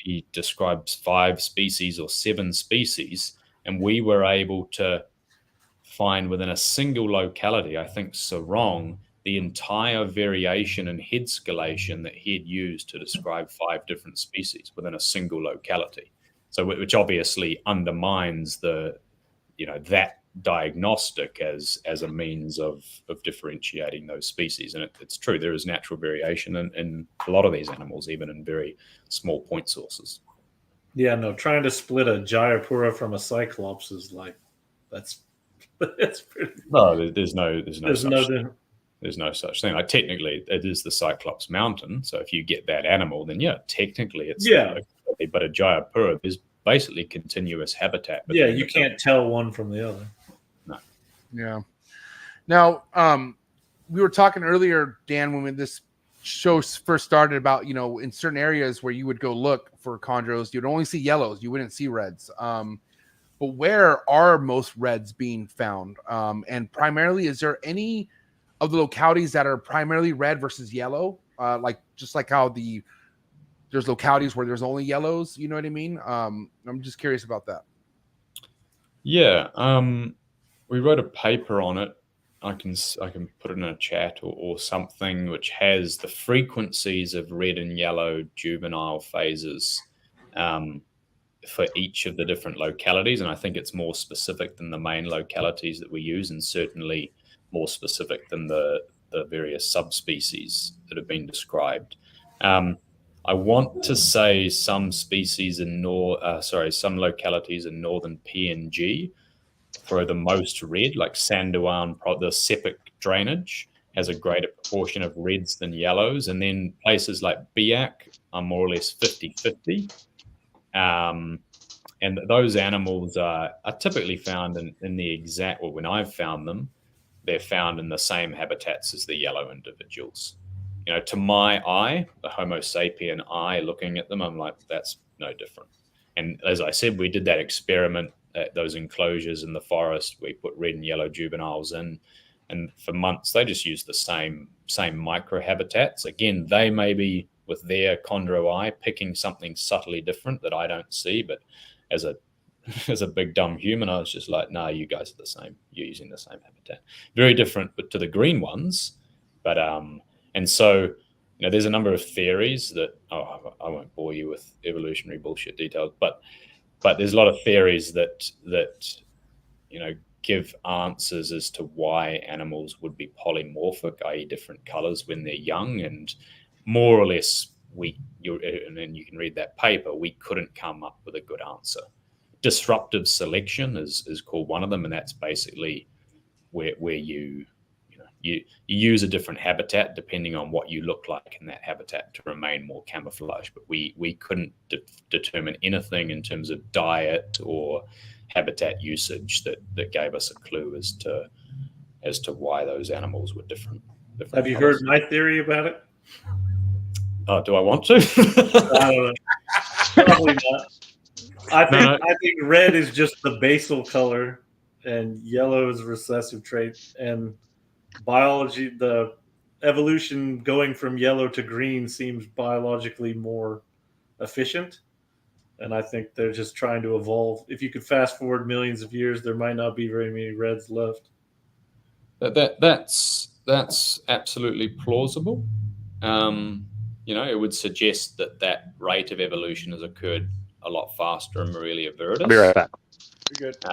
he describes 5 species or 7 species, and we were able to find within a single locality, I think Sarong, the entire variation and head scalation that he had used to describe 5 different species within a single locality. So, which obviously undermines that diagnostic as a means of differentiating those species. And it's true, there is natural variation in a lot of these animals, even in very small point sources. Yeah, no, trying to split a Jayapura from a Cyclops is like, that's pretty. No, there's no such thing. Like, technically, it is the Cyclops Mountain. So if you get that animal, then technically it's but a Jayapura is basically continuous habitat. Yeah, you can't tell one from the other. No. Yeah. Now, we were talking earlier, Dan, when this show first started about, in certain areas where you would go look for chondros, you'd only see yellows, you wouldn't see reds. But where are most reds being found? And primarily, is there any of the localities that are primarily red versus yellow? Just like how there's localities where there's only yellows, you know what I mean? I'm just curious about that. Yeah. We wrote a paper on it. I can put it in a chat or something, which has the frequencies of red and yellow juvenile phases for each of the different localities. And I think it's more specific than the main localities that we use, and certainly more specific than the various subspecies that have been described. I want to say some species some localities in northern PNG for the most red, like SUNDOWN, the Sepik drainage has a greater proportion of reds than yellows. And then places like Biak are more or less 50-50. And those animals are typically found in the exact, or when I've found them, they're found in the same habitats as the yellow individuals. To my eye, the Homo sapien eye looking at them, I'm like, that's no different. And as I said, we did that experiment at those enclosures in the forest. We put red and yellow juveniles in, and for months they just used the same microhabitats. Again, they may be with their chondro eye picking something subtly different that I don't see, but as a big dumb human, I was just like, nah, you guys are the same. You're using the same habitat. Very different, but to the green ones. But and so there's a number of theories that I won't bore you with evolutionary bullshit details, but there's a lot of theories that give answers as to why animals would be polymorphic, i.e. different colors when they're young, and more or less and then you can read that paper, we couldn't come up with a good answer. Disruptive selection is called one of them, and that's basically where you use a different habitat depending on what you look like in that habitat to remain more camouflaged. But we couldn't determine anything in terms of diet or habitat usage that gave us a clue as to why those animals were different. Have you heard my theory about it? Do I want to? I don't know. Probably not. I think red is just the basal color, and yellow is recessive trait. And biology, the evolution going from yellow to green seems biologically more efficient. And I think they're just trying to evolve. If you could fast forward millions of years, there might not be very many reds left. That's absolutely plausible. It would suggest that rate of evolution has occurred a lot faster in Morelia viridis. I'll be right back. You're good.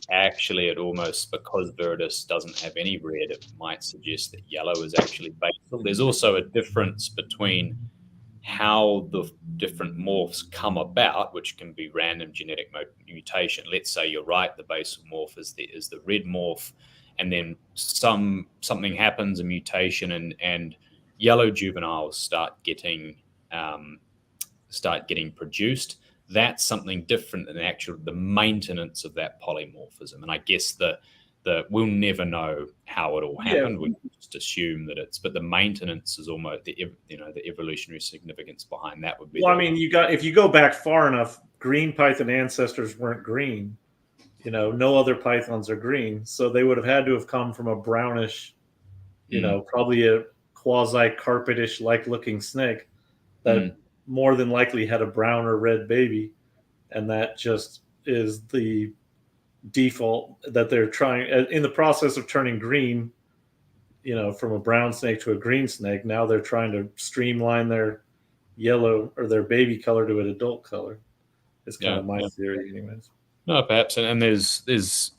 Actually, it almost, because Viridis doesn't have any red, it might suggest that yellow is actually basal. There's also a difference between how the different morphs come about, which can be random genetic mutation. Let's say you're right, the basal morph is the red morph, and then something happens, a mutation, and yellow juveniles start getting produced. That's something different than the maintenance of that polymorphism. And I guess we'll never know how it all happened. We just assume that but the maintenance is almost the evolutionary significance behind that would be. Well, I mean, if you go back far enough, green python ancestors weren't green. No other pythons are green, so they would have had to have come from a brownish, probably a quasi carpetish like looking snake that more than likely had a brown or red baby, and that just is the default that they're trying in the process of turning green, from a brown snake to a green snake. Now they're trying to streamline their yellow or their baby color to an adult color. It's kind of my theory, anyways. No, perhaps, and there's it's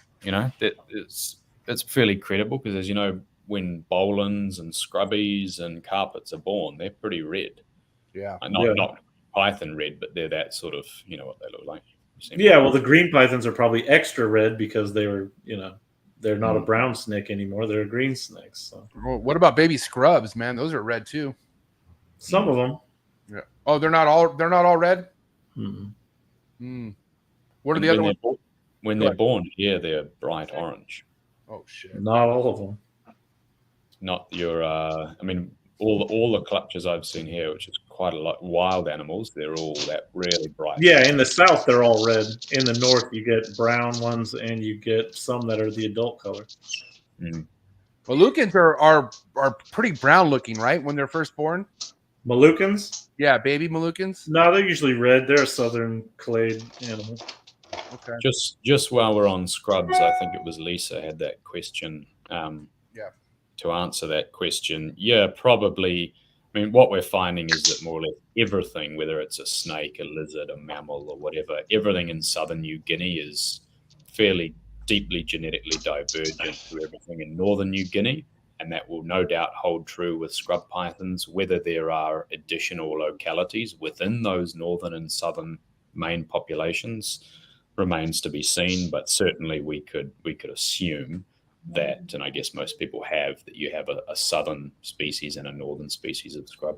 fairly credible because, as you know, when bolins and scrubbies and carpets are born, they're pretty red. Yeah, not python red, but they're that sort of, what they look like. Well, the green pythons are probably extra red because they were, they're not a brown snake anymore. They're a green snake. So, what about baby scrubs, man? Those are red too. Some of them. Yeah. Oh, they're not all red. What are the other ones? When they're born, they're bright orange. Oh shit! Not all of them. Not your. I mean, all the clutches I've seen here, which is quite a lot, wild animals, they're all that really bright. Yeah, in the south they're all red. In the north you get brown ones, and you get some that are the adult color. Moluccans are pretty brown looking, right? When they're first born. Moluccans? Yeah, baby Moluccans. No, they're usually red. They're a southern clade animal. Okay. Just while we're on scrubs, I think it was Lisa had that question. To answer that question, probably. I mean, what we're finding is that more or less everything, whether it's a snake, a lizard, a mammal, or whatever, everything in southern New Guinea is fairly deeply genetically divergent to everything in northern New Guinea. And that will no doubt hold true with scrub pythons. Whether there are additional localities within those northern and southern main populations remains to be seen. But certainly we could assume that, and I guess most people have, that you have a southern species and a northern species of scrub.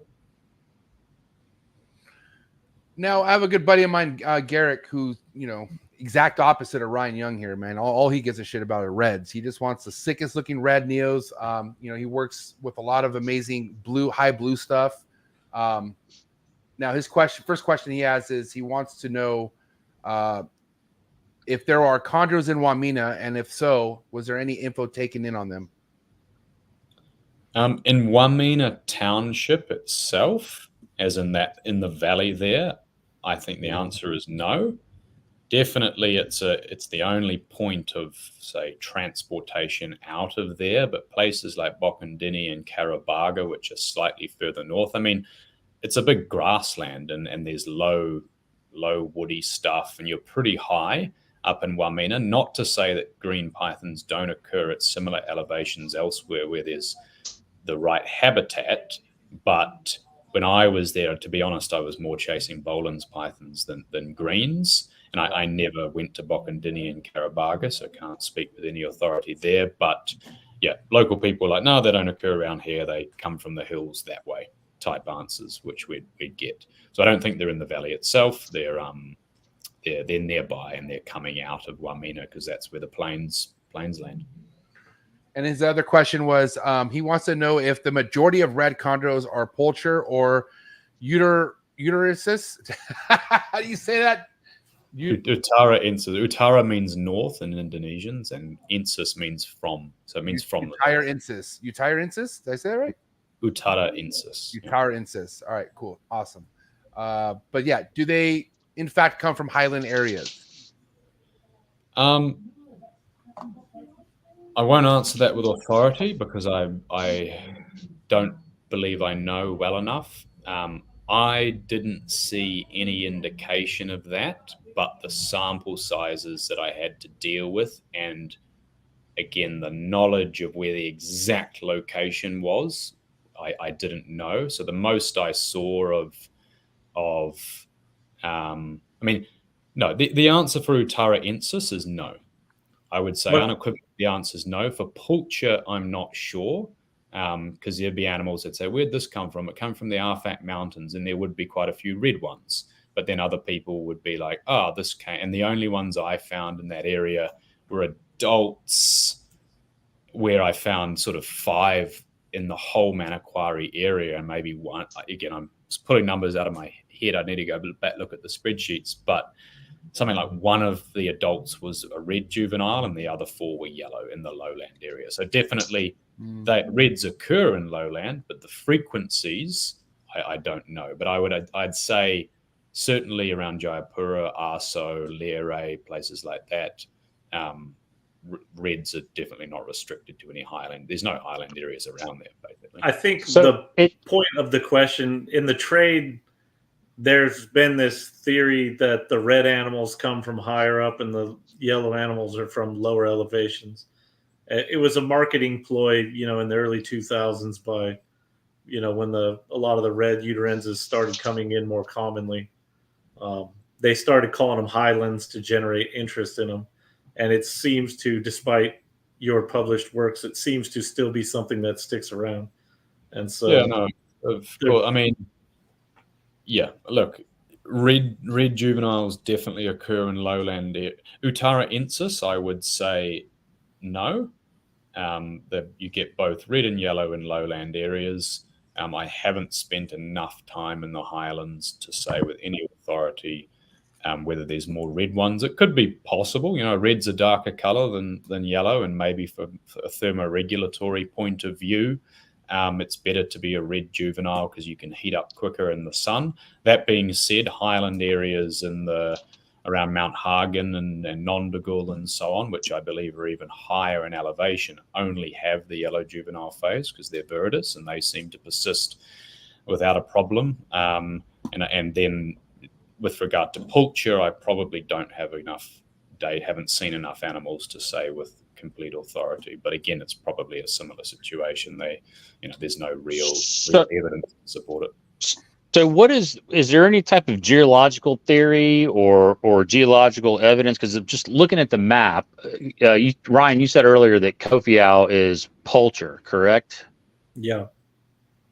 Now, I have a good buddy of mine, Garrick, who's, exact opposite of Ryan Young here, man. All he gives a shit about are reds. He just wants the sickest looking red neos. He works with a lot of amazing high blue stuff. Now, his first question he has is he wants to know if there are chondros in Wamena, and if so, was there any info taken in on them? In Wamena Township itself, as in the valley there, I think the answer is no. Definitely, it's the only point of, say, transportation out of there. But places like Bokondini and Karabaga, which are slightly further north, I mean, it's a big grassland, and there's low woody stuff, and you're pretty high up in Wamena. Not to say that green pythons don't occur at similar elevations elsewhere where there's the right habitat, but when I was there, to be honest, I was more chasing Boland's pythons than greens. And I never went to Bokondini and Karabaga, so I can't speak with any authority there. But local people are like, no, they don't occur around here. They come from the hills that way type answers, which we'd get. So I don't think they're in the valley itself. They're nearby, and they're coming out of Wamena because that's where the plains land. And his other question was, he wants to know if the majority of red chondros are pulcher or uteruses. How do you say that? Utara ensis. Utara means north in Indonesians, and ensis means from. So it means from. Utara ensis. Utara ensis. Did I say that right? Utara ensis. Utara ensis. All right, cool, awesome. But yeah, do they in fact come from highland areas? I won't answer that with authority because I don't believe I know well enough. I didn't see any indication of that, but the sample sizes that I had to deal with, and again, the knowledge of where the exact location was, I didn't know. So the most I saw I mean, no, the answer for Utaraensis is no. I would say unequivocally the answer is no. For Pulcher, I'm not sure, because there'd be animals that say, where'd this come from? It came from the Arfak Mountains, and there would be quite a few red ones. But then other people would be like, oh, this came. And the only ones I found in that area were adults, where I found sort of 5 in the whole Manokwari area, and maybe 1. Again, I'm pulling numbers out of my head. I need to go back look at the spreadsheets, but something like 1 of the adults was a red juvenile, and the other 4 were yellow in the lowland area. So definitely, reds occur in lowland, but the frequencies I don't know. But I'd say certainly around Jayapura, Arso, Lere, places like that. Reds are definitely not restricted to any highland. There's no highland areas around there, basically. I think the point of the question in the trade, there's been this theory that the red animals come from higher up and the yellow animals are from lower elevations. It was a marketing ploy, in the early 2000s by, when a lot of the red uterenses started coming in more commonly. They started calling them highlands to generate interest in them. And it seems to, despite your published works, it seems to still be something that sticks around. And so, yeah, no, I mean, yeah, look, red juveniles definitely occur in lowland. Utaraensis, I would say no. That you get both red and yellow in lowland areas. I haven't spent enough time in the highlands to say with any authority whether there's more red ones. It could be possible. Red's a darker color than yellow, and maybe for a thermoregulatory point of view, it's better to be a red juvenile because you can heat up quicker in the sun. That being said, highland areas around Mount Hagen and Nondagul and so on, which I believe are even higher in elevation, only have the yellow juvenile phase because they're viridis and they seem to persist without a problem. And then with regard to Pulcher, I probably don't have enough data, haven't seen enough animals to say with complete authority. But again, it's probably a similar situation. There's no real evidence to support it. So is there any type of geological theory or geological evidence? Because just looking at the map, Ryan, you said earlier that Kofiau is Pulcher, correct? Yeah.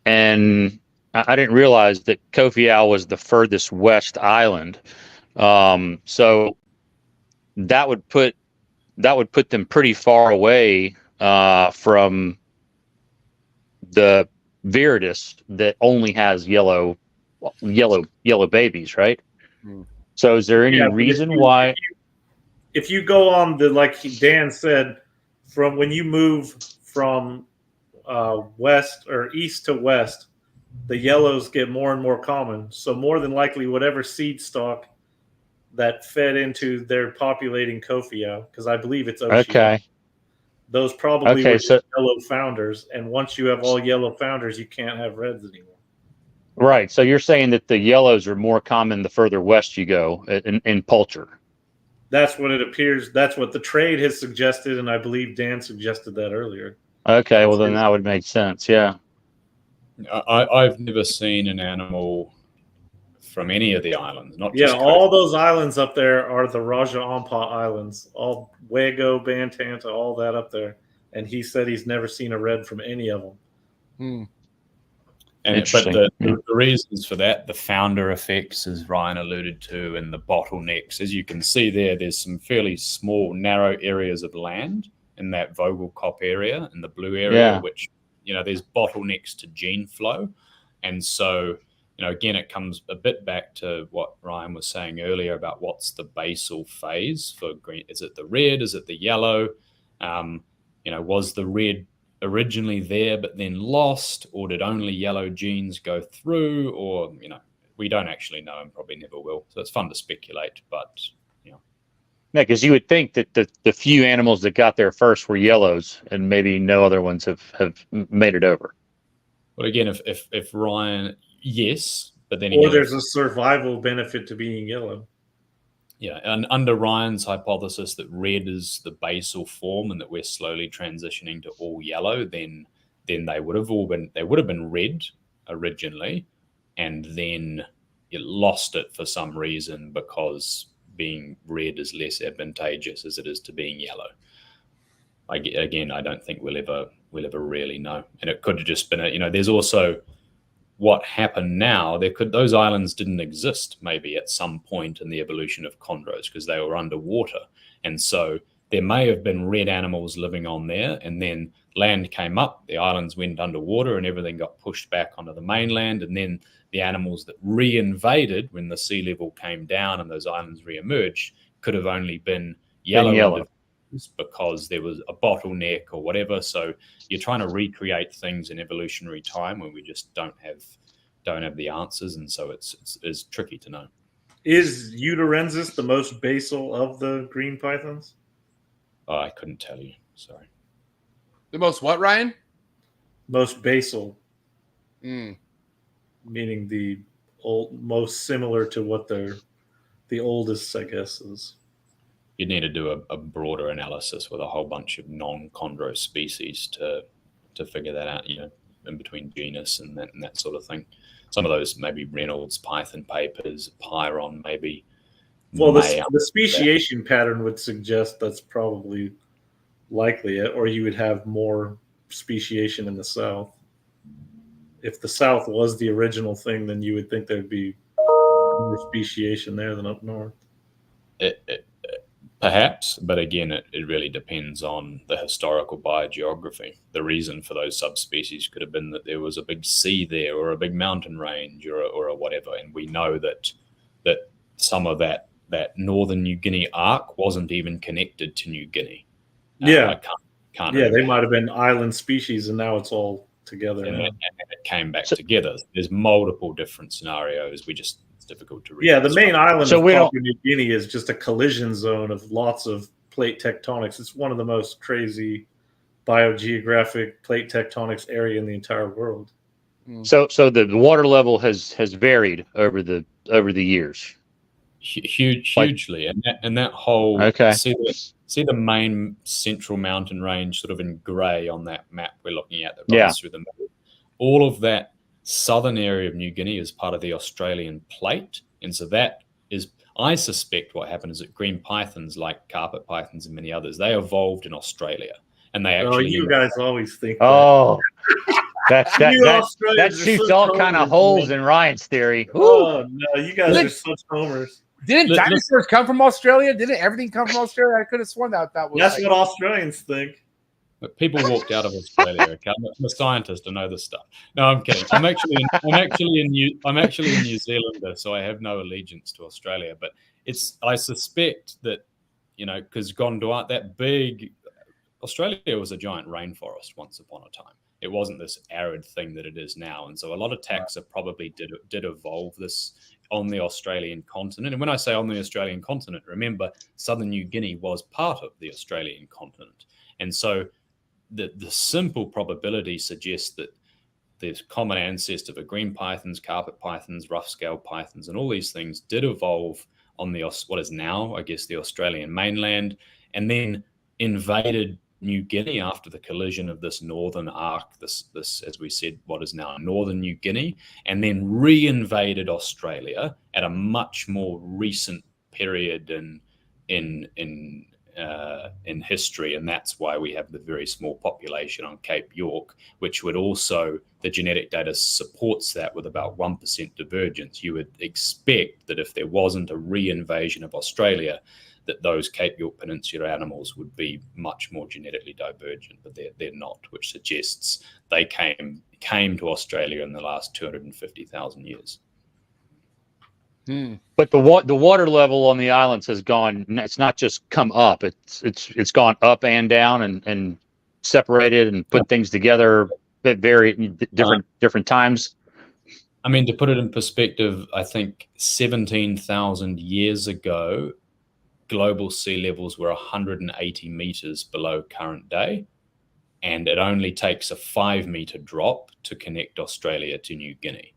And I didn't realize that Kofiau was the furthest west island. So that would put them pretty far away from the viridis that only has yellow babies, right? So is there any reason why? If you go on like Dan said, from when you move from west or east to west, the yellows get more and more common. So more than likely, whatever seed stock that fed into their populating Kofiau, because I believe it's Oceania. Okay. Those probably were yellow founders. And once you have all yellow founders, you can't have reds anymore. Right. So you're saying that the yellows are more common the further west you go in Pulcher. That's what it appears. That's what the trade has suggested. And I believe Dan suggested that earlier. Okay. Well, then that would make sense. Yeah. I've never seen an animal from any of the islands. Not just all those islands up there are the Raja Ampat Islands, all Wego, Bantanta, all that up there. And he said he's never seen a red from any of them. But the reasons for that, the founder effects, as Ryan alluded to, and the bottlenecks, as you can see there's some fairly small, narrow areas of land in that Vogelkop area, in the blue area, which there's bottlenecks to gene flow. And so, again, it comes a bit back to what Ryan was saying earlier about what's the basal phase for green. Is it the red? Is it the yellow? Was the red originally there but then lost, or did only yellow genes go through? Or, we don't actually know and probably never will. So it's fun to speculate, but Yeah, because you would think that the few animals that got there first were yellows, and maybe no other ones have made it over. Well, again, if Ryan, yes, but then there's a survival benefit to being yellow. Yeah, and under Ryan's hypothesis that red is the basal form and that we're slowly transitioning to all yellow, then they would have been red originally, and then it lost it for some reason because being red is less advantageous as it is to being yellow. Again, I don't think we'll ever really know, and it could have just been there's also what happened now. Those islands didn't exist maybe at some point in the evolution of chondros because they were underwater, and so there may have been red animals living on there, and then land came up, the islands went underwater, and everything got pushed back onto the mainland, and then the animals that re-invaded when the sea level came down and those islands re-emerged could have only been yellow. Because there was a bottleneck or whatever. So you're trying to recreate things in evolutionary time when we just don't have the answers, and so it's tricky to know. Is Uterensis the most basal of the green pythons? Oh, I couldn't tell you. Sorry. The most what, Ryan? Most basal, Mm. meaning the most similar to what the oldest, I guess, is. You'd need to do a broader analysis with a whole bunch of non-chondro species to figure that out, in between genus and that sort of thing. Some of those maybe Reynolds Python papers, Pyron maybe. Well, the speciation pattern would suggest that's probably likely it, or you would have more speciation in the south. If the south was the original thing, then you would think there'd be more speciation there than up north. Perhaps, but again, it really depends on the historical biogeography. The reason for those subspecies could have been that there was a big sea there, or a big mountain range, or a whatever. And we know that some of that northern New Guinea arc wasn't even connected to New Guinea. Yeah, can't. Yeah, they might have been island species, and now it's all together. And it came back together. There's multiple different scenarios. It's difficult to read. Yeah, the main island So of we don't- Papua New Guinea is just a collision zone of lots of plate tectonics. It's one of the most crazy biogeographic plate tectonics area in the entire world. So the water level has varied over the years. Hugely, and that whole see the main central mountain range sort of in grey on that map we're looking at that runs through the middle. All of that southern area of New Guinea is part of the Australian plate, and so that is, I suspect, what happened is that green pythons, like carpet pythons and many others, they evolved in Australia, and they actually. You guys always think. Oh, that Australians are shoots such all kind of homers, holes man. in Ryan's theory. Oh no, you guys are such homers. Didn't dinosaurs come from Australia? Didn't everything come from Australia? I could have sworn that was. That's what Australians think. But people walked out of Australia. Okay? I'm a scientist. I know this stuff. No, I'm kidding. I'm actually in New Zealander, so I have no allegiance to Australia. But I suspect that because Conduit, that big Australia was a giant rainforest once upon a time. It wasn't this arid thing that it is now, and so a lot of taxa probably did evolve this on the Australian continent. And when I say on the Australian continent, remember southern New Guinea was part of the Australian continent, and so. The simple probability suggests that the common ancestor for green pythons, carpet pythons, rough-scale pythons, and all these things did evolve on what is now, I guess, the Australian mainland, and then invaded New Guinea after the collision of this northern arc, this as we said, what is now northern New Guinea, and then re-invaded Australia at a much more recent period in history, and that's why we have the very small population on Cape York, which would also, the genetic data supports that with about 1% divergence. You would expect that if there wasn't a re-invasion of Australia, that those Cape York Peninsula animals would be much more genetically divergent, but they're not, which suggests they came to Australia in the last 250,000 years. But the water level on the islands has gone. It's not just come up. It's gone up and down and separated and put things together at very different times. I mean, to put it in perspective, I think 17,000 years ago, global sea levels were 180 meters below current day, and it only takes a 5-meter drop to connect Australia to New Guinea.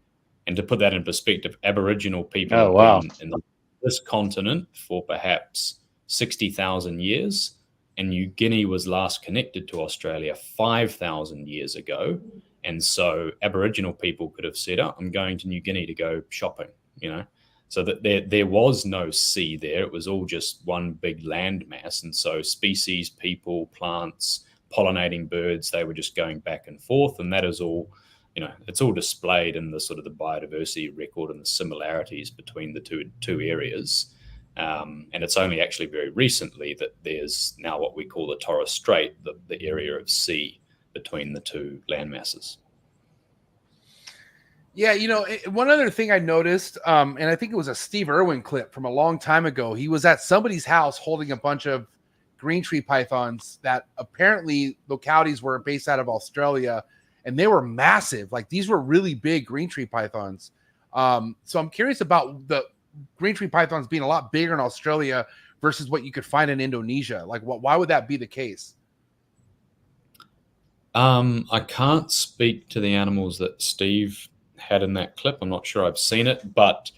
And to put that in perspective, Aboriginal people in the this continent for perhaps 60,000 years, and New Guinea was last connected to Australia 5,000 years ago. And so Aboriginal people could have said, I'm going to New Guinea to go shopping, So that there was no sea there. It was all just one big landmass. And so species, people, plants, pollinating birds, they were just going back and forth. And that is all, it's all displayed in the sort of the biodiversity record and the similarities between the two areas. And it's only actually very recently that there's now what we call the Torres Strait, the area of sea between the two landmasses. Yeah, one other thing I noticed, and I think it was a Steve Irwin clip from a long time ago. He was at somebody's house holding a bunch of green tree pythons that apparently localities were based out of Australia, and they were massive. Like, these were really big green tree pythons. So I'm curious about the green tree pythons being a lot bigger in Australia versus what you could find in Indonesia. Like, why would that be the case? I can't speak to the animals that Steve had in that clip. I'm not sure I've seen it, but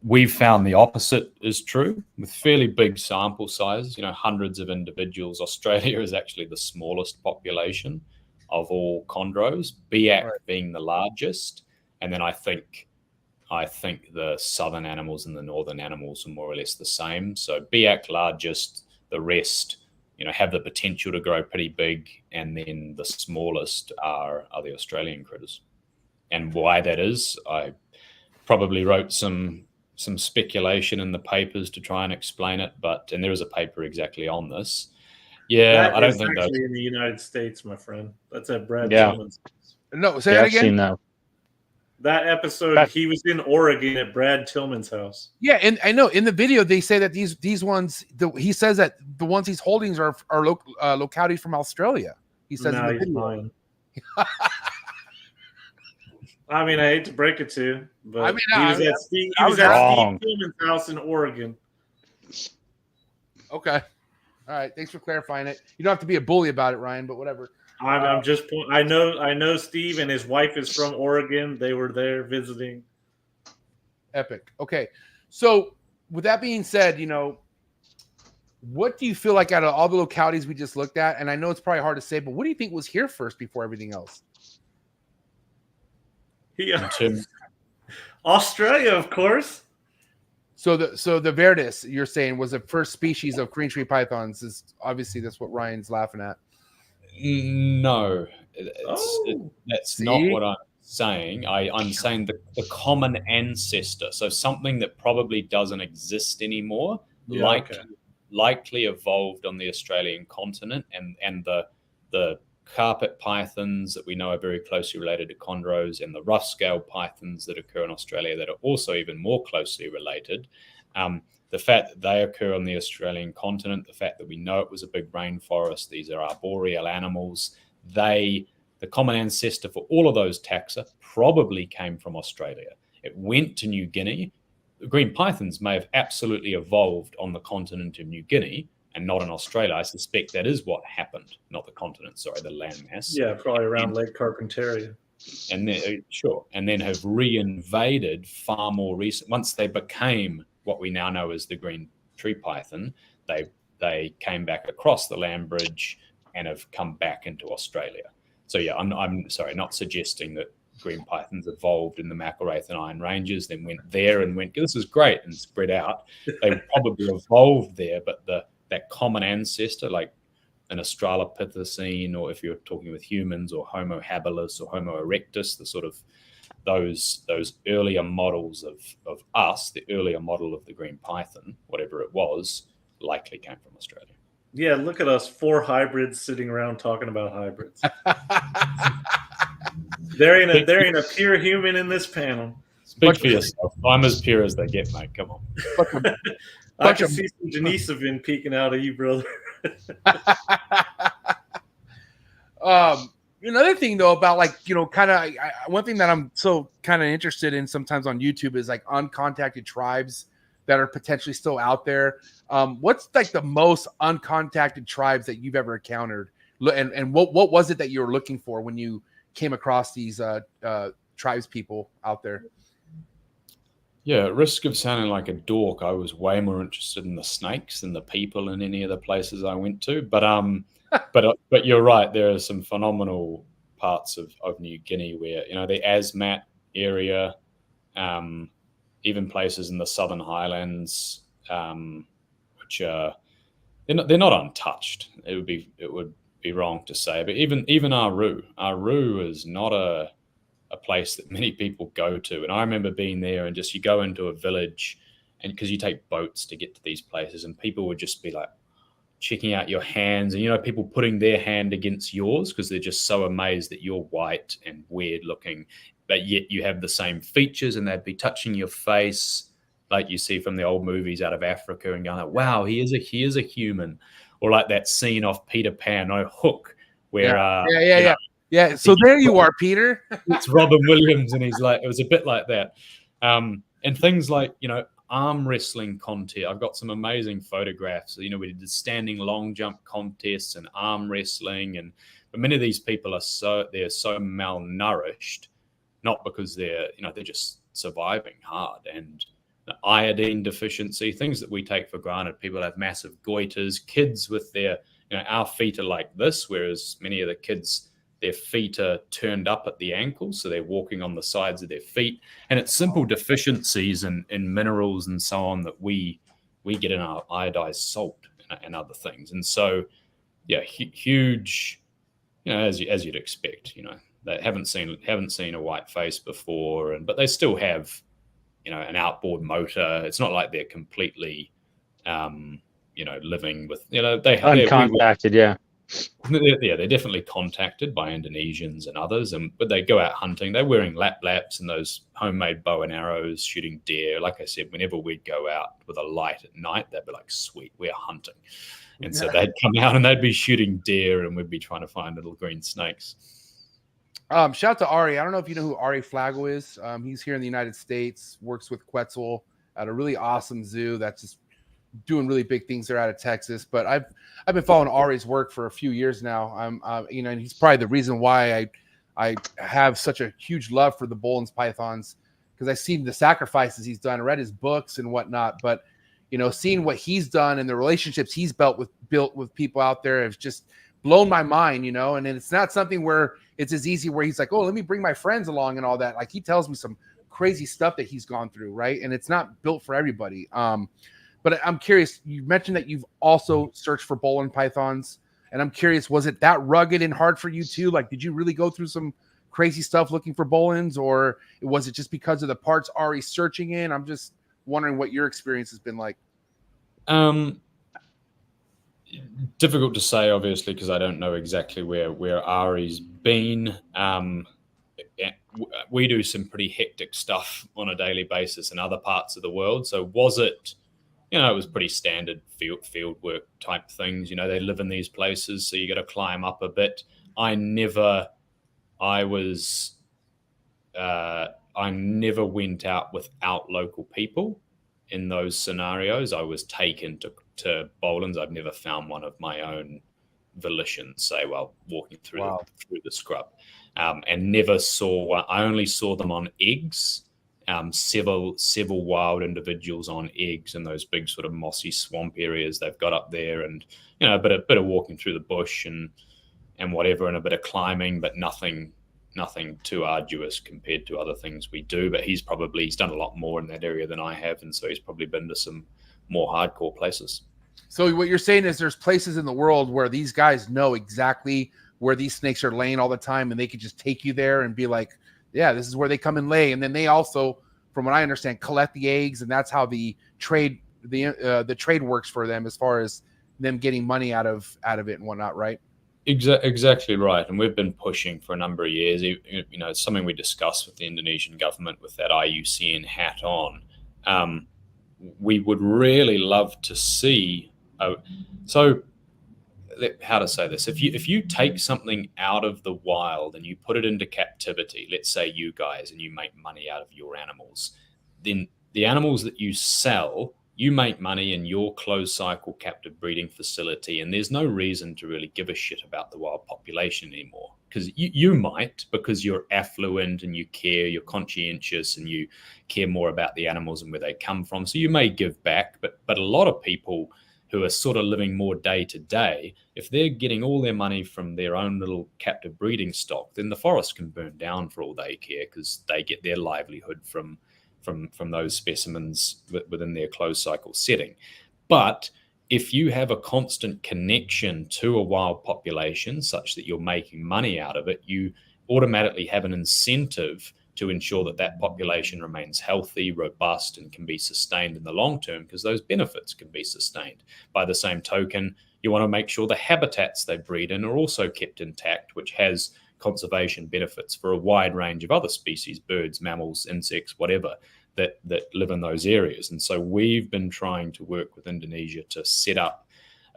we've found the opposite is true with fairly big sample sizes, hundreds of individuals. Australia is actually the smallest population of all chondros, Biak being the largest. And then I think the southern animals and the northern animals are more or less the same. So Biak largest, the rest, have the potential to grow pretty big. And then the smallest are the Australian critters. And why that is, I probably wrote some speculation in the papers to try and explain it, and there is a paper exactly on this. Yeah, I don't think that's actually in the United States, my friend. That's at Brad Yeah. Tillman's. No, say that I've again. seen that. That episode, he was in Oregon at Brad Tillman's house. Yeah, and I know in the video they say that these ones, he says that the ones he's holding are localities from Australia. He says in the video. I mean, I hate to break it to you, but he was at Steve Tillman's house in Oregon. Okay. All right. Thanks for clarifying it. You don't have to be a bully about it, Ryan, but whatever. I'm just. I know Steve and his wife is from Oregon. They were there visiting. Epic. Okay. So with that being said, what do you feel like out of all the localities we just looked at? And I know it's probably hard to say, but what do you think was here first before everything else? Yeah. Australia, of course. So the Verdis, you're saying, was the first species of green tree pythons. Is obviously that's what Ryan's laughing at. No, that's not what I'm saying. I'm saying the common ancestor. So something that probably doesn't exist anymore, likely evolved on the Australian continent, and the carpet pythons that we know are very closely related to chondros, and the rough scale pythons that occur in Australia that are also even more closely related. The fact that they occur on the Australian continent, the fact that we know it was a big rainforest, these are arboreal animals, the common ancestor for all of those taxa probably came from Australia. It went to New Guinea. The green pythons may have absolutely evolved on the continent of New Guinea and not in Australia. I suspect that is what happened, not the continent, sorry, the landmass. Yeah, probably around Lake Carpentaria. And then, and then have reinvaded far more recent. Once they became what we now know as the green tree python, they came back across the land bridge and have come back into Australia. So yeah, I'm sorry, not suggesting that green pythons evolved in the McIlwraith and Iron Ranges, then went there and went, this is great, and spread out. They probably evolved there, but that common ancestor, like an Australopithecine, or if you're talking with humans, or Homo habilis or Homo erectus, the sort of those earlier models of us, the earlier model of the green python, whatever it was, likely came from Australia. Yeah, look at us, 4 hybrids sitting around talking about hybrids. There ain't a pure human in this panel. Speak for yourself. I'm as pure as they get, mate. Come on. I can see some Denisovin peeking out of you, brother. Another thing though about one thing that I'm so kind of interested in sometimes on YouTube is like uncontacted tribes that are potentially still out there. What's like the most uncontacted tribes that you've ever encountered, and what was it that you were looking for when you came across these tribes people out there? Yeah, at risk of sounding like a dork, I was way more interested in the snakes than the people in any of the places I went to. But you're right. There are some phenomenal parts of New Guinea where, the Asmat area, even places in the Southern Highlands, which are they're not untouched. It would be wrong to say, but even Aru is not a place that many people go to. And I remember being there, and just you go into a village, and because you take boats to get to these places, and people would just be like checking out your hands, and people putting their hand against yours because they're just so amazed that you're white and weird looking, but yet you have the same features, and they'd be touching your face like you see from the old movies out of Africa, and going like, wow, he is a human. Or like that scene off Peter Pan, Hook, where yeah. So there you are, Peter. It's Robin Williams, and he's like, it was a bit like that. And things like, arm wrestling contest. I've got some amazing photographs. We did standing long jump contests and arm wrestling, but many of these people are so malnourished, not because they're just surviving hard, and the iodine deficiency, things that we take for granted. People have massive goiters, kids with their, our feet are like this, whereas many of the kids, their feet are turned up at the ankles, so they're walking on the sides of their feet. And it's simple deficiencies in minerals and so on that we get in our iodized salt and other things. And so, yeah, huge, as you'd expect, they haven't seen a white face before, but they still have, an outboard motor. It's not like they're completely, living with, they uncontacted, yeah. Yeah, they're definitely contacted by Indonesians and others, but they go out hunting. They're wearing laps and those homemade bow and arrows, shooting deer. Like I said, whenever we'd go out with a light at night, they'd be like, "Sweet, we're hunting," and so they'd come out and they'd be shooting deer, and we'd be trying to find little green snakes. Shout out to Ari. I don't know if you know who Ari Flago is. He's here in the United States, works with Quetzal at a really awesome zoo that's just doing really big things there out of Texas. But I've been following Ari's work for a few years now. And he's probably the reason why I have such a huge love for the Boelen's pythons, because I've seen the sacrifices he's done, read his books and whatnot. But seeing what he's done and the relationships he's built with people out there has just blown my mind. And it's not something where it's as easy where he's like, oh, let me bring my friends along and all that. Like, he tells me some crazy stuff that he's gone through, right? And it's not built for everybody. But I'm curious, you mentioned that you've also searched for Boelen pythons, and I'm curious, was it that rugged and hard for you too? Like, did you really go through some crazy stuff looking for Boelens, or was it just because of the parts Ari's searching in? I'm just wondering what your experience has been like. Difficult to say, obviously, because I don't know exactly where Ari's been. We do some pretty hectic stuff on a daily basis in other parts of the world. So was it, it was pretty standard field work type things. They live in these places, so you got to climb up a bit. I never went out without local people in those scenarios. I was taken to Boelens. I've never found one of my own volition, say, while walking through the scrub, and never saw one. I only saw them on eggs. Several wild individuals on eggs in those big sort of mossy swamp areas they've got up there, and a bit of walking through the bush and whatever, and a bit of climbing, but nothing too arduous compared to other things we do. But he's done a lot more in that area than I have, and so he's probably been to some more hardcore places. So what you're saying is there's places in the world where these guys know exactly where these snakes are laying all the time, and they could just take you there and be like, yeah, this is where they come and lay. And then they also, from what I understand, collect the eggs, and that's how the trade works for them, as far as them getting money out of it and whatnot, right? Exactly right. And we've been pushing for a number of years. It's something we discussed with the Indonesian government with that IUCN hat on. We would really love to see. So how to say this? If you take something out of the wild and you put it into captivity, let's say you guys, and you make money out of your animals, then the animals that you sell you make money in your closed cycle captive breeding facility, and there's no reason to really give a shit about the wild population anymore. Because you might, because you're affluent and you care, you're conscientious, and you care more about the animals and where they come from. So you may give back, but a lot of people who are sort of living more day to day, if they're getting all their money from their own little captive breeding stock, then the forest can burn down for all they care, because they get their livelihood from those specimens within their closed cycle setting. But if you have a constant connection to a wild population such that you're making money out of it, you automatically have an incentive to ensure that that population remains healthy, robust, and can be sustained in the long term, because those benefits can be sustained. By the same token, you want to make sure the habitats they breed in are also kept intact, which has conservation benefits for a wide range of other species, birds, mammals, insects, whatever, that live in those areas. And so we've been trying to work with Indonesia to set up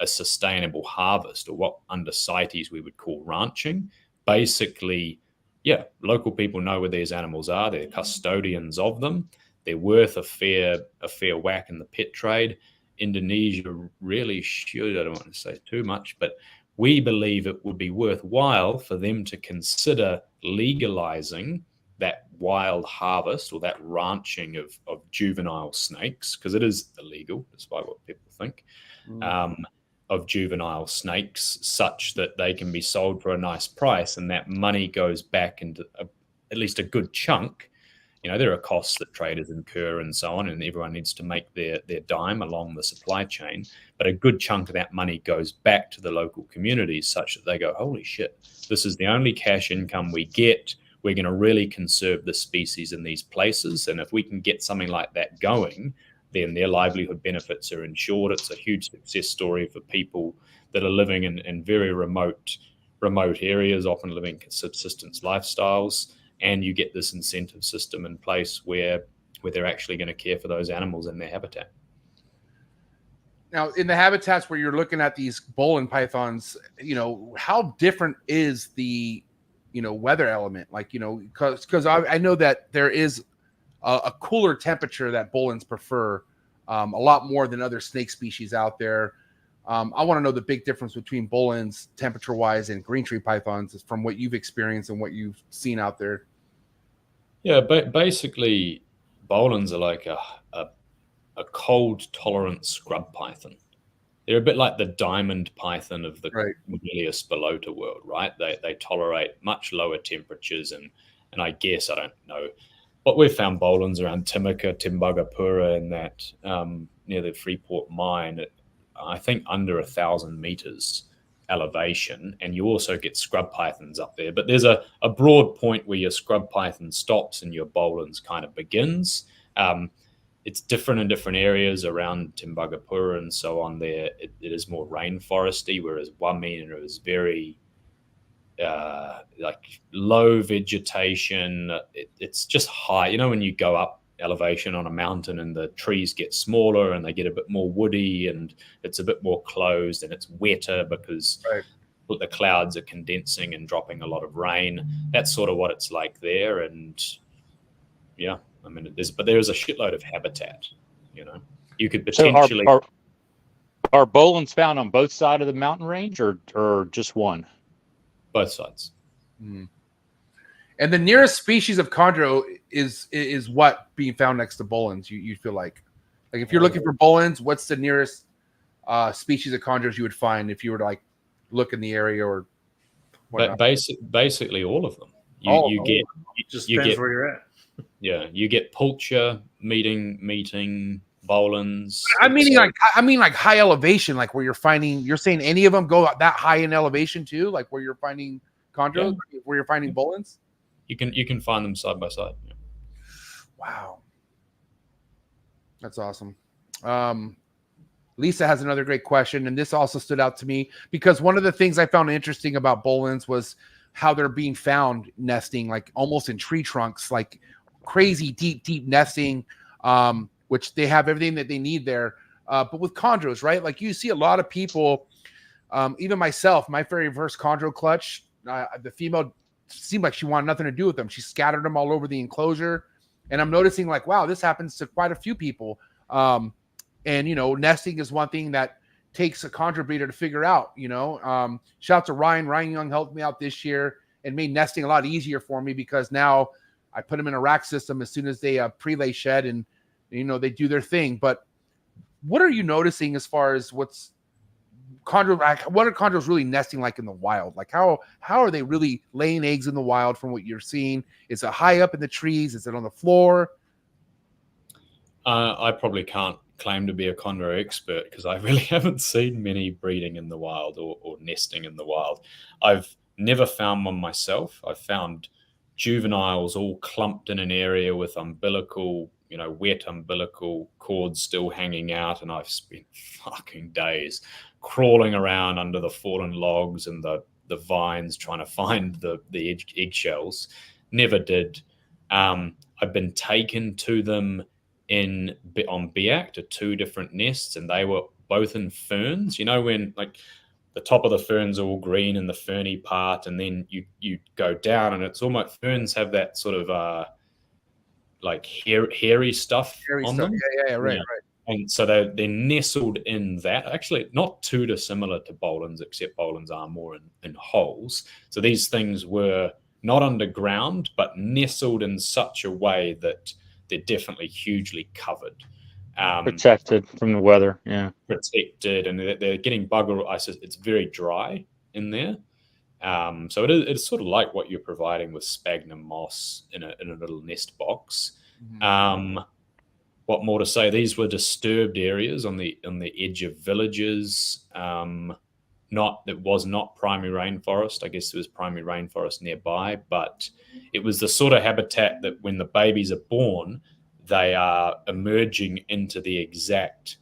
a sustainable harvest, or what under CITES we would call ranching. Basically, yeah, local people know where these animals are. They're custodians of them. They're worth a fair whack in the pet trade. Indonesia really should, I don't want to say too much, but we believe it would be worthwhile for them to consider legalizing that wild harvest, or that ranching of juvenile snakes, because it is illegal, despite what people think, of juvenile snakes, such that they can be sold for a nice price, and that money goes back into at least a good chunk. You know, there are costs that traders incur and so on, and everyone needs to make their dime along the supply chain. But a good chunk of that money goes back to the local communities, such that they go, holy shit, this is the only cash income we get. We're going to really conserve the species in these places. And if we can get something like that going, then their livelihood benefits are ensured. It's a huge success story for people that are living in very remote areas, often living subsistence lifestyles. And you get this incentive system in place where they're actually going to care for those animals in their habitat. Now, in the habitats where you're looking at these bowline pythons, you know, how different is the, you know, weather element? Like, you know, because I know that there is a cooler temperature that bowlines prefer a lot more than other snake species out there. I want to know the big difference between bowlines temperature-wise and green tree pythons from what you've experienced and what you've seen out there. Yeah, but basically, bowlines are like a cold-tolerant scrub python. They're a bit like the diamond python of the Mammalia spilota world, right? They tolerate much lower temperatures, and I guess, I don't know, but we've found bowlines around Timika, Timbagapura, and that near the Freeport mine, I think under 1,000 meters elevation, and you also get scrub pythons up there. But there's a broad point where your scrub python stops and your bowlines kind of begins. It's different in different areas around Timbagapura and so on. There, it is more rainforesty, whereas Wamena is very like low vegetation. It's just high. You know, when you go up elevation on a mountain and the trees get smaller and they get a bit more woody and it's a bit more closed and it's wetter because the clouds are condensing and dropping a lot of rain. That's sort of what it's like there. And yeah, I mean, there is a shitload of habitat. You know, you could potentially. So are bowlines found on both sides of the mountain range, or just one? Both sides. Mm. And the nearest species of chondro is what being found next to bowlines. You feel like if you're looking for bowlines, what's the nearest species of chondros you would find if you were to like look in the area or whatnot? Basically all of them. Just depends where you're at. Yeah, you get pulcher meeting bowlines. I mean like high elevation, like where you're saying any of them go that high in elevation too, like where you're finding chondros, where you're finding bowlines. You can find them side by side. Yeah. Wow, that's awesome. Lisa has another great question, and this also stood out to me because one of the things I found interesting about bowlines was how they're being found nesting, like almost in tree trunks, like crazy deep nesting, which they have everything that they need there. But with chondros, right? Like you see a lot of people, even myself, my very first chondro clutch, the female seemed like she wanted nothing to do with them. She scattered them all over the enclosure. And I'm noticing like, wow, this happens to quite a few people. And, nesting is one thing that takes a chondro breeder to figure out, shout out to Ryan. Ryan Young helped me out this year and made nesting a lot easier for me, because now I put them in a rack system as soon as they pre-lay shed, and, they do their thing. But what are you noticing as far as what are chondros really nesting like in the wild? Like how are they really laying eggs in the wild from what you're seeing? Is it high up in the trees? Is it on the floor? I probably can't claim to be a chondro expert because I really haven't seen many breeding in the wild or nesting in the wild. I've never found one myself. I've found juveniles all clumped in an area with umbilical, wet umbilical cords still hanging out, and I've spent fucking days crawling around under the fallen logs and the vines trying to find the eggshells. Never did. I've been taken to them on Biak to 2 different nests, and they were both in ferns. When like the top of the ferns are all green in the ferny part, and then you go down and it's almost, ferns have that sort of like hairy stuff on them. Yeah, right. And so they're nestled in that. Actually, not too dissimilar to bolins, except bolins are more in holes. So these things were not underground, but nestled in such a way that they're definitely hugely covered. Protected from the weather, yeah. Protected, and they're getting bugger. It's very dry in there. So it's sort of like what you're providing with sphagnum moss in a little nest box. Mm-hmm. What more to say? These were disturbed areas on the edge of villages. It was not primary rainforest. I guess there was primary rainforest nearby, but it was the sort of habitat that when the babies are born, they are emerging into the exact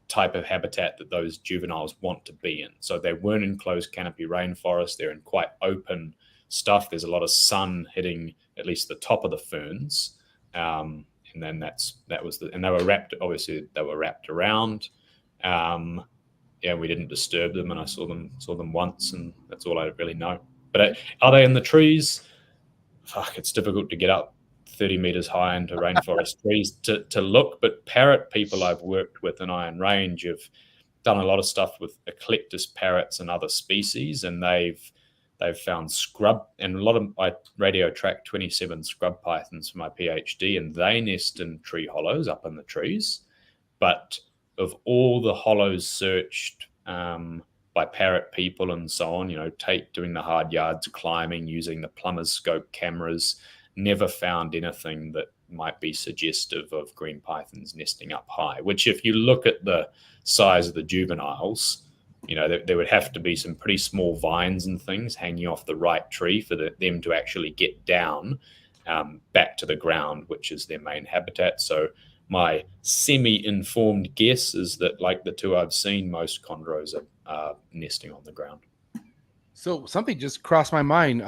type of habitat that those juveniles want to be in. So they weren't in closed canopy rainforest. They're in quite open stuff. There's a lot of sun hitting at least the top of the ferns. And then and they were wrapped, obviously they were wrapped around. We didn't disturb them, and I saw them once, and that's all I really know. But are they in the trees? Fuck, it's difficult to get up 30 meters high into rainforest trees to look. But parrot people I've worked with in Iron Range have done a lot of stuff with eclectus parrots and other species, and they've found scrub, and a lot of, I radio tracked 27 scrub pythons for my PhD, and they nest in tree hollows up in the trees. But of all the hollows searched by parrot people and so on, doing the hard yards, climbing, using the plumber's scope cameras, never found anything that might be suggestive of green pythons nesting up high, which if you look at the size of the juveniles, there would have to be some pretty small vines and things hanging off the right tree for them to actually get down back to the ground, which is their main habitat. So my semi-informed guess is that, like the 2 I've seen, most chondros are nesting on the ground. So something just crossed my mind.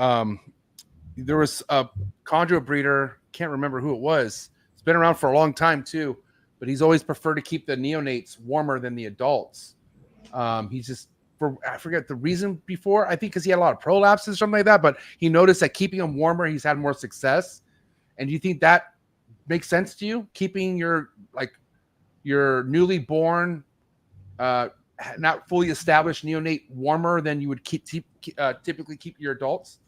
There was a chondro breeder, can't remember who it was. It's been around for a long time too, but he's always preferred to keep the neonates warmer than the adults. I forget the reason before. I think because he had a lot of prolapses or something like that, but he noticed that keeping them warmer, he's had more success. And do you think that makes sense to you? Keeping your newly born, not fully established neonate warmer than you would typically keep your adults?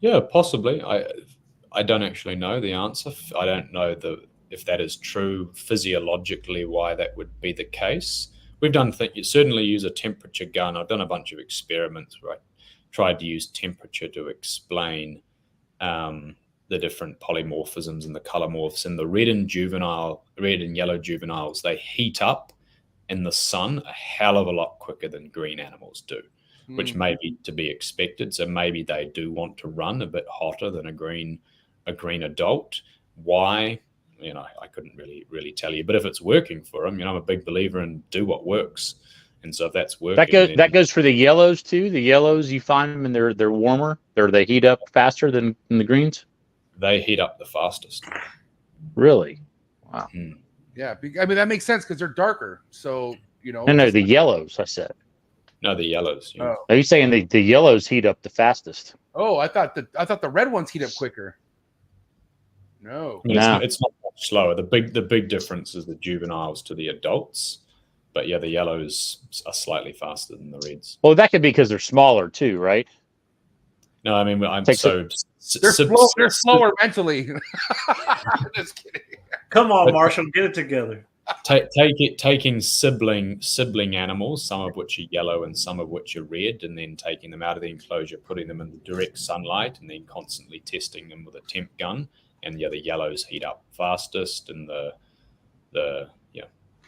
Yeah, possibly. I don't actually know the answer. I don't know if that is true physiologically, why that would be the case. We've done you certainly use a temperature gun. I've done a bunch of experiments where I tried to use temperature to explain the different polymorphisms and the color morphs. And the red and yellow juveniles, they heat up in the sun a hell of a lot quicker than green animals do, which may be to be expected. So maybe they do want to run a bit hotter than a green adult. Why? I couldn't really tell you. But if it's working for them, I'm a big believer in do what works. And so if that's working, that goes for the yellows too. The yellows, you find them and they're warmer. They heat up faster than the greens. They heat up the fastest. Really? Wow. Yeah, I mean that makes sense because they're darker. So No, the yellows. I said. No, the yellows. Oh. Are you saying the yellows heat up the fastest? Oh, I thought the red ones heat up quicker. No. I mean, No. it's not much slower. The big difference is the juveniles to the adults. But yeah, the yellows are slightly faster than the reds. Well, that could be because they're smaller too, right? No, I mean, I'm Takes so They're slower mentally. Just kidding. Come on, Marshall, get it together. taking sibling animals, some of which are yellow and some of which are red, and then taking them out of the enclosure, putting them in the direct sunlight, and then constantly testing them with a temp gun. And yeah, the yellows heat up fastest, and the yeah.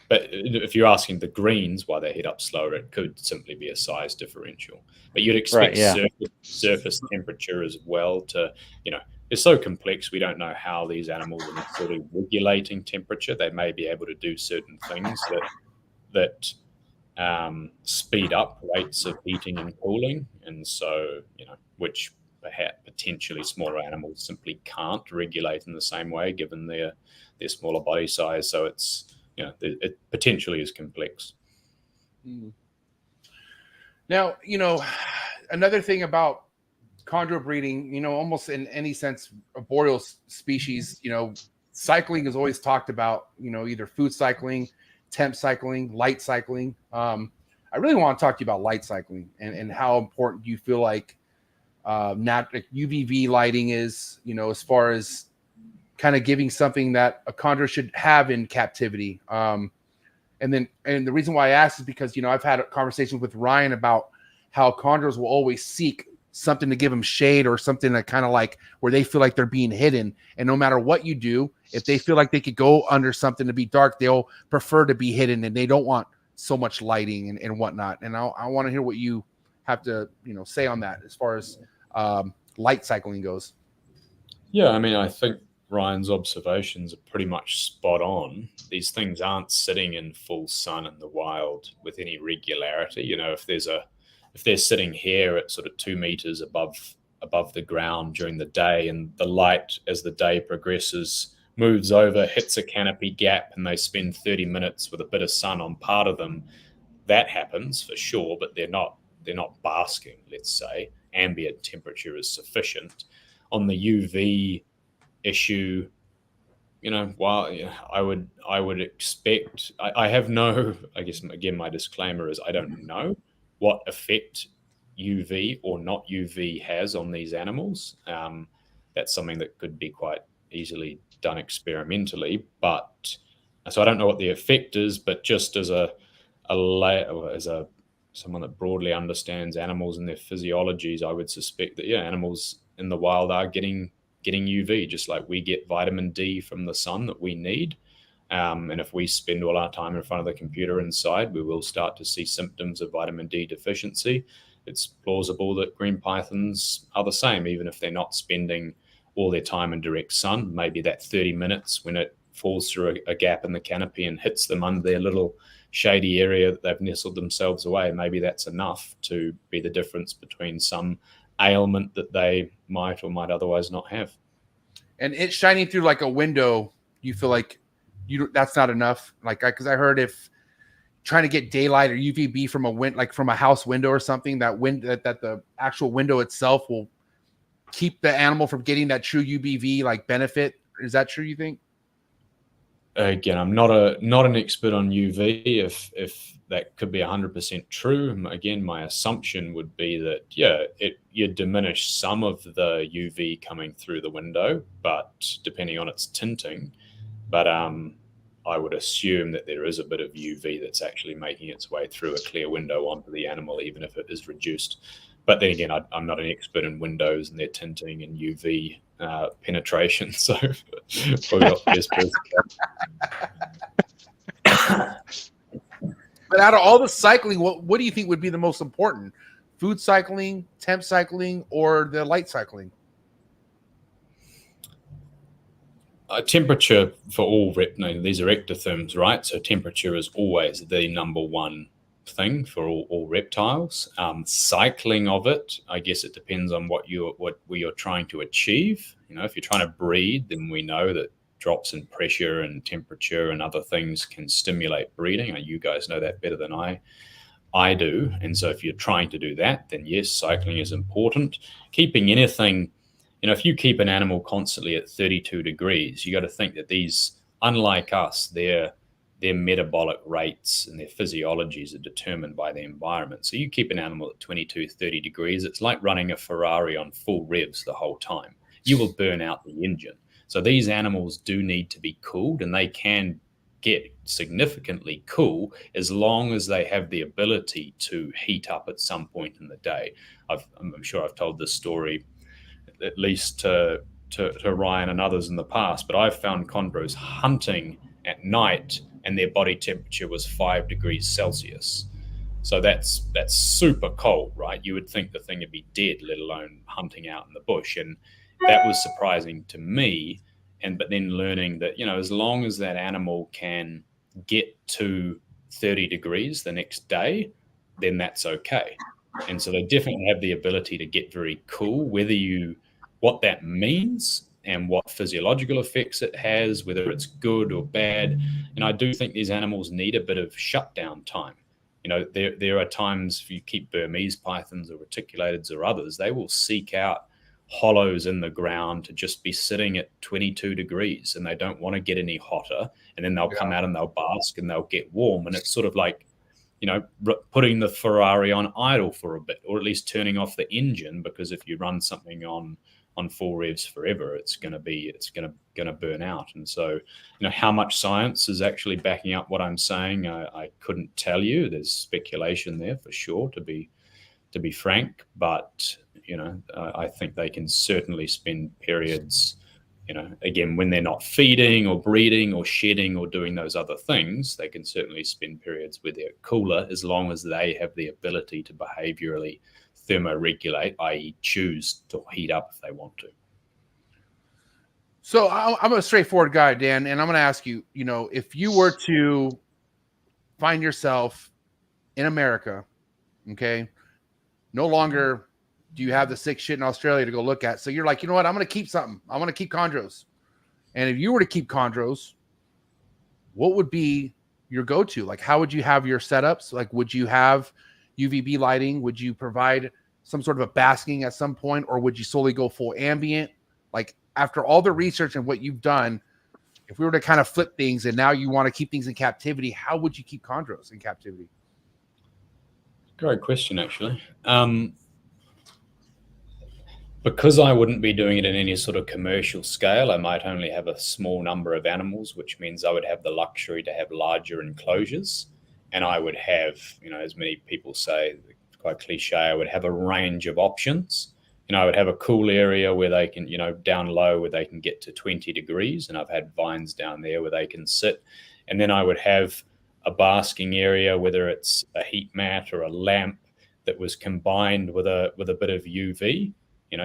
But if you're asking the greens why they heat up slower, it could simply be a size differential. But you'd expect surface temperature as well to, it's so complex. We don't know how these animals are necessarily regulating temperature. They may be able to do certain things that speed up rates of heating and cooling, and so which perhaps potentially smaller animals simply can't regulate in the same way given their smaller body size. So it's it potentially is complex. Now, another thing about chondro breeding, almost in any sense, a boreal species, cycling is always talked about, either food cycling, temp cycling, light cycling. I really want to talk to you about light cycling and how important you feel like UVV lighting is, as far as kind of giving something that a chondro should have in captivity. And the reason why I asked is because, I've had a conversation with Ryan about how chondros will always seek something to give them shade or something that kind of like where they feel like they're being hidden. And no matter what you do, if they feel like they could go under something to be dark, they'll prefer to be hidden and they don't want so much lighting and whatnot. And I want to hear what you have to, say on that as far as light cycling goes. Yeah, I mean, I think Ryan's observations are pretty much spot on. These things aren't sitting in full sun in the wild with any regularity. If they're sitting here at sort of 2 meters above the ground during the day, and the light as the day progresses moves over, hits a canopy gap, and they spend 30 minutes with a bit of sun on part of them, that happens for sure. But they're not basking. Let's say ambient temperature is sufficient. On the UV issue, while I would expect, I have no, I guess again my disclaimer is I don't know what effect UV or not UV has on these animals. That's something that could be quite easily done experimentally, but so I don't know what the effect is, but just as someone that broadly understands animals and their physiologies, I would suspect that animals in the wild are getting UV, just like we get vitamin D from the sun that we need. And if we spend all our time in front of the computer inside, we will start to see symptoms of vitamin D deficiency. It's plausible that green pythons are the same, even if they're not spending all their time in direct sun. Maybe that 30 minutes when it falls through a gap in the canopy and hits them under their little shady area that they've nestled themselves away, maybe that's enough to be the difference between some ailment that they might or might otherwise not have. And it's shining through like a window, you feel like that's not enough? Like, because I heard if trying to get daylight or UVB from from a house window or something, that the actual window itself will keep the animal from getting that true UVV like benefit. Is that true, you think? Again, I'm not an expert on UV. If that could be 100% true, again, my assumption would be that you diminish some of the UV coming through the window, but depending on its tinting. But I would assume that there is a bit of UV that's actually making its way through a clear window onto the animal, even if it is reduced. But then again, I'm not an expert in windows and their tinting and UV penetration, so probably not the best person. But out of all the cycling, what do you think would be the most important? Food cycling, temp cycling, or the light cycling? Temperature for all these are ectotherms, right? So temperature is always the number one thing for all reptiles. Cycling of it, I guess it depends on what you're trying to achieve. If you're trying to breed, then we know that drops in pressure and temperature and other things can stimulate breeding. You guys know that better than I do. And so if you're trying to do that, then yes, cycling is important. Keeping anything if you keep an animal constantly at 32 degrees, you got to think that these, unlike us, their metabolic rates and their physiologies are determined by the environment. So you keep an animal at 22, 30 degrees, it's like running a Ferrari on full revs the whole time. You will burn out the engine. So these animals do need to be cooled, and they can get significantly cool as long as they have the ability to heat up at some point in the day. I'm sure I've told this story at least to Ryan and others in the past, but I've found chondros hunting at night and their body temperature was 5 degrees Celsius. So that's super cold, right? You would think the thing would be dead, let alone hunting out in the bush. And that was surprising to me. But then learning that, as long as that animal can get to 30 degrees the next day, then that's okay. And so they definitely have the ability to get very cool, what that means and what physiological effects it has, whether it's good or bad. And I do think these animals need a bit of shutdown time. There are times, if you keep Burmese pythons or reticulators or others, they will seek out hollows in the ground to just be sitting at 22 degrees, and they don't want to get any hotter. And then they'll come out and they'll bask and they'll get warm. And it's sort of like, putting the Ferrari on idle for a bit, or at least turning off the engine, because if you run something on full revs forever, it's going to burn out. And so, how much science is actually backing up what I'm saying, I couldn't tell you. There's speculation there for sure, to be frank, but I think they can certainly spend periods, again, when they're not feeding or breeding or shedding or doing those other things, they can certainly spend periods where they're cooler, as long as they have the ability to behaviorally thermoregulate, i.e. choose to heat up if they want to. So I'm a straightforward guy, Dan, and I'm going to ask you, if you were to find yourself in America, okay, no longer do you have the sick shit in Australia to go look at, so you're like, you know what, I'm going to keep something. I want to keep chondros. And if you were to keep chondros, what would be your go-to? Like, how would you have your setups? Like, would you have UVB lighting? Would you provide some sort of a basking at some point, or would you solely go full ambient? Like, after all the research and what you've done, if we were to kind of flip things and now you want to keep things in captivity, how would you keep chondros in captivity? Great question, actually. Because I wouldn't be doing it in any sort of commercial scale, I might only have a small number of animals, which means I would have the luxury to have larger enclosures. And I would have, as many people say, quite cliche, I would have a range of options. I would have a cool area where they can, down low where they can get to 20 degrees. And I've had vines down there where they can sit. And then I would have a basking area, whether it's a heat mat or a lamp that was combined with a bit of UV.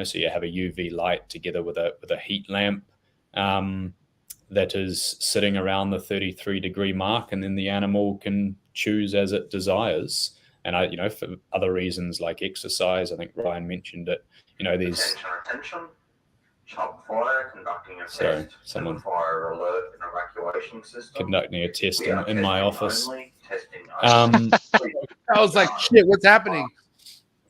So you have a UV light together with a heat lamp that is sitting around the 33 degree mark, and then the animal can choose as it desires. And for other reasons like exercise, I think Ryan mentioned it. There's attention. Shop fire conducting a test. Someone fire alert and evacuation system. Conducting a test in my office. Testing. I was like, shit, what's happening?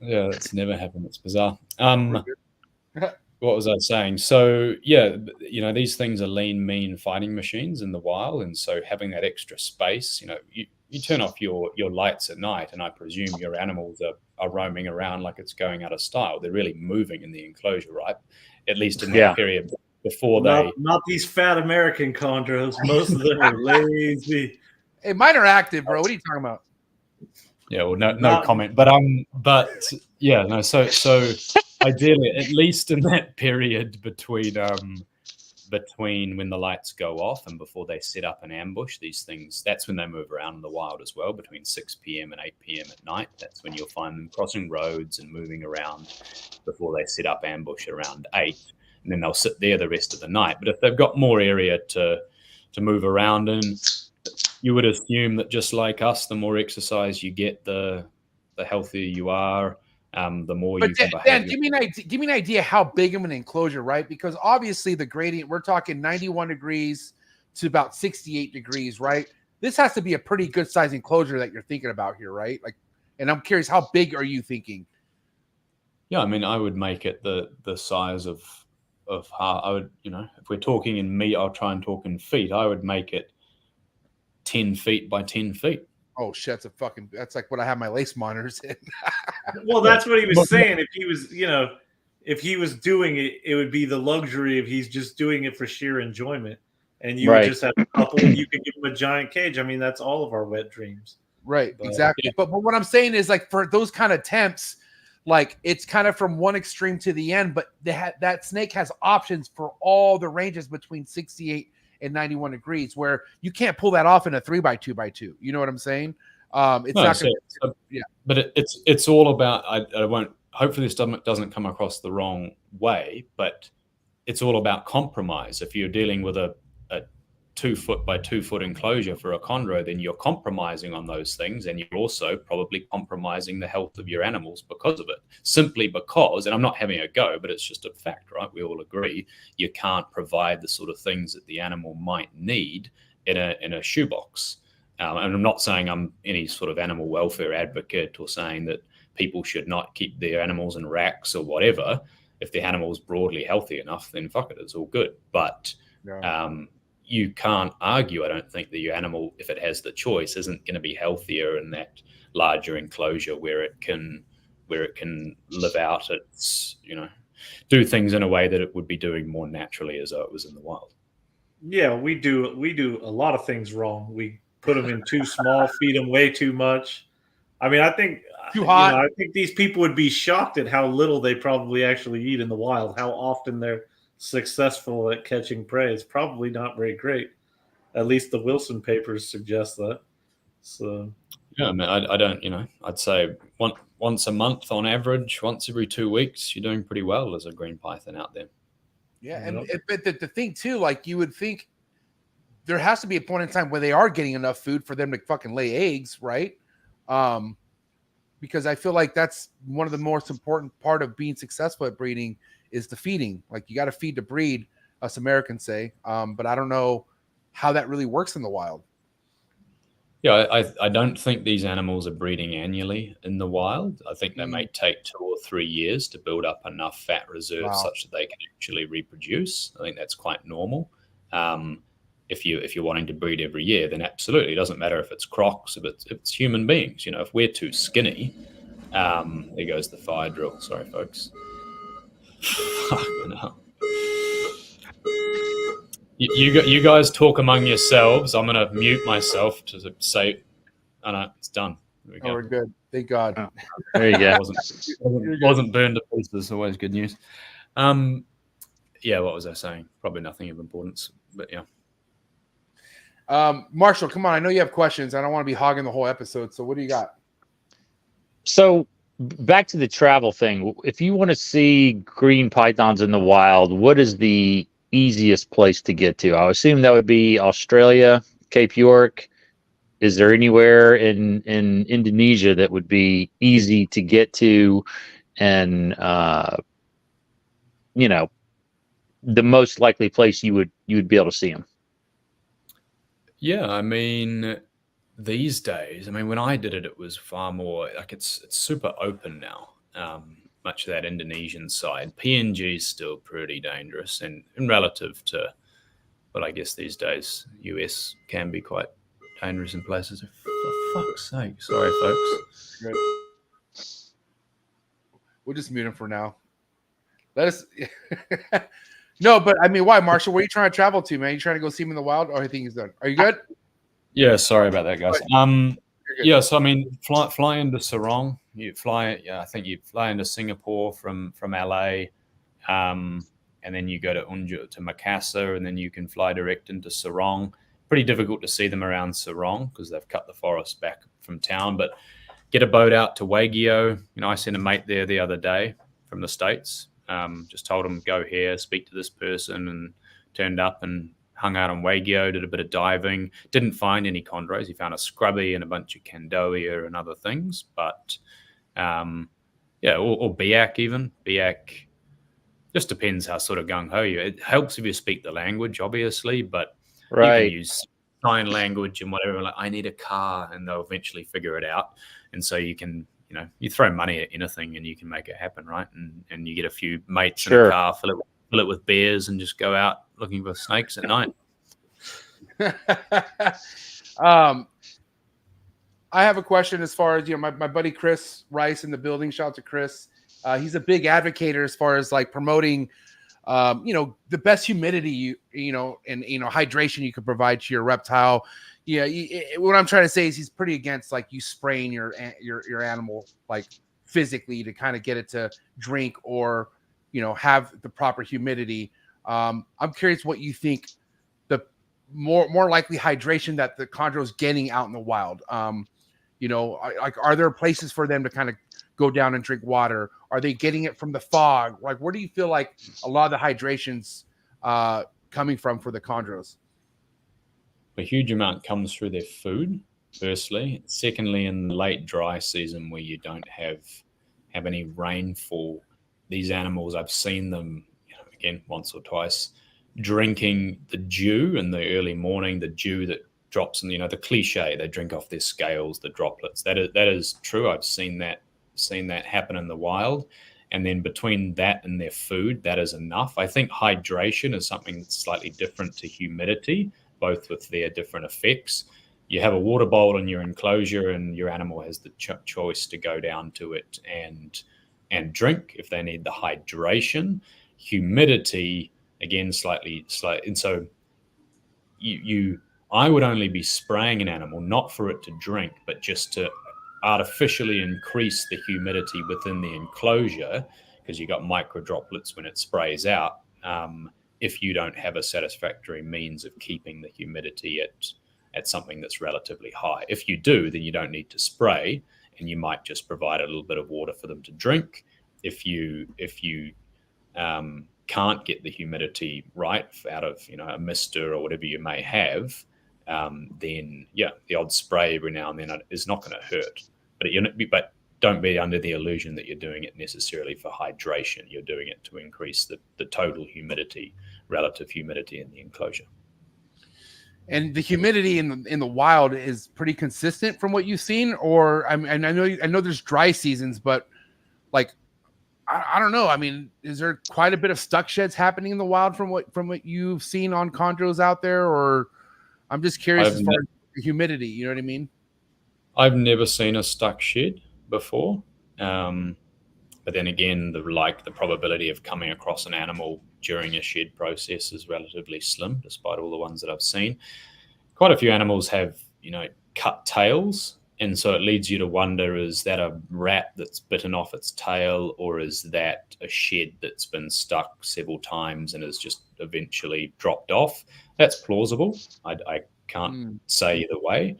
Yeah, that's never happened. It's bizarre. What was I saying? So yeah, these things are lean, mean fighting machines in the wild, and so having that extra space, you turn off your lights at night, and I presume your animals are roaming around like it's going out of style. They're really moving in the enclosure, right? At least in that period before not these fat American chondros. Most of them are lazy. Hey, mine are active, bro. What are you talking about? Yeah, well, no comment. But yeah, no. So ideally, at least in that period between when the lights go off and before they set up an ambush, these things, that's when they move around in the wild as well, between 6 p.m. and 8 p.m. at night. That's when you'll find them crossing roads and moving around before they set up ambush around 8. And then they'll sit there the rest of the night. But if they've got more area to move around in, you would assume that just like us, the more exercise you get, the healthier you are. The more you can behave. Dan, give me an idea how big of an enclosure, right? Because obviously the gradient, we're talking 91 degrees to about 68 degrees, right? This has to be a pretty good size enclosure that you're thinking about here, right? Like, and I'm curious, how big are you thinking? Yeah, I mean, I would make it the size of how I would, if we're talking in meat, I'll try and talk in feet. I would make it 10 feet by 10 feet. Oh shit, that's like what I have my lace monitors in. Well, that's what he was saying. If he was, if he was doing it, it would be the luxury if he's just doing it for sheer enjoyment. And you would just have a couple, and you could give him a giant cage. I mean, that's all of our wet dreams. Right, exactly. But what I'm saying is, like, for those kind of temps, like, it's kind of from one extreme to the end, but that snake has options for all the ranges between 68 and 91 degrees, where you can't pull that off in a 3x2x2. You know what I'm saying? It's not going to. Yeah. But it's all about. I won't. Hopefully, this doesn't come across the wrong way, but it's all about compromise. If you're dealing with a 2 foot by 2 foot enclosure for a chondro, then you're compromising on those things, and you're also probably compromising the health of your animals because of it. Simply because, and I'm not having a go, but it's just a fact, right? We all agree you can't provide the sort of things that the animal might need in a shoebox. And I'm not saying I'm any sort of animal welfare advocate or saying that people should not keep their animals in racks or whatever. If the animal's broadly healthy enough, then fuck it, it's all good. But you can't argue, I don't think, that your animal, if it has the choice, isn't going to be healthier in that larger enclosure where it can live out its, do things in a way that it would be doing more naturally as though it was in the wild. Yeah, we do a lot of things wrong. We put them in too small, feed them way too much. I mean, I think too hot. I think these people would be shocked at how little they probably actually eat in the wild, how often they're successful at catching prey. It's probably not very great. At least the Wilson papers suggest that. So yeah, I mean, I don't, I'd say once a month on average, once every 2 weeks, you're doing pretty well as a green python out there. Yeah, but the thing too, like, you would think there has to be a point in time where they are getting enough food for them to fucking lay eggs, right? Because I feel like that's one of the most important part of being successful at breeding is the feeding. Like, you got to feed to breed, us Americans say. But I don't know how that really works in the wild. Yeah, I don't think these animals are breeding annually in the wild. I think they may take 2 or 3 years to build up enough fat reserves such that they can actually reproduce. I think that's quite normal. If you're wanting to breed every year, then absolutely, it doesn't matter if it's crocs, if it's human beings. If we're too skinny, there goes the fire drill. Sorry, folks. Fucking hell. You guys talk among yourselves. I'm going to mute myself to say, oh no, it's done. There we go. We're good. Thank God. Oh, there you go. wasn't burned to pieces. Always good news. Yeah, what was I saying? Probably nothing of importance, but yeah. Marshall, come on. I know you have questions. I don't want to be hogging the whole episode. So what do you got? So back to the travel thing. If you want to see green pythons in the wild, what is the easiest place to get to? I assume that would be Australia, Cape York. Is there anywhere in Indonesia that would be easy to get to and the most likely place you would be able to see them? Yeah, I mean, these days, when I did it, it was far more like it's super open now. Much of that Indonesian side, PNG is still pretty dangerous, and relative to, but I guess these days US can be quite dangerous in places. For fuck's sake, sorry, folks. Good. We'll just mute him for now. Let us. No, but why, Marshall? Where are you trying to travel to, man? You trying to go see him in the wild, or you think he's done? Are you good? Yeah, sorry about that, guys. Yeah, so fly into Sarong. I think you fly into Singapore from LA, and then you go to Unjut to Makassar, and then you can fly direct into Sarong. Pretty difficult to see them around Sarong because they've cut the forest back from town, but get a boat out to Wagio. I sent a mate there the other day from the States. Just told him, go here, speak to this person, and turned up and hung out on Wagio, did a bit of diving. Didn't find any chondros. He found a scrubby and a bunch of Candoia and other things. But, or Biak even. Biak just depends how sort of gung-ho you. It helps if you speak the language, obviously, but you can use sign language and whatever. Like, I need a car, and they'll eventually figure it out. And so you can, you throw money at anything and you can make it happen, right? And you get a few mates in a car, fill fill it with beers, and just go out looking for snakes at night. I have a question as far as, my buddy Chris Rice in the building. Shout out to Chris. He's a big advocate as far as like promoting, the best humidity, and, hydration you can provide to your reptile. Yeah. What I'm trying to say is he's pretty against like you spraying your animal like physically to kind of get it to drink or, have the proper humidity. I'm curious what you think the more likely hydration that the chondro is getting out in the wild. Like, are there places for them to kind of go down and drink water? Are they getting it from the fog? Like, where do you feel like a lot of the hydration's coming from for the chondros? A huge amount comes through their food, firstly. Secondly, in the late dry season where you don't have any rainfall, these animals, I've seen them, again, once or twice, drinking the dew in the early morning, the dew that drops in, the cliche, they drink off their scales, the droplets. That is true. I've seen that happen in the wild. And then between that and their food, that is enough. I think hydration is something that's slightly different to humidity, both with their different effects. You have a water bowl in your enclosure and your animal has the choice to go down to it and drink if they need the hydration. Humidity, again, slightly. And so I would only be spraying an animal, not for it to drink, but just to artificially increase the humidity within the enclosure, because you got micro droplets when it sprays out, if you don't have a satisfactory means of keeping the humidity at something that's relatively high. If you do, then you don't need to spray, and you might just provide a little bit of water for them to drink. If you can't get the humidity right out of a mister or whatever you may have, then the odd spray every now and then is not going to hurt. But don't be under the illusion that you're doing it necessarily for hydration. You're doing it to increase the total humidity, relative humidity in the enclosure. And the humidity in the wild is pretty consistent from what you've seen, or I know there's dry seasons, but like I don't know. I mean, is there quite a bit of stuck sheds happening in the wild from what you've seen on chondros out there, or I'm just curious as far as the humidity. You know what I mean? I've never seen a stuck shed before, but then again, the probability of coming across an animal during a shed process is relatively slim, despite all the ones that I've seen. Quite a few animals have, cut tails, and so it leads you to wonder: is that a rat that's bitten off its tail, or is that a shed that's been stuck several times and has just eventually dropped off? That's plausible. I can't say either way.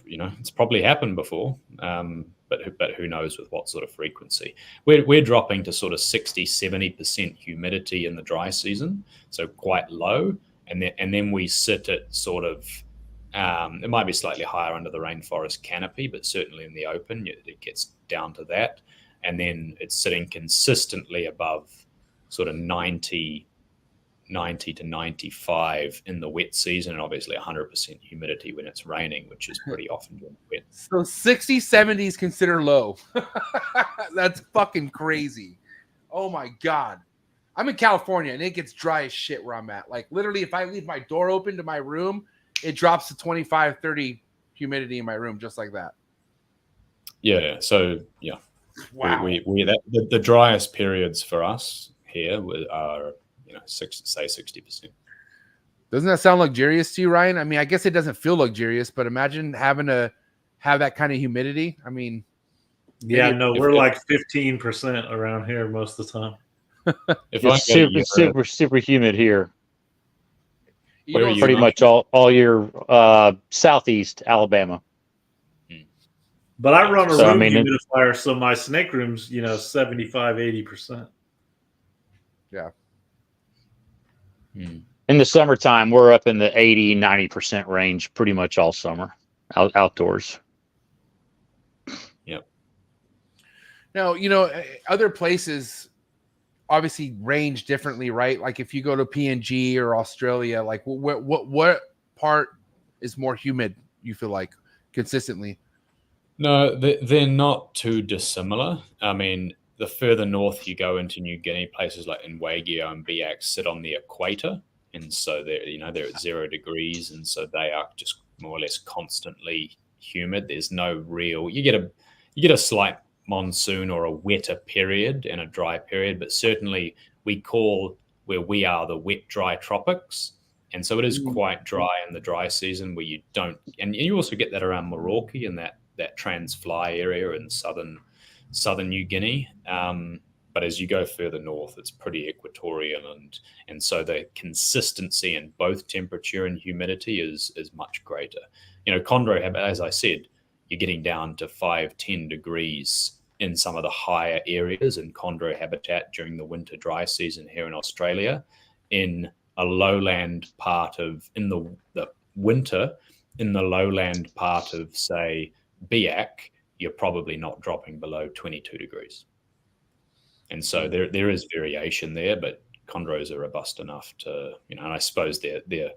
It's probably happened before, but who knows with what sort of frequency. We're dropping to sort of 60-70% humidity in the dry season, so quite low, and then we sit at sort of it might be slightly higher under the rainforest canopy, but certainly in the open it gets down to that, and then it's sitting consistently above sort of 90 to 95 in the wet season, and obviously 100% humidity when it's raining, which is pretty often during the wet. So 60, 70 is considered low. That's fucking crazy. Oh my God. I'm in California and it gets dry as shit where I'm at. Like literally, if I leave my door open to my room, it drops to 25, 30 humidity in my room, just like that. Yeah. So yeah. Wow. The driest periods for us here are, 60%. Doesn't that sound luxurious to you, Ryan? I mean, I guess it doesn't feel luxurious, but imagine having to have that kind of humidity. I mean, we're like 15% around here most of the time. It's super humid here. Pretty much much all your southeast Alabama. But I run a room humidifier, so my snake room's 75, 80%. Yeah. In the summertime, we're up in the 80, 90% range pretty much all summer outdoors. Yep. Now, other places obviously range differently, right? Like if you go to PNG or Australia, like what part is more humid, you feel like, consistently? No, they're not too dissimilar. I mean, the further north you go into New Guinea, places like Nwagio and Biak sit on the equator, and so they're at 0 degrees, and so they are just more or less constantly humid. There's no real you get a slight monsoon or a wetter period and a dry period, but certainly we call where we are the wet dry tropics, and so it is quite dry in the dry season where you don't, and you also get that around Morocco and that Transfly area in southern New Guinea. But as you go further north, it's pretty equatorial, and so the consistency in both temperature and humidity is much greater. Chondro, as I said, you're getting down to 5-10 degrees in some of the higher areas in chondro habitat during the winter dry season here in Australia. In a lowland part in the winter, in the lowland part of, say, Biak, you're probably not dropping below 22 degrees. And so there is variation there, but chondros are robust enough to, and I suppose they're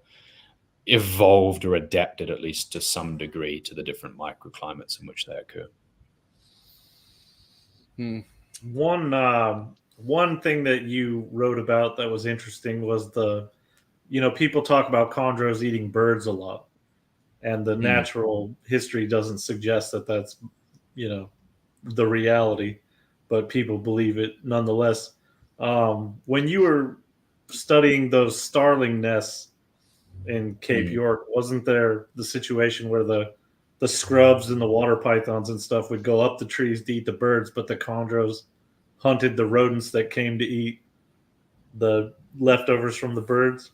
evolved or adapted at least to some degree to the different microclimates in which they occur. One thing that you wrote about that was interesting was people talk about chondros eating birds a lot, and the natural history doesn't suggest that that's the reality, but people believe it nonetheless. When you were studying those starling nests in Cape York, wasn't there the situation where the scrubs and the water pythons and stuff would go up the trees to eat the birds, but the chondros hunted the rodents that came to eat the leftovers from the birds?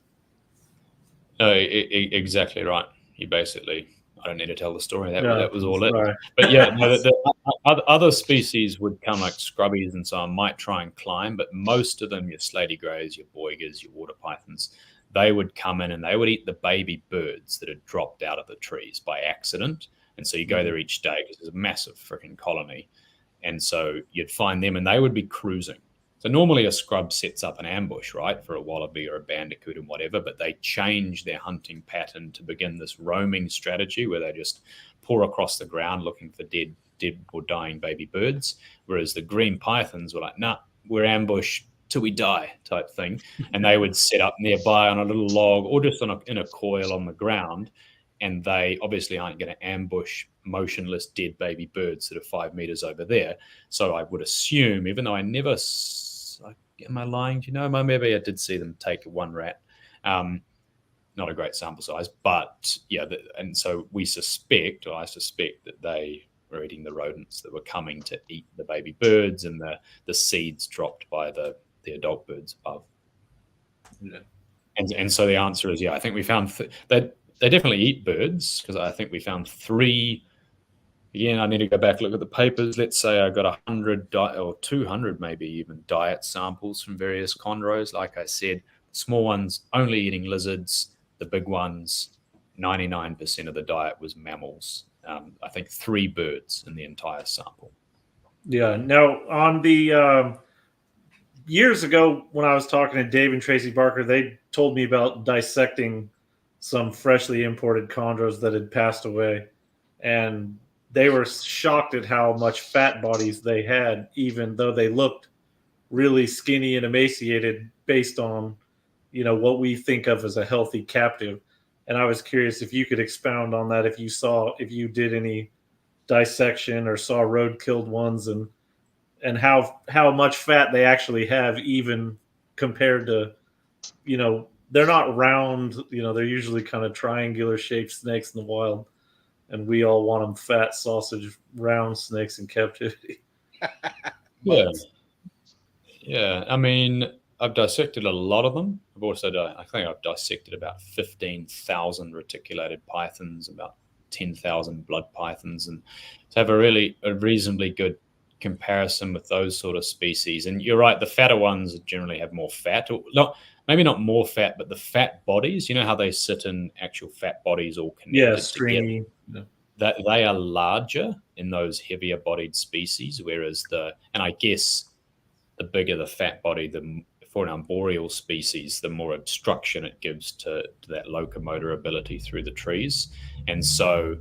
Exactly right. You basically, I don't need to tell the story. That was all it. Right. But yeah, the other species would come, like scrubbies and so on, might try and climb, but most of them, your slaty greys, your boigas, your water pythons, they would come in and they would eat the baby birds that had dropped out of the trees by accident. And so you go there each day because there's a massive freaking colony. And so you'd find them and they would be cruising. So normally a scrub sets up an ambush, right, for a wallaby or a bandicoot and whatever, but they change their hunting pattern to begin this roaming strategy where they just pour across the ground looking for dead or dying baby birds. Whereas the green pythons were like, nah, we're ambushed till we die type thing. And they would set up nearby on a little log or just in a coil on the ground. And they obviously aren't going to ambush motionless dead baby birds that are 5 meters over there. So I would assume, even though I never, am I lying? Do you know? Maybe I did see them take one rat. Not a great sample size, but yeah. And so I suspect that they were eating the rodents that were coming to eat the baby birds and the seeds dropped by the adult birds above. Yeah. And so the answer is, yeah, I think we found that they definitely eat birds, because I think we found 3. Again, I need to go back and look at the papers. Let's say I got 100 or 200 maybe even diet samples from various chondros. Like I said, small ones only eating lizards. The big ones, 99% of the diet was mammals. I think 3 birds in the entire sample. Yeah. Now, on the years ago when I was talking to Dave and Tracy Barker, they told me about dissecting some freshly imported chondros that had passed away, and they were shocked at how much fat bodies they had, even though they looked really skinny and emaciated based on, what we think of as a healthy captive. And I was curious if you could expound on that, if you did any dissection or saw road-killed ones, and how much fat they actually have, even compared to, they're not round, they're usually kind of triangular shaped snakes in the wild. And we all want them fat, sausage, round snakes in captivity. Yeah. I mean, I've dissected a lot of them. I've also I think I've dissected about 15,000 reticulated pythons, about 10,000 blood pythons, and to have a reasonably good comparison with those sort of species. And you're right, the fatter ones generally have more fat, or maybe not more fat, but the fat bodies, how they sit in actual fat bodies all connected stringy. Together. That they are larger in those heavier bodied species, whereas and I guess the bigger the fat body, for an arboreal species, the more obstruction it gives to that locomotor ability through the trees. And so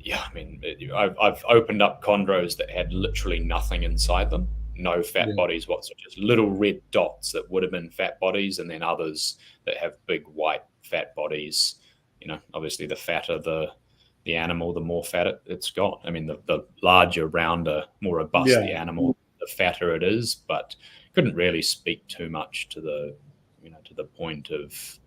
yeah, I mean, I've opened up chondros that had literally nothing inside them, no fat bodies whatsoever, just little red dots that would have been fat bodies, and then others that have big white fat bodies. You know, obviously the fatter the animal, the more fat it's got. I mean, the larger, rounder, more robust the animal, the fatter it is. But couldn't really speak too much to the, to the point of,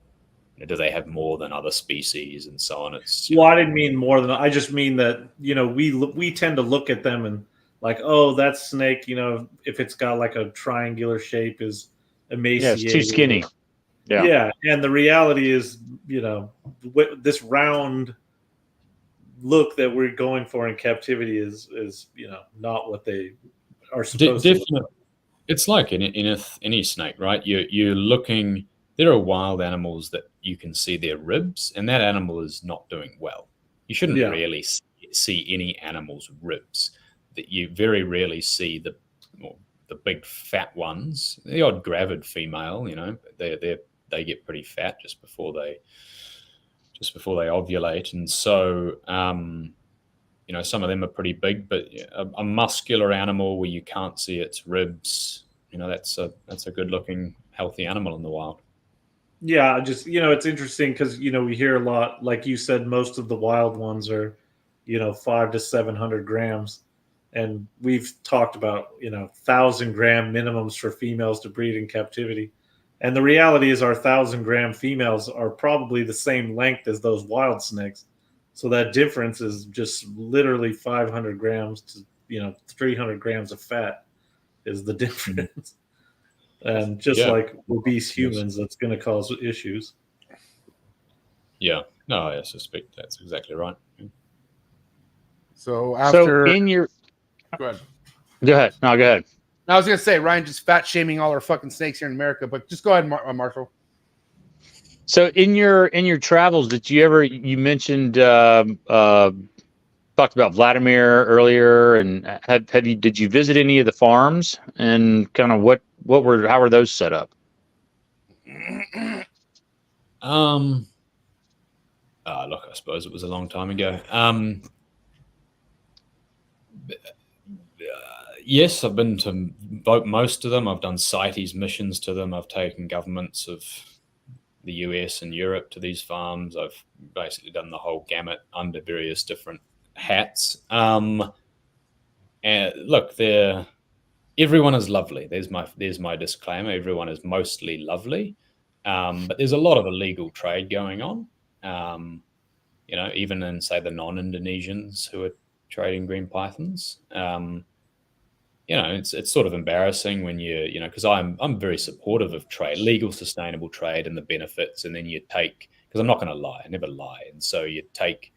do they have more than other species and so on. It's well, I didn't mean more than, I just mean that, we tend to look at them and like, oh, that snake, if it's got like a triangular shape, is emaciated. Yeah, it's too skinny. Yeah. And the reality is, this round look that we're going for in captivity is not what they are supposed to look. It's like in any snake, right? You're looking. There are wild animals that you can see their ribs, and that animal is not doing well. You shouldn't really see any animal's ribs. That you very rarely see the big fat ones. The odd gravid female, they get pretty fat just before they ovulate, and so some of them are pretty big. But a muscular animal where you can't see its ribs, that's a good looking, healthy animal in the wild. Yeah, just it's interesting because we hear a lot, like you said, most of the wild ones are 500 to 700 grams, and we've talked about 1,000-gram minimums for females to breed in captivity, and the reality is our 1,000-gram females are probably the same length as those wild snakes, so that difference is just literally 500 grams to 300 grams of fat is the difference. And just like obese humans, that's going to cause issues. Yeah, no, I suspect that's exactly right. So after in your, go ahead. Go ahead. No, go ahead. I was gonna say Ryan just fat shaming all our fucking snakes here in America, but just go ahead, Marshall. So in your travels, you mentioned talked about Vladimir earlier, and did you visit any of the farms, and kind of how were those set up? Look, I suppose it was a long time ago. Yes, I've been to most of them. I've done CITES missions to them. I've taken governments of the US and Europe to these farms. I've basically done the whole gamut under various different hats. And look, everyone is lovely. There's my disclaimer. Everyone is mostly lovely, but there's a lot of illegal trade going on. Even in, say, the non-Indonesians who are trading green pythons. It's sort of embarrassing when because I'm very supportive of trade, legal, sustainable trade, and the benefits, and then you take, because I'm not going to lie, I never lie, and so you take,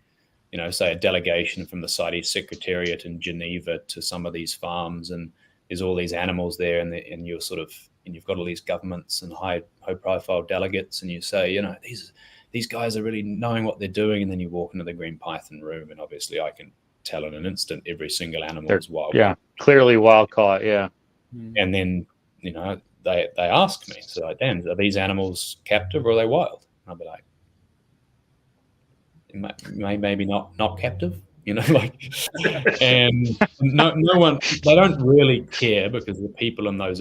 say a delegation from the CITES Secretariat in Geneva to some of these farms, and there's all these animals there, and you're and you've got all these governments and high-profile delegates, and you say, these guys are really knowing what they're doing, and then you walk into the green python room, and obviously I can tell in an instant every single animal is wild. Yeah, clearly wild caught. Yeah, and then they ask me, so like, Dan, are these animals captive or are they wild? And I'll be like, maybe not captive, and no one, they don't really care, because the people in those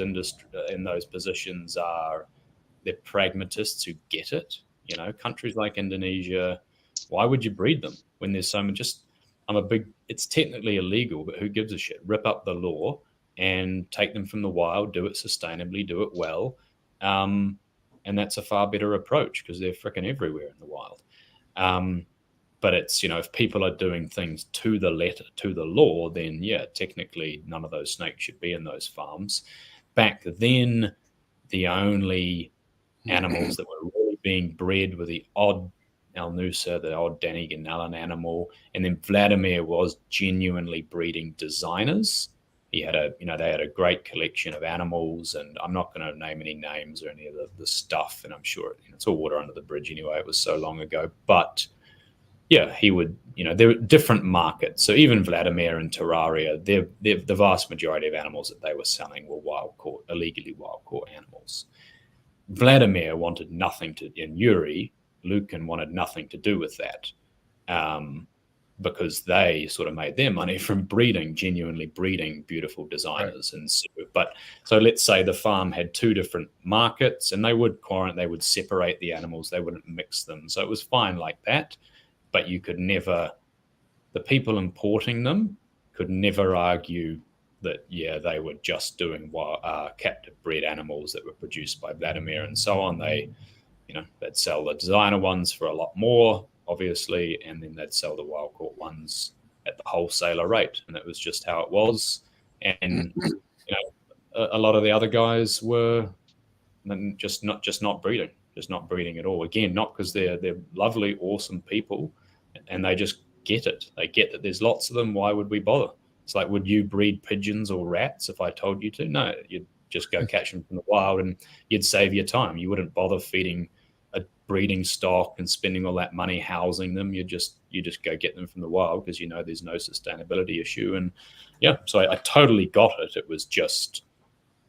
positions they're pragmatists who get it. Countries like Indonesia, why would you breed them when there's so much? It's technically illegal, but who gives a shit? Rip up the law and take them from the wild, do it sustainably, do it well. And that's a far better approach, because they're freaking everywhere in the wild. But it's, if people are doing things to the letter, to the law, then yeah, technically none of those snakes should be in those farms. Back then, the only animals that were really being bred were the odd Alnusa, the odd Danny Ganellan animal, and then Vladimir was genuinely breeding designers. He had they had a great collection of animals, and I'm not going to name any names or any of the stuff, and I'm sure it's all water under the bridge anyway. It was so long ago, but yeah, he would, there were different markets. So even Vladimir and Terraria, the vast majority of animals that they were selling were illegally wild caught animals. Vladimir wanted nothing to, and Yuri Lukin wanted nothing to do with that. because they sort of made their money from genuinely breeding beautiful designers. Right. And so let's say the farm had 2 different markets, and they would separate the animals, they wouldn't mix them. So it was fine like that, but you could never, the people importing them could never argue that, yeah, they were just doing captive bred animals that were produced by Vladimir and so on. They'd sell the designer ones for a lot more, obviously, and then they'd sell the wild caught ones at the wholesaler rate, and it was just how it was. And a lot of the other guys were just not breeding at all. Again, not because they're lovely, awesome people, and they just get it. They get that there's lots of them. Why would we bother? It's like, would you breed pigeons or rats if I told you to? No, you'd just go catch them from the wild, and you'd save your time. You wouldn't bother feeding a breeding stock and spending all that money housing them. You just go get them from the wild, because there's no sustainability issue. And yeah, so I totally got it. It was just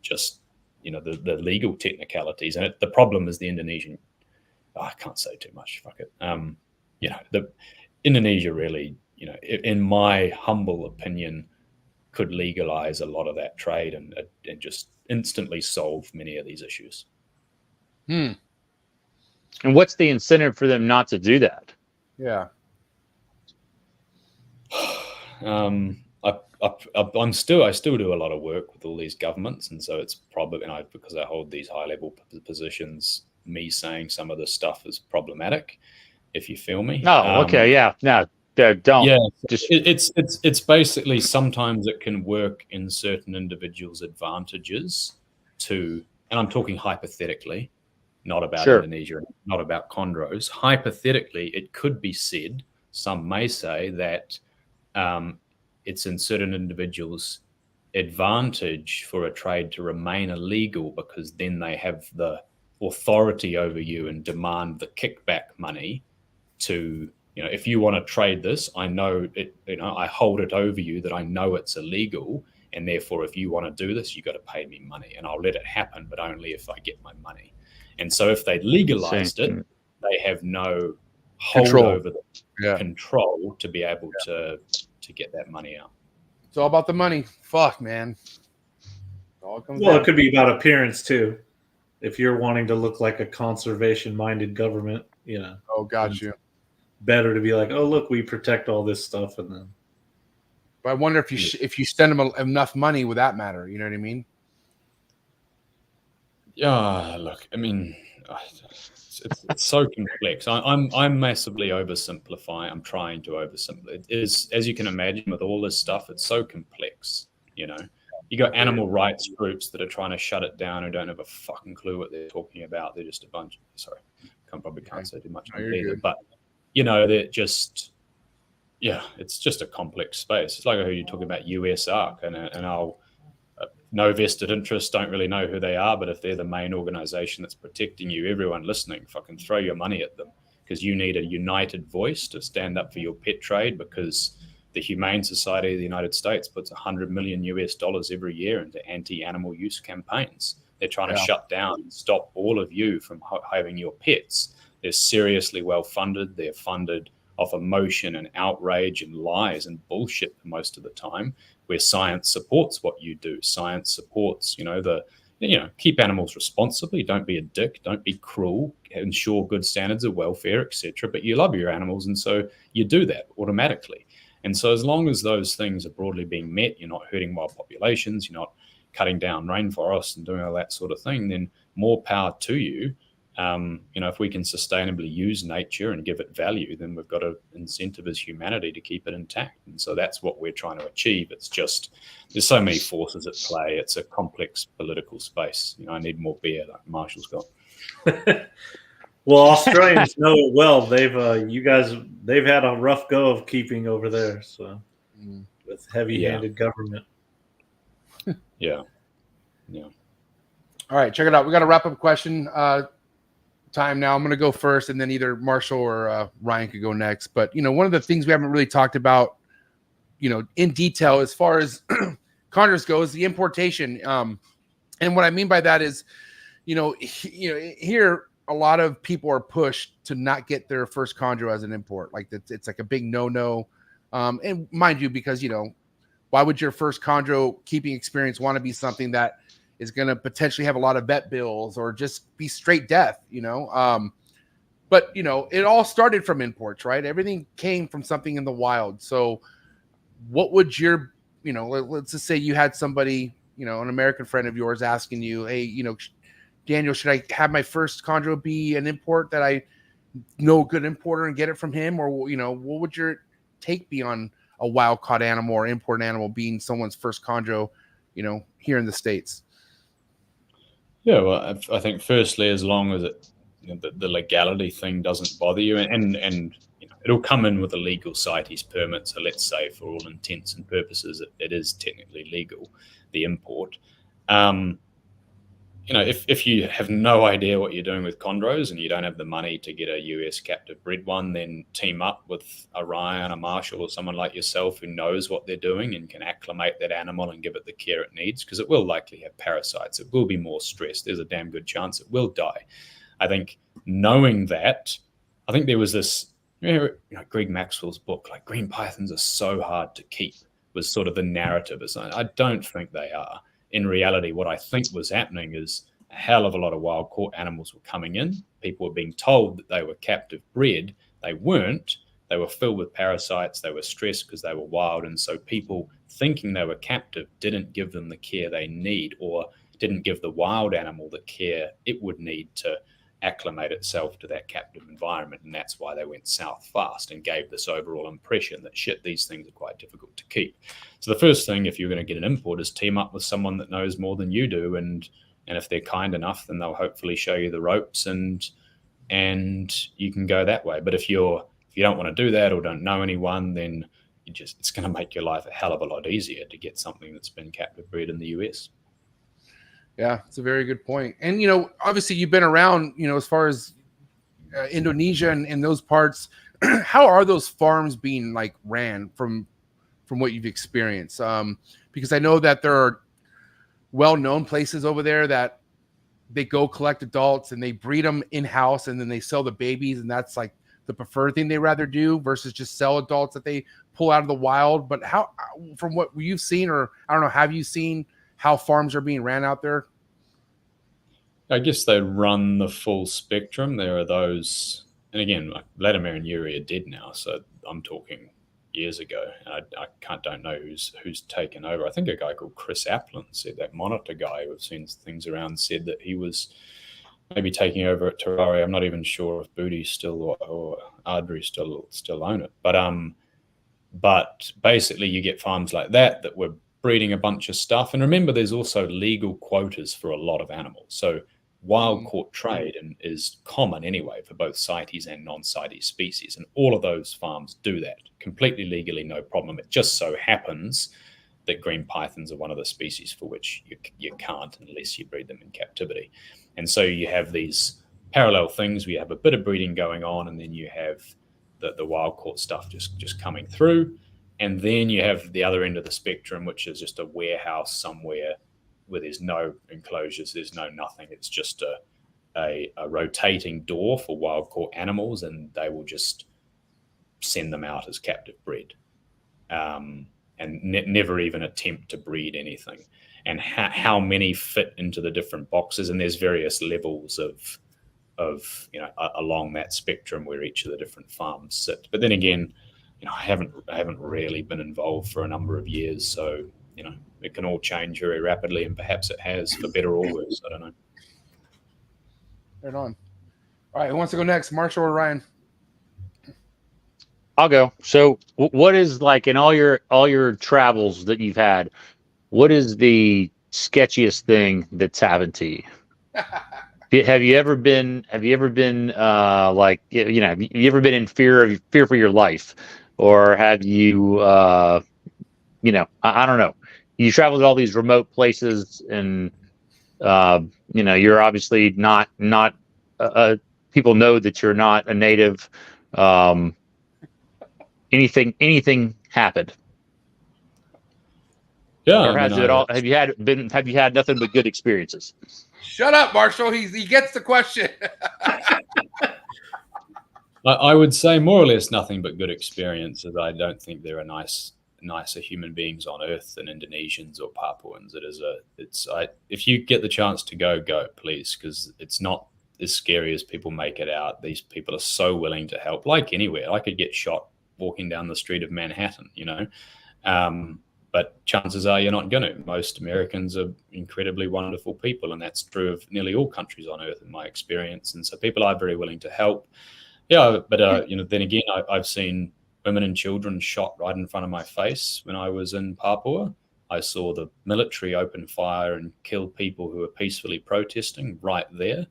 the legal technicalities, and the problem is the Indonesian. I can't say too much. Fuck it. The Indonesia really, in my humble opinion, could legalize a lot of that trade and just instantly solve many of these issues. And what's the incentive for them not to do that? Yeah. I still do a lot of work with all these governments, and so it's probably, because I hold these high level positions, me saying some of this stuff is problematic, if you feel me. Oh, okay, yeah, no, don't. Yeah, it's basically, sometimes it can work in certain individuals' advantages to, and I'm talking hypothetically, not about Indonesia, not about chondros. Hypothetically, it could be said, some may say, that it's in certain individuals' advantage for a trade to remain illegal, because then they have the authority over you and demand the kickback money to, if you want to trade this, I know it, I hold it over you that I know it's illegal, and therefore if you want to do this, you got to pay me money, and I'll let it happen, but only if I get my money. And so if they legalized it, they have no hold over the control to be able to get that money out. It's all about the money. Fuck, man. It could be about appearance too. If you're wanting to look like a conservation-minded government, Oh, got you. Better to be like, oh, look, we protect all this stuff, and then. But I wonder if you send them enough money, would that matter? You know what I mean? Yeah, look, I mean, it's so complex. I'm massively oversimplifying. I'm trying to oversimplify. It is, as you can imagine, with all this stuff, it's so complex. You got animal rights groups that are trying to shut it down, who don't have a fucking clue what they're talking about. They're just a bunch. Sorry, probably can't say too much on either. But they're just, it's just a complex space. It's like I heard you talking about US ARC, and I'll. No vested interest, don't really know who they are, but if they're the main organization that's protecting you, everyone listening, fucking throw your money at them, because you need a united voice to stand up for your pet trade, because the Humane Society of the United States puts $100 million every year into anti-animal use campaigns. They're trying to shut down and stop all of you from having your pets. They're seriously well funded. They're funded off emotion and outrage and lies and bullshit most of the time, where science supports what you do. Science supports, keep animals responsibly. Don't be a dick. Don't be cruel. Ensure good standards of welfare, etc. But you love your animals, and so you do that automatically. And so as long as those things are broadly being met, you're not hurting wild populations, you're not cutting down rainforests and doing all that sort of thing, then more power to you. If we can sustainably use nature and give it value, then we've got an incentive as humanity to keep it intact. And so that's what we're trying to achieve. It's just, there's so many forces at play. It's a complex political space. I need more beer like Marshall's got. Well, Australians know it well. They've had a rough go of keeping over there. So with heavy-handed government. Yeah. All right, check it out. We got a wrap-up question. Time now. I'm going to go first, and then either Marshall or Ryan could go next. But one of the things we haven't really talked about, in detail as far as chondros goes, the importation. And what I mean by that is, here a lot of people are pushed to not get their first chondro as an import. Like it's like a big no-no. And mind you, because, you know, why would your first chondro keeping experience want to be something that is going to potentially have a lot of vet bills or just be straight death, you know? But, you know, it all started from imports, right? Everything came from something in the wild. So what would your, you know, let's just say you had somebody, you know, an American friend of yours asking you, hey, you know, Daniel, should I have my first chondro be an import that I know a good importer and get it from him? Or, you know, what would your take be on a wild caught animal or import animal being someone's first chondro, you know, here in the States? Yeah, well, I think firstly, as long as it, you know, the legality thing doesn't bother you, and you know, it'll come in with a legal CITES permit. So let's say, for all intents and purposes, it is technically legal, the import. You know, if you have no idea what you're doing with chondros and you don't have the money to get a US captive bred one, then team up with a Ryan, a Marshall, or someone like yourself who knows what they're doing and can acclimate that animal and give it the care it needs, because it will likely have parasites. It will be more stressed. There's a damn good chance it will die. I think knowing that, I think there was this, you know, Greg Maxwell's book, like Green Pythons are so hard to keep, was sort of the narrative. I don't think they are. In reality, what I think was happening is a hell of a lot of wild caught animals were coming in. People were being told that they were captive bred. They weren't. They were filled with parasites. They were stressed because they were wild. And so people thinking they were captive didn't give them the care they need, or didn't give the wild animal the care it would need to acclimate itself to that captive environment. And that's why they went south fast and gave this overall impression that, shit, these things are quite difficult to keep. So the first thing, if you're going to get an import, is team up with someone that knows more than you do. And if they're kind enough, then they'll hopefully show you the ropes and you can go that way. But if you don't want to do that or don't know anyone, then it's going to make your life a hell of a lot easier to get something that's been captive bred in the US. Yeah, it's a very good point. And, you know, obviously you've been around, you know, as far as Indonesia and those parts. How are those farms being like ran from what you've experienced? Because I know that there are well-known places over there that they go collect adults and they breed them in-house and then they sell the babies, and that's like the preferred thing they rather do versus just sell adults that they pull out of the wild. But how, from what you've seen, or I don't know, have you seen how farms are being ran out there? I guess they run the full spectrum. There are those, and again, like Vladimir and Yuri are dead now, so I'm talking years ago. I don't know who's taken over. I think a guy called Chris Applin said, that monitor guy who I've seen things around, said that he was maybe taking over at Terraria. I'm not even sure if Booty still or Ardry still own it. But basically you get farms like that were breeding a bunch of stuff. And remember, there's also legal quotas for a lot of animals. So wild caught trade is common anyway for both CITES and non-CITES species. And all of those farms do that completely legally, no problem. It just so happens that green pythons are one of the species for which you can't unless you breed them in captivity. And so you have these parallel things. We have a bit of breeding going on, and then you have the wild caught stuff just coming through. And then you have the other end of the spectrum, which is just a warehouse somewhere where there's no enclosures, there's no nothing. It's just a rotating door for wild caught animals, and they will just send them out as captive bred, and never even attempt to breed anything. And how many fit into the different boxes, and there's various levels of along that spectrum where each of the different farms sit. But then again, I haven't really been involved for a number of years, so it can all change very rapidly, and perhaps it has, for better or worse. I don't know. Right on. All right, who wants to go next, Marshall or Ryan? I'll go. So, what is, like, in all your travels that you've had, what is the sketchiest thing that's happened to you? Have you ever been have you ever been in fear for your life, or have you I don't know, you travel to all these remote places, and you're obviously not people know that you're not a native. Anything happened? Yeah. Or has it all? Have you had nothing but good experiences? Shut up, Marshall. He gets the question. I would say more or less nothing but good experiences. I don't think there are nicer human beings on earth than Indonesians or Papuans. If you get the chance to go, please, because it's not as scary as people make it out. These people are so willing to help, like anywhere. I could get shot walking down the street of Manhattan, but chances are you're not going to. Most Americans are incredibly wonderful people, and that's true of nearly all countries on earth in my experience. And so people are very willing to help. Yeah, but then again, I've seen women and children shot right in front of my face when I was in Papua. I saw the military open fire and kill people who were peacefully protesting right there.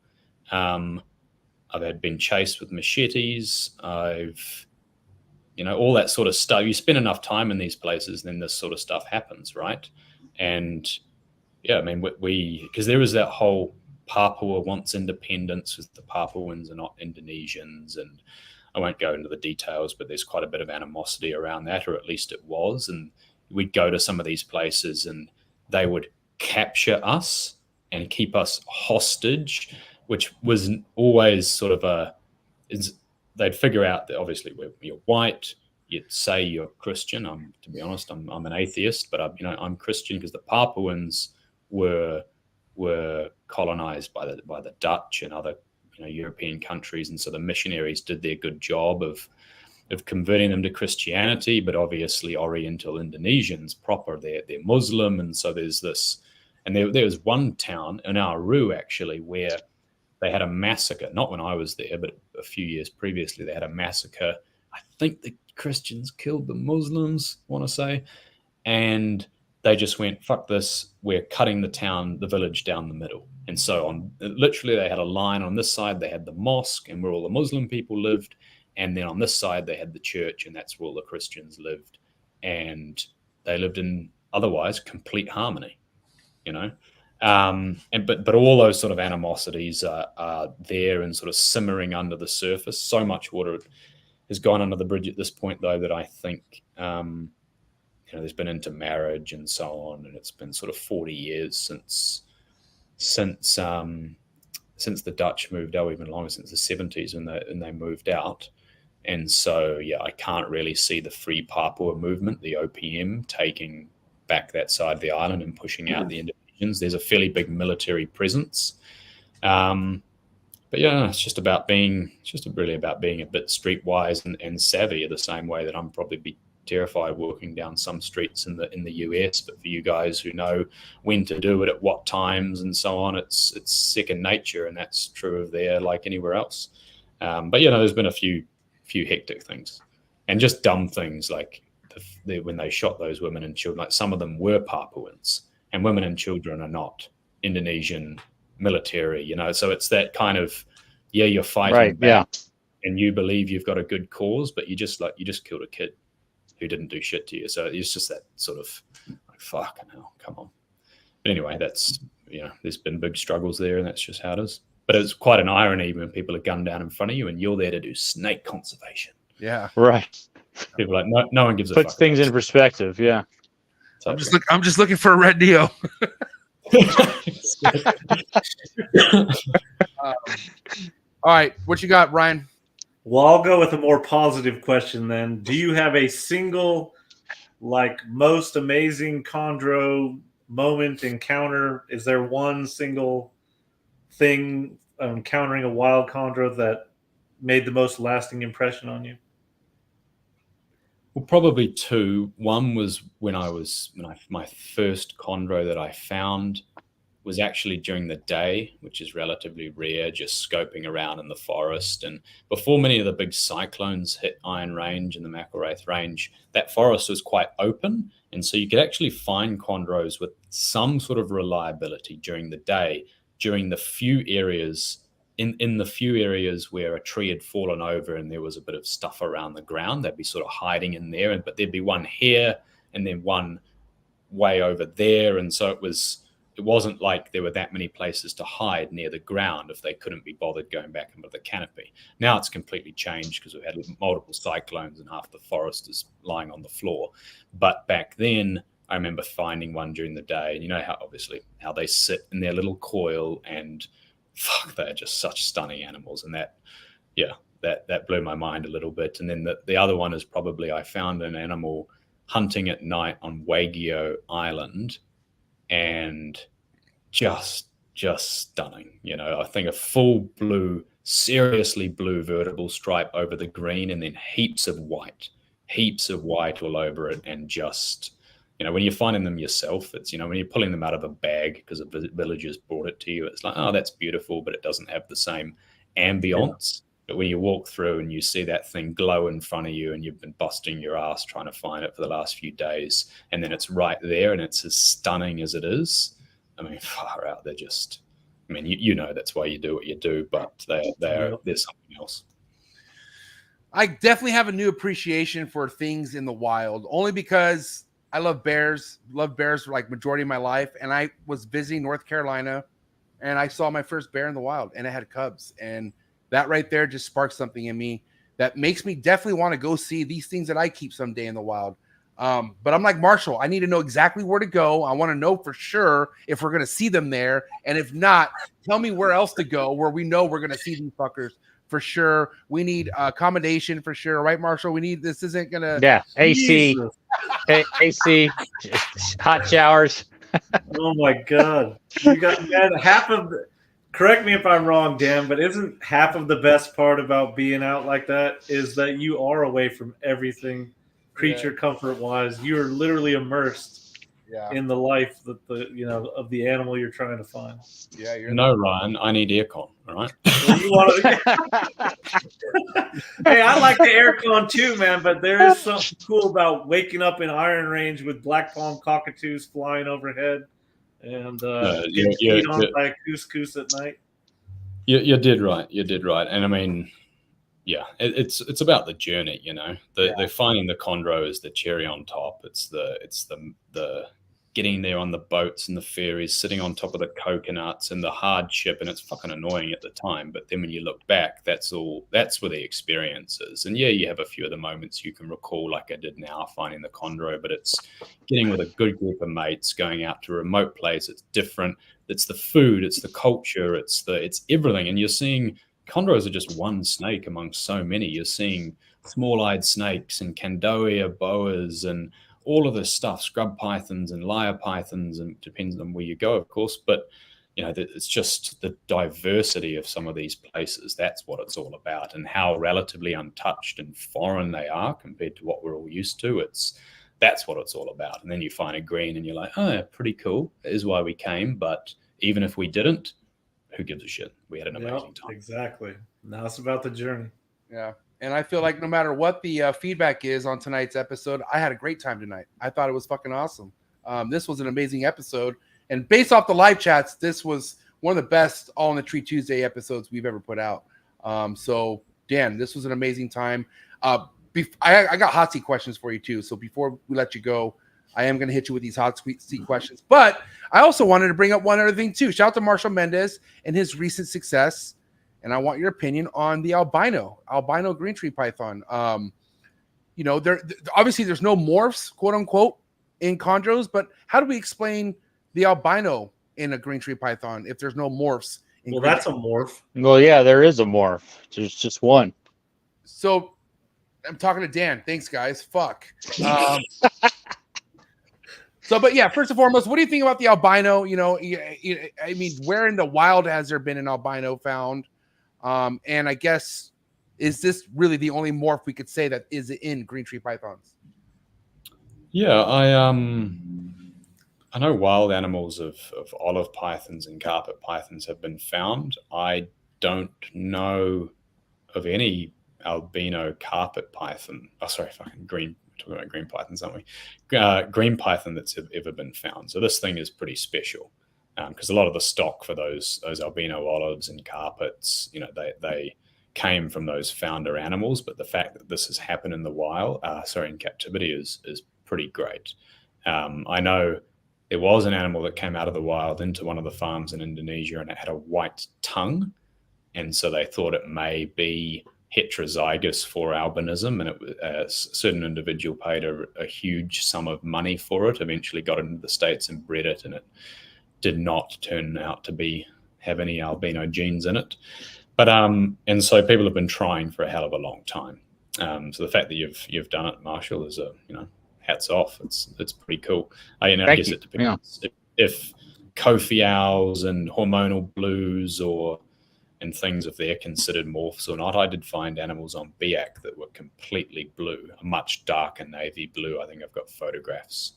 I've been chased with machetes. All that sort of stuff. You spend enough time in these places, then this sort of stuff happens, right? And yeah, I mean, because there is that whole Papua wants independence, with the Papuans are not Indonesians, and I won't go into the details, but there's quite a bit of animosity around that, or at least it was. And we'd go to some of these places and they would capture us and keep us hostage, which was always sort of they'd figure out that obviously you're white, you'd say you're Christian. To be honest, I'm an atheist, but I'm Christian because the Papuans were colonized by the Dutch and other European countries, and so the missionaries did their good job of converting them to Christianity. But obviously Oriental Indonesians proper, they're Muslim, and so there's this. And there was one town in Aru actually where they had a massacre, not when I was there, but a few years previously. They had a massacre. I think the Christians killed the Muslims, I want to say, and they just went, fuck this, we're cutting the village down the middle. And so literally they had a line. On this side they had the mosque and where all the Muslim people lived, and then on this side they had the church, and that's where all the Christians lived. And they lived in otherwise complete harmony, but all those sort of animosities are there and sort of simmering under the surface. So much water has gone under the bridge at this point, though, that I think there's been intermarriage and so on, and it's been sort of 40 years since the Dutch moved out, even longer, since the 70s when they moved out. And so I can't really see the Free Papua movement, the OPM, taking back that side of the island and pushing out the Indonesians. There's a fairly big military presence, but it's just really about being a bit streetwise and savvy, the same way that I'm probably be terrified walking down some streets in the US. But for you guys who know when to do it at what times and so on, it's second nature, and that's true of there like anywhere else. But there's been a few hectic things, and just dumb things like when they shot those women and children. Like, some of them were Papuans, and women and children are not Indonesian military. So it's that kind of you're fighting back, and you believe you've got a good cause, but you just killed a kid who didn't do shit to you. So it's just that sort of like, fucking hell, come on. But anyway, that's, there's been big struggles there, and that's just how it is. But it's quite an irony when people are gunned down in front of you and you're there to do snake conservation. Yeah. Right. People are like, no one gives a fuck. Puts things in perspective. Yeah. I'm just looking for a red Neo. All right. What you got, Ryan? Well, I'll go with a more positive question then. Do you have a single, most amazing chondro moment, encounter? Is there one single thing encountering a wild chondro that made the most lasting impression on you? Well, probably two. One was my first chondro that I found was actually during the day, which is relatively rare, just scoping around in the forest. And before many of the big cyclones hit Iron Range and the McElwraith Range, that forest was quite open. And so you could actually find chondros with some sort of reliability during the day, during the few areas, in the few areas where a tree had fallen over and there was a bit of stuff around the ground. They'd be sort of hiding in there, but there'd be one here and then one way over there. And so it wasn't like there were that many places to hide near the ground if they couldn't be bothered going back into the canopy. Now it's completely changed because we've had multiple cyclones and half the forest is lying on the floor. But back then, I remember finding one during the day, and you know how they sit in their little coil, and fuck, they're just such stunning animals. And that blew my mind a little bit. And then the other one is probably I found an animal hunting at night on Wagio Island, and just stunning. You know, I think a full blue, seriously blue vertical stripe over the green, and then heaps of white all over it. And just, you know, when you're finding them yourself, it's, you know, when you're pulling them out of a bag because a villager's brought it to you, it's like, oh, that's beautiful, but it doesn't have the same ambience. But when you walk through and you see that thing glow in front of you, and you've been busting your ass trying to find it for the last few days, and then it's right there and it's as stunning as it is, I mean, far out. They're just, I mean, you know, that's why you do what you do, but there's something else. I definitely have a new appreciation for things in the wild, only because I love bears for like majority of my life. And I was visiting North Carolina, and I saw my first bear in the wild, and it had cubs. And that right there just sparked something in me that makes me definitely want to go see these things that I keep someday in the wild. But I'm like, Marshall, I need to know exactly where to go. I want to know for sure if we're going to see them there. And if not, tell me where else to go where we know we're going to see these fuckers for sure. We need accommodation for sure. Right, Marshall? We need, this isn't going to. Yeah. AC, AC, hot showers. Oh my God. You got, man, half of the, correct me if I'm wrong, Dan, but isn't half of the best part about being out like that is that you are away from everything creature comfort wise? You're literally immersed in the life that of the animal you're trying to find. Yeah, Ryan, I need aircon. All right. Well, you want to... Hey, I like the aircon too, man. But there is something cool about waking up in Iron Range with black palm cockatoos flying overhead, and getting on by a couscous at night. You did right. You did right. And I mean, yeah, it's about the journey, you know. They're finding the chondro is the cherry on top. It's the getting there on the boats and the ferries, sitting on top of the coconuts and the hardship, and it's fucking annoying at the time. But then when you look back, that's where the experience is. And yeah, you have a few of the moments you can recall, like I did now, finding the chondro, but it's getting with a good group of mates, going out to a remote place. It's different. It's the food, it's the culture, it's everything. And you're seeing chondros are just one snake among so many. You're seeing small-eyed snakes and candoia boas and all of this stuff, scrub pythons and lyre pythons, and depends on where you go, of course. But, you know, it's just the diversity of some of these places. That's what it's all about, and how relatively untouched and foreign they are compared to what we're all used to. That's what it's all about. And then you find a green and you're like, oh, pretty cool. That is why we came. But even if we didn't, who gives a shit? We had an amazing time. Exactly. Now it's about the journey. Yeah. And I feel like no matter what the feedback is on tonight's episode, I had a great time tonight. I thought it was fucking awesome. This was an amazing episode. And based off the live chats, this was one of the best All in the Tree Tuesday episodes we've ever put out. So, Dan, this was an amazing time. I got hot seat questions for you, too. So before we let you go, I am going to hit you with these hot seat questions. But I also wanted to bring up one other thing, too. Shout out to Marshall Mendez and his recent success. And I want your opinion on the albino green tree python. You know, obviously there's no morphs, quote unquote, in chondros, but how do we explain the albino in a green tree python if there's no morphs? Well, that's a morph. Well, yeah, there is a morph. There's just one. So I'm talking to Dan. Thanks, guys. Fuck. But yeah, first and foremost, what do you think about the albino? You know, I mean, where in the wild has there been an albino found? And I guess, is this really the only morph we could say that is in green tree pythons? Yeah, I know wild animals of olive pythons and carpet pythons have been found. I don't know of any albino carpet python. Oh, sorry, fucking green. We're talking about green pythons, aren't we? Green python that's ever been found. So this thing is pretty special. Because a lot of the stock for those albino olives and carpets, you know, they came from those founder animals. But the fact that this has happened in the wild, in captivity, is pretty great. I know there was an animal that came out of the wild into one of the farms in Indonesia, and it had a white tongue, and so they thought it may be heterozygous for albinism, and a certain individual paid a huge sum of money for it. Eventually, got it into the States and bred it, and it did not turn out to have any albino genes in it. But and so people have been trying for a hell of a long time. So the fact that you've done it, Marshall, is hats off. It's pretty cool. I guess it depends if Kofi owls and hormonal blues and things, if they're considered morphs or not. I did find animals on BIAC that were completely blue, a much darker navy blue. I think I've got photographs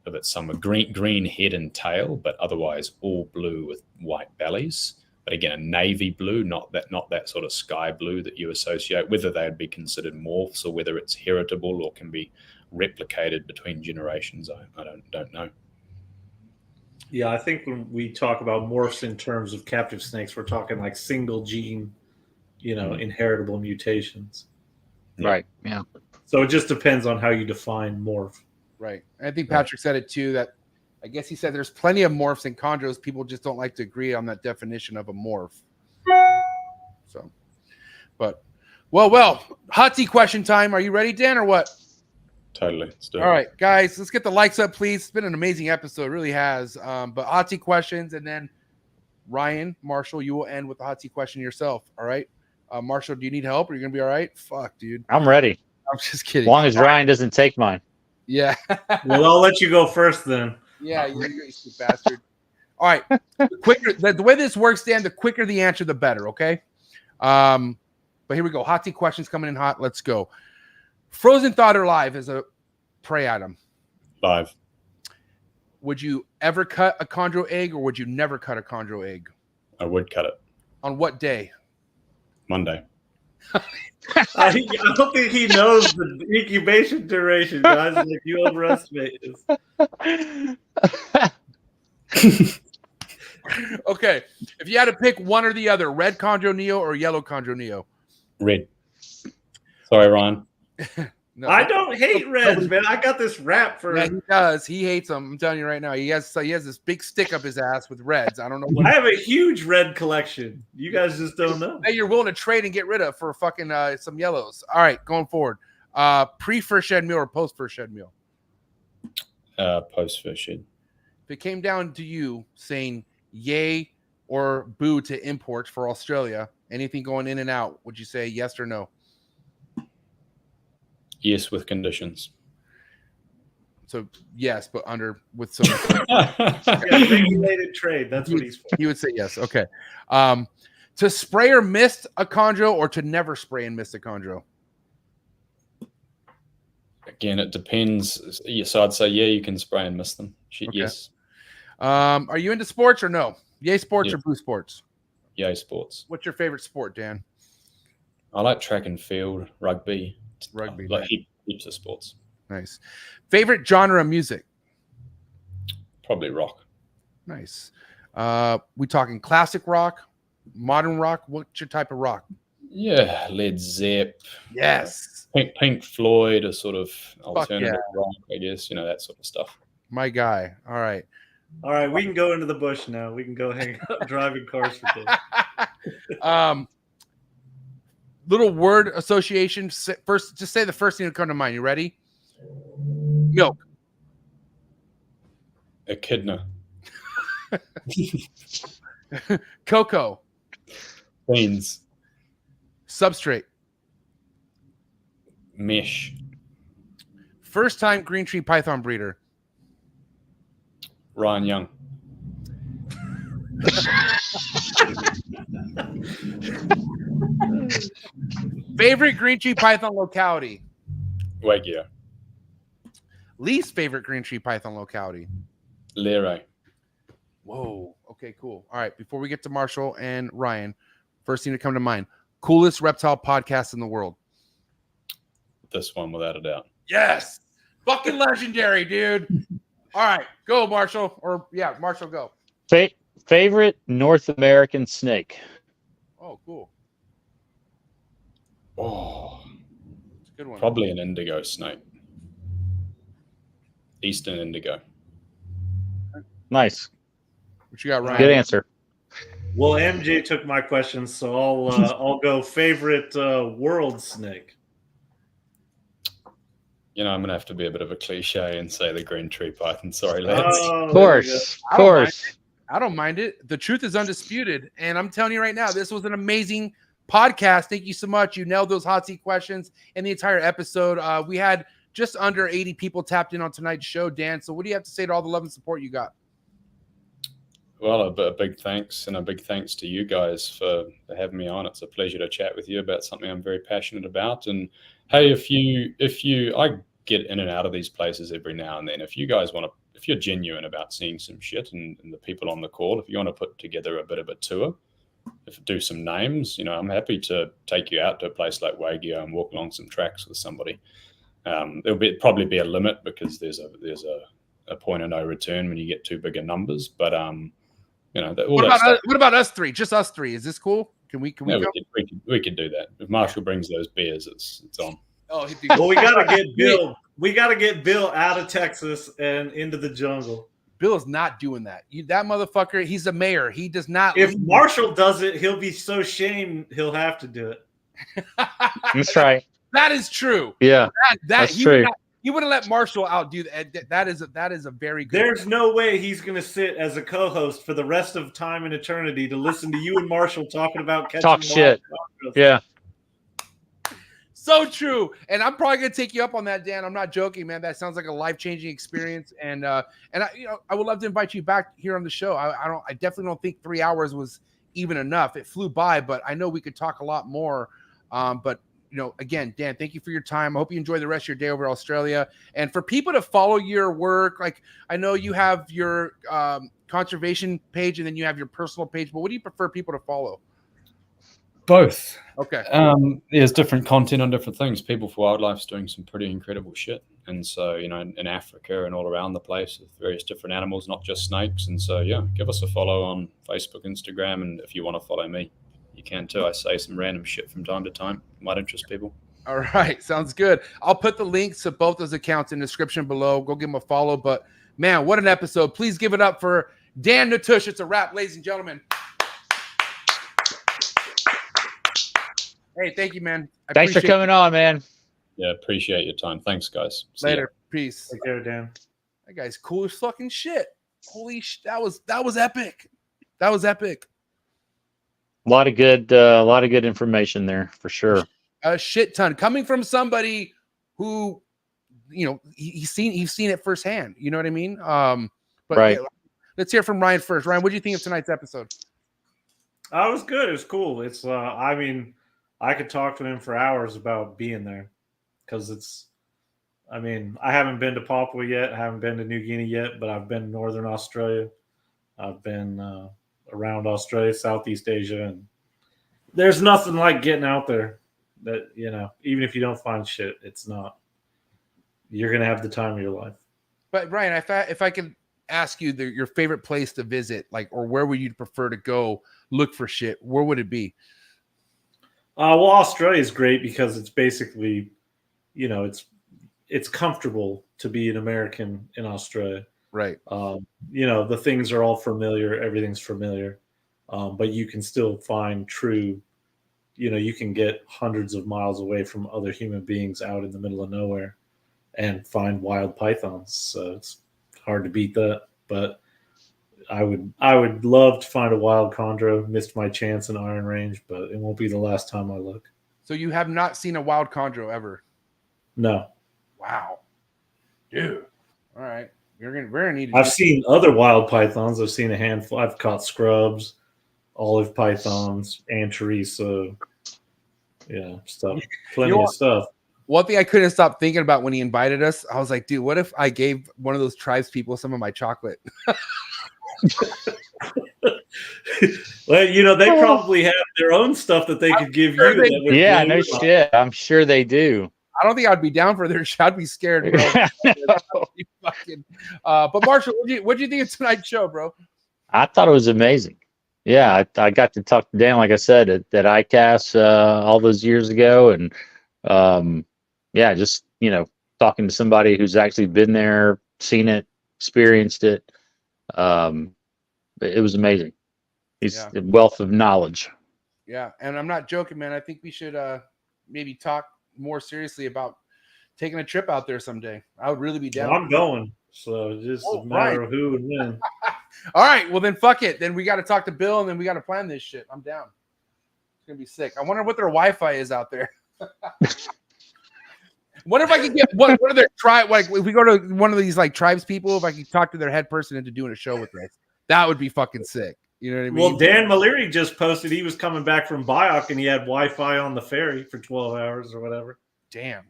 of it. Some are green head and tail, but otherwise all blue with white bellies. But again, a navy blue, not that sort of sky blue that you associate. Whether they would be considered morphs or whether it's heritable or can be replicated between generations, I don't know. Yeah, I think when we talk about morphs in terms of captive snakes, we're talking like single gene, inheritable mutations. Right. Yeah. So it just depends on how you define morph. Right. I think Patrick said it too, that I guess he said there's plenty of morphs and chondros. People just don't like to agree on that definition of a morph. So, but, well, hot tea question time. Are you ready, Dan, or what? Totally. Let's do it. All right, guys, let's get the likes up, please. It's been an amazing episode. It really has. But hot tea questions, and then Ryan, Marshall, you will end with the hot tea question yourself. All right. Marshall, do you need help? Are you going to be all right? Fuck, dude. I'm ready. I'm just kidding. As long as Ryan doesn't take mine. Yeah. Well, I'll let you go first then. Yeah, you stupid bastard. All right. The way this works, Dan, the quicker the answer, the better, okay? But here we go. Hot tea questions coming in hot. Let's go. Frozen, thawed, or live is a prey item. Live. Would you ever cut a chondro egg, or would you never cut a chondro egg? I would cut it. On what day? Monday. I don't think he knows the incubation duration, guys. Like, you overestimate this. Okay. If you had to pick one or the other, red chondro neo or yellow chondro neo? Red. Sorry, Ryan. No, I don't hate reds, man. I got this rap for. Yeah, he does. He hates them. I'm telling you right now. He has this big stick up his ass with reds. I don't know what. I have a huge red collection. You guys just don't know. That you're willing to trade and get rid of for fucking some yellows. All right, going forward. Pre first shed meal or post first shed meal? Post first shed. If it came down to you saying yay or boo to imports for Australia, anything going in and out, would you say yes or no? Yes, with conditions. So yes, but with some regulated trade. That's what he's for. He would say yes. Okay. To spray or mist a chondro, or to never spray and mist a chondro? Again, it depends. So I'd say you can spray and mist them. Okay. Yes. Are you into sports or no? Yay sports or boo sports? Yay sports. What's your favorite sport, Dan? I like track and field, rugby. Rugby. Like heaps of sports. Nice. Favorite genre of music? Probably rock. Nice. We talking classic rock, modern rock? What's your type of rock? Yeah, Led Zepp. Yes. Pink Floyd, a sort of alternative rock, I guess. That sort of stuff. My guy. All right. All right, we can go into the bush now. We can go hang out driving cars for days. Little word association. First, just say the first thing that come to mind. You ready? Milk. Echidna. Cocoa. Beans. Substrate. Mesh. First time green tree python breeder. Ryan Young. Favorite green tree python locality? Wagyu. Least favorite green tree python locality? Lero. Whoa. Okay, cool. All right. Before we get to Marshall and Ryan, first thing to come to mind, coolest reptile podcast in the world. This one, without a doubt. Yes. Fucking legendary, dude. All right. Go, Marshall. Marshall, go. Favorite North American snake? Oh, cool. Oh, It's a good one. probably an indigo snake. Eastern indigo. Nice. What you got, Ryan? Good answer. Well, MJ took my question, so I'll go favorite world snake. I'm gonna have to be a bit of a cliche and say the green tree python. Sorry, lads. Oh, Of course. I I don't mind it. The truth is undisputed. And I'm telling you right now, this was an amazing podcast. Thank you so much. You nailed those hot seat questions in the entire episode. We had just under 80 people tapped in on tonight's show, Dan. So what do you have to say to all the love and support you got? Well, a big thanks, and a big thanks to you guys for having me on. It's a pleasure to chat with you about something I'm very passionate about. And hey, I get in and out of these places every now and then. If you guys want to, if you're genuine about seeing some shit, and the people on the call, if you want to put together a bit of a tour, do some names, I'm happy to take you out to a place like Wagyu and walk along some tracks with somebody. There'll probably be a limit because there's a point of no return when you get too big a numbers. But what about us three? Just us three? Is this cool? Can we go? We could do that. If Marshall brings those beers, it's on. Oh, well, we gotta get Bill. We gotta get Bill out of Texas and into the jungle. Bill is not doing that. That motherfucker. He's a mayor. He does not. If Marshall does it, he'll be so shamed he'll have to do it. That's right. That is true. Yeah, that's true. He wouldn't let Marshall outdo that. That is a very good. There's no way he's going to sit as a co-host for the rest of time and eternity to listen to you and Marshall talking about talk shit. Yeah. So true. And I'm probably going to take you up on that, Dan. I'm not joking, man. That sounds like a life-changing experience. And I would love to invite you back here on the show. I definitely don't think 3 hours was even enough. It flew by, but I know we could talk a lot more. But again, Dan, thank you for your time. I hope you enjoy the rest of your day over Australia. And for people to follow your work, like I know you have your conservation page and then you have your personal page, but what do you prefer people to follow? Both. Okay. There's different content on different things. People for Wildlife's doing some pretty incredible shit. And so, in Africa and all around the place with various different animals, not just snakes. And so, yeah, give us a follow on Facebook, Instagram. And if you want to follow me, you can too. I say some random shit from time to time. Might interest people. All right. Sounds good. I'll put the links to both those accounts in the description below. Go give them a follow. But man, what an episode. Please give it up for Dan Natusch. It's a wrap, ladies and gentlemen. Hey, thank you, man. Thanks for coming on, man. Yeah, appreciate your time. Thanks, guys. See Later. Ya. Peace. Take care, Dan. That guy's cool as fucking shit. Holy shit. That was epic. That was epic. A lot of good information there for sure. A shit ton coming from somebody who, he's seen it firsthand. You know what I mean? But right. Yeah, let's hear from Ryan first. Ryan, what do you think of tonight's episode? It was good. It was cool. It's I could talk to him for hours about being there because I haven't been to Papua yet. I haven't been to New Guinea yet, but I've been to Northern Australia. I've been around Australia, Southeast Asia, and there's nothing like getting out there that, even if you don't find shit, you're going to have the time of your life. But Ryan, if I could ask you your favorite place to visit, or where would you prefer to go look for shit, where would it be? Well, Australia is great because it's basically, it's comfortable to be an American in Australia. Right. The things are all familiar. Everything's familiar. But you can still find true, you can get hundreds of miles away from other human beings out in the middle of nowhere and find wild pythons. So it's hard to beat that. But I would love to find a wild chondro. Missed my chance in Iron Range, but it won't be the last time I look. So you have not seen a wild chondro ever? No. Wow. Dude. All right. We're gonna need. I've seen other wild pythons. I've seen a handful. I've caught scrubs, olive pythons, antarisa, stuff. Plenty of stuff. One thing I couldn't stop thinking about when he invited us, I was like, dude, what if I gave one of those tribes people some of my chocolate? Well, they probably have their own stuff that they could give you. Yeah, no shit. I'm sure they do. I don't think I'd be down for their shit. I'd be scared, bro. But Marshall, what do you think of tonight's show, bro? I thought it was amazing. Yeah, I got to talk to Dan, like I said, at ICAST all those years ago, and just talking to somebody who's actually been there, seen it, experienced it. It was amazing. He's a wealth of knowledge. Yeah, and I'm not joking, man. I think we should maybe talk more seriously about taking a trip out there someday. I would really be down. Well, I'm going, so it's just a matter of who and when. All right. Well, then fuck it. Then we got to talk to Bill and then we got to plan this shit. I'm down. It's going to be sick. I wonder what their Wi-Fi is out there. Wonder if I could get what are their tribe? Like if we go to one of these like tribes people, if I could talk to their head person into doing a show with us, that would be fucking sick. You know what I mean? Well, Dan Maliri just posted he was coming back from Biok and he had Wi-Fi on the ferry for 12 hours or whatever. Damn.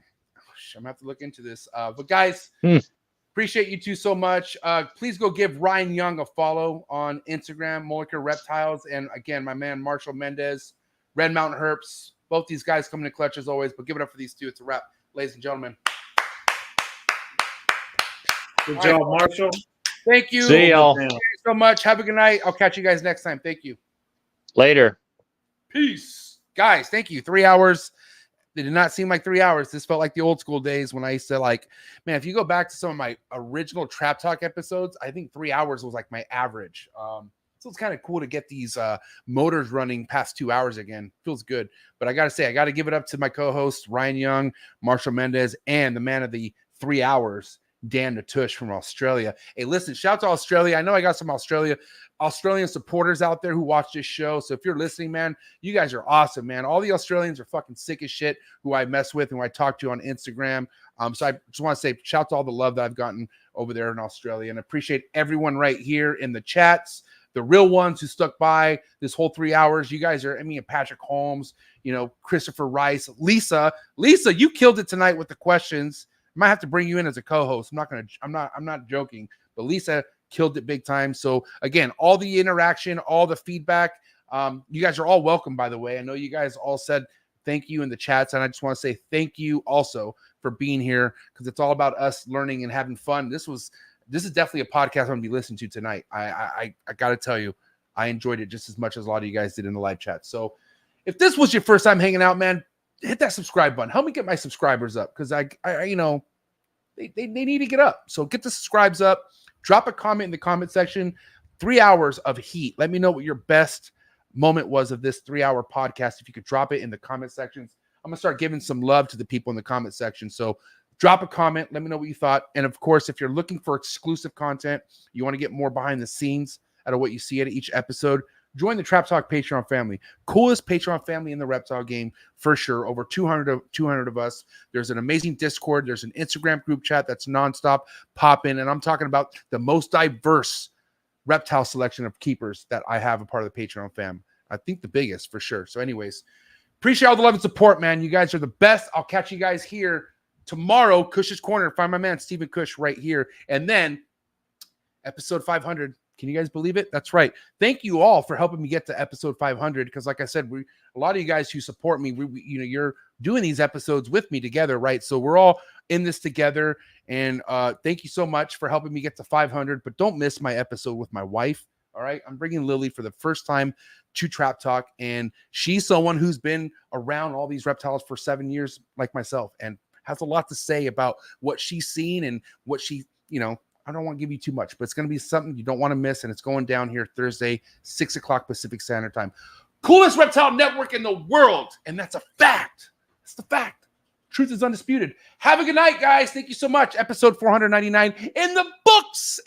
I'm gonna have to look into this. But guys, appreciate you two so much. Please go give Ryan Young a follow on Instagram, Molecular Reptiles, and again, my man Marshall Mendez, Red Mountain Herps. Both these guys coming to clutch as always, but give it up for these two. It's a wrap, ladies and gentlemen. Good job, Marshall. Thank you. See y'all. Thank you so much. Have a good night. I'll catch you guys next time. Thank you. Later. Peace. Guys, thank you. 3 hours. They did not seem like 3 hours. This felt like the old school days when I used to like, man, if you go back to some of my original Trap Talk episodes, I think 3 hours was like my average. So it's kind of cool to get these motors running past 2 hours again. Feels good. But I got to say, I got to give it up to my co-hosts, Ryan Young, Marshall Mendez, and the man of the 3 hours, Dan Natusch from Australia. Hey, listen, shout out to Australia. I know I got some Australian supporters out there who watch this show. So if you're listening, man, you guys are awesome, man. All the Australians are fucking sick as shit who I mess with and who I talk to on Instagram. So I just want to say shout out to all the love that I've gotten over there in Australia, and appreciate everyone right here in the chats. The real ones who stuck by this whole 3 hours. You guys are, I mean, Patrick Holmes, you know, Christopher Rice, Lisa, you killed it tonight with the questions. I might have to bring you in as a co-host. I'm not joking, but Lisa killed it big time. So again, all the interaction, all the feedback, you guys are all welcome, by the way. I know you guys all said thank you in the chats, and I just want to say thank you also for being here, because it's all about us learning and having fun. This is definitely a podcast I'm gonna be listening to tonight. I gotta tell you, I enjoyed it just as much as a lot of you guys did in the live chat. So if this was your first time hanging out, man, hit that subscribe button. Help me get my subscribers up, because I you know, they need to get up. So get the subscribes up. Drop a comment in the comment section. 3 hours of heat. Let me know what your best moment was of this 3 hour podcast. If you could drop it in the comment sections, I'm gonna start giving some love to the people in the comment section. So drop a comment. Let me know what you thought. And of course, if you're looking for exclusive content, you want to get more behind the scenes out of what you see at each episode, join the Trap Talk Patreon family. Coolest Patreon family in the reptile game for sure. Over 200 of us. There's an amazing Discord. There's an Instagram group chat that's nonstop popping. And I'm talking about the most diverse reptile selection of keepers that I have a part of the Patreon fam. I think the biggest for sure. So anyways, appreciate all the love and support, man. You guys are the best. I'll catch you guys here tomorrow. Cush's Corner. Find my man Stephen Cush right here. And then episode 500. Can you guys believe it? That's right. Thank you all for helping me get to episode 500. Because like I said, a lot of you guys who support me, you know, you're doing these episodes with me together, right? So we're all in this together. And thank you so much for helping me get to 500. But don't miss my episode with my wife. All right. I'm bringing Lily for the first time to Trap Talk. And she's someone who's been around all these reptiles for 7 years, like myself, and has a lot to say about what she's seen and what she, you know, I don't want to give you too much, but it's going to be something you don't want to miss. And it's going down here Thursday, 6 o'clock Pacific Standard Time. Coolest reptile network in the world. And that's a fact. That's the fact. Truth is undisputed. Have a good night, guys. Thank you so much. Episode 499 in the books.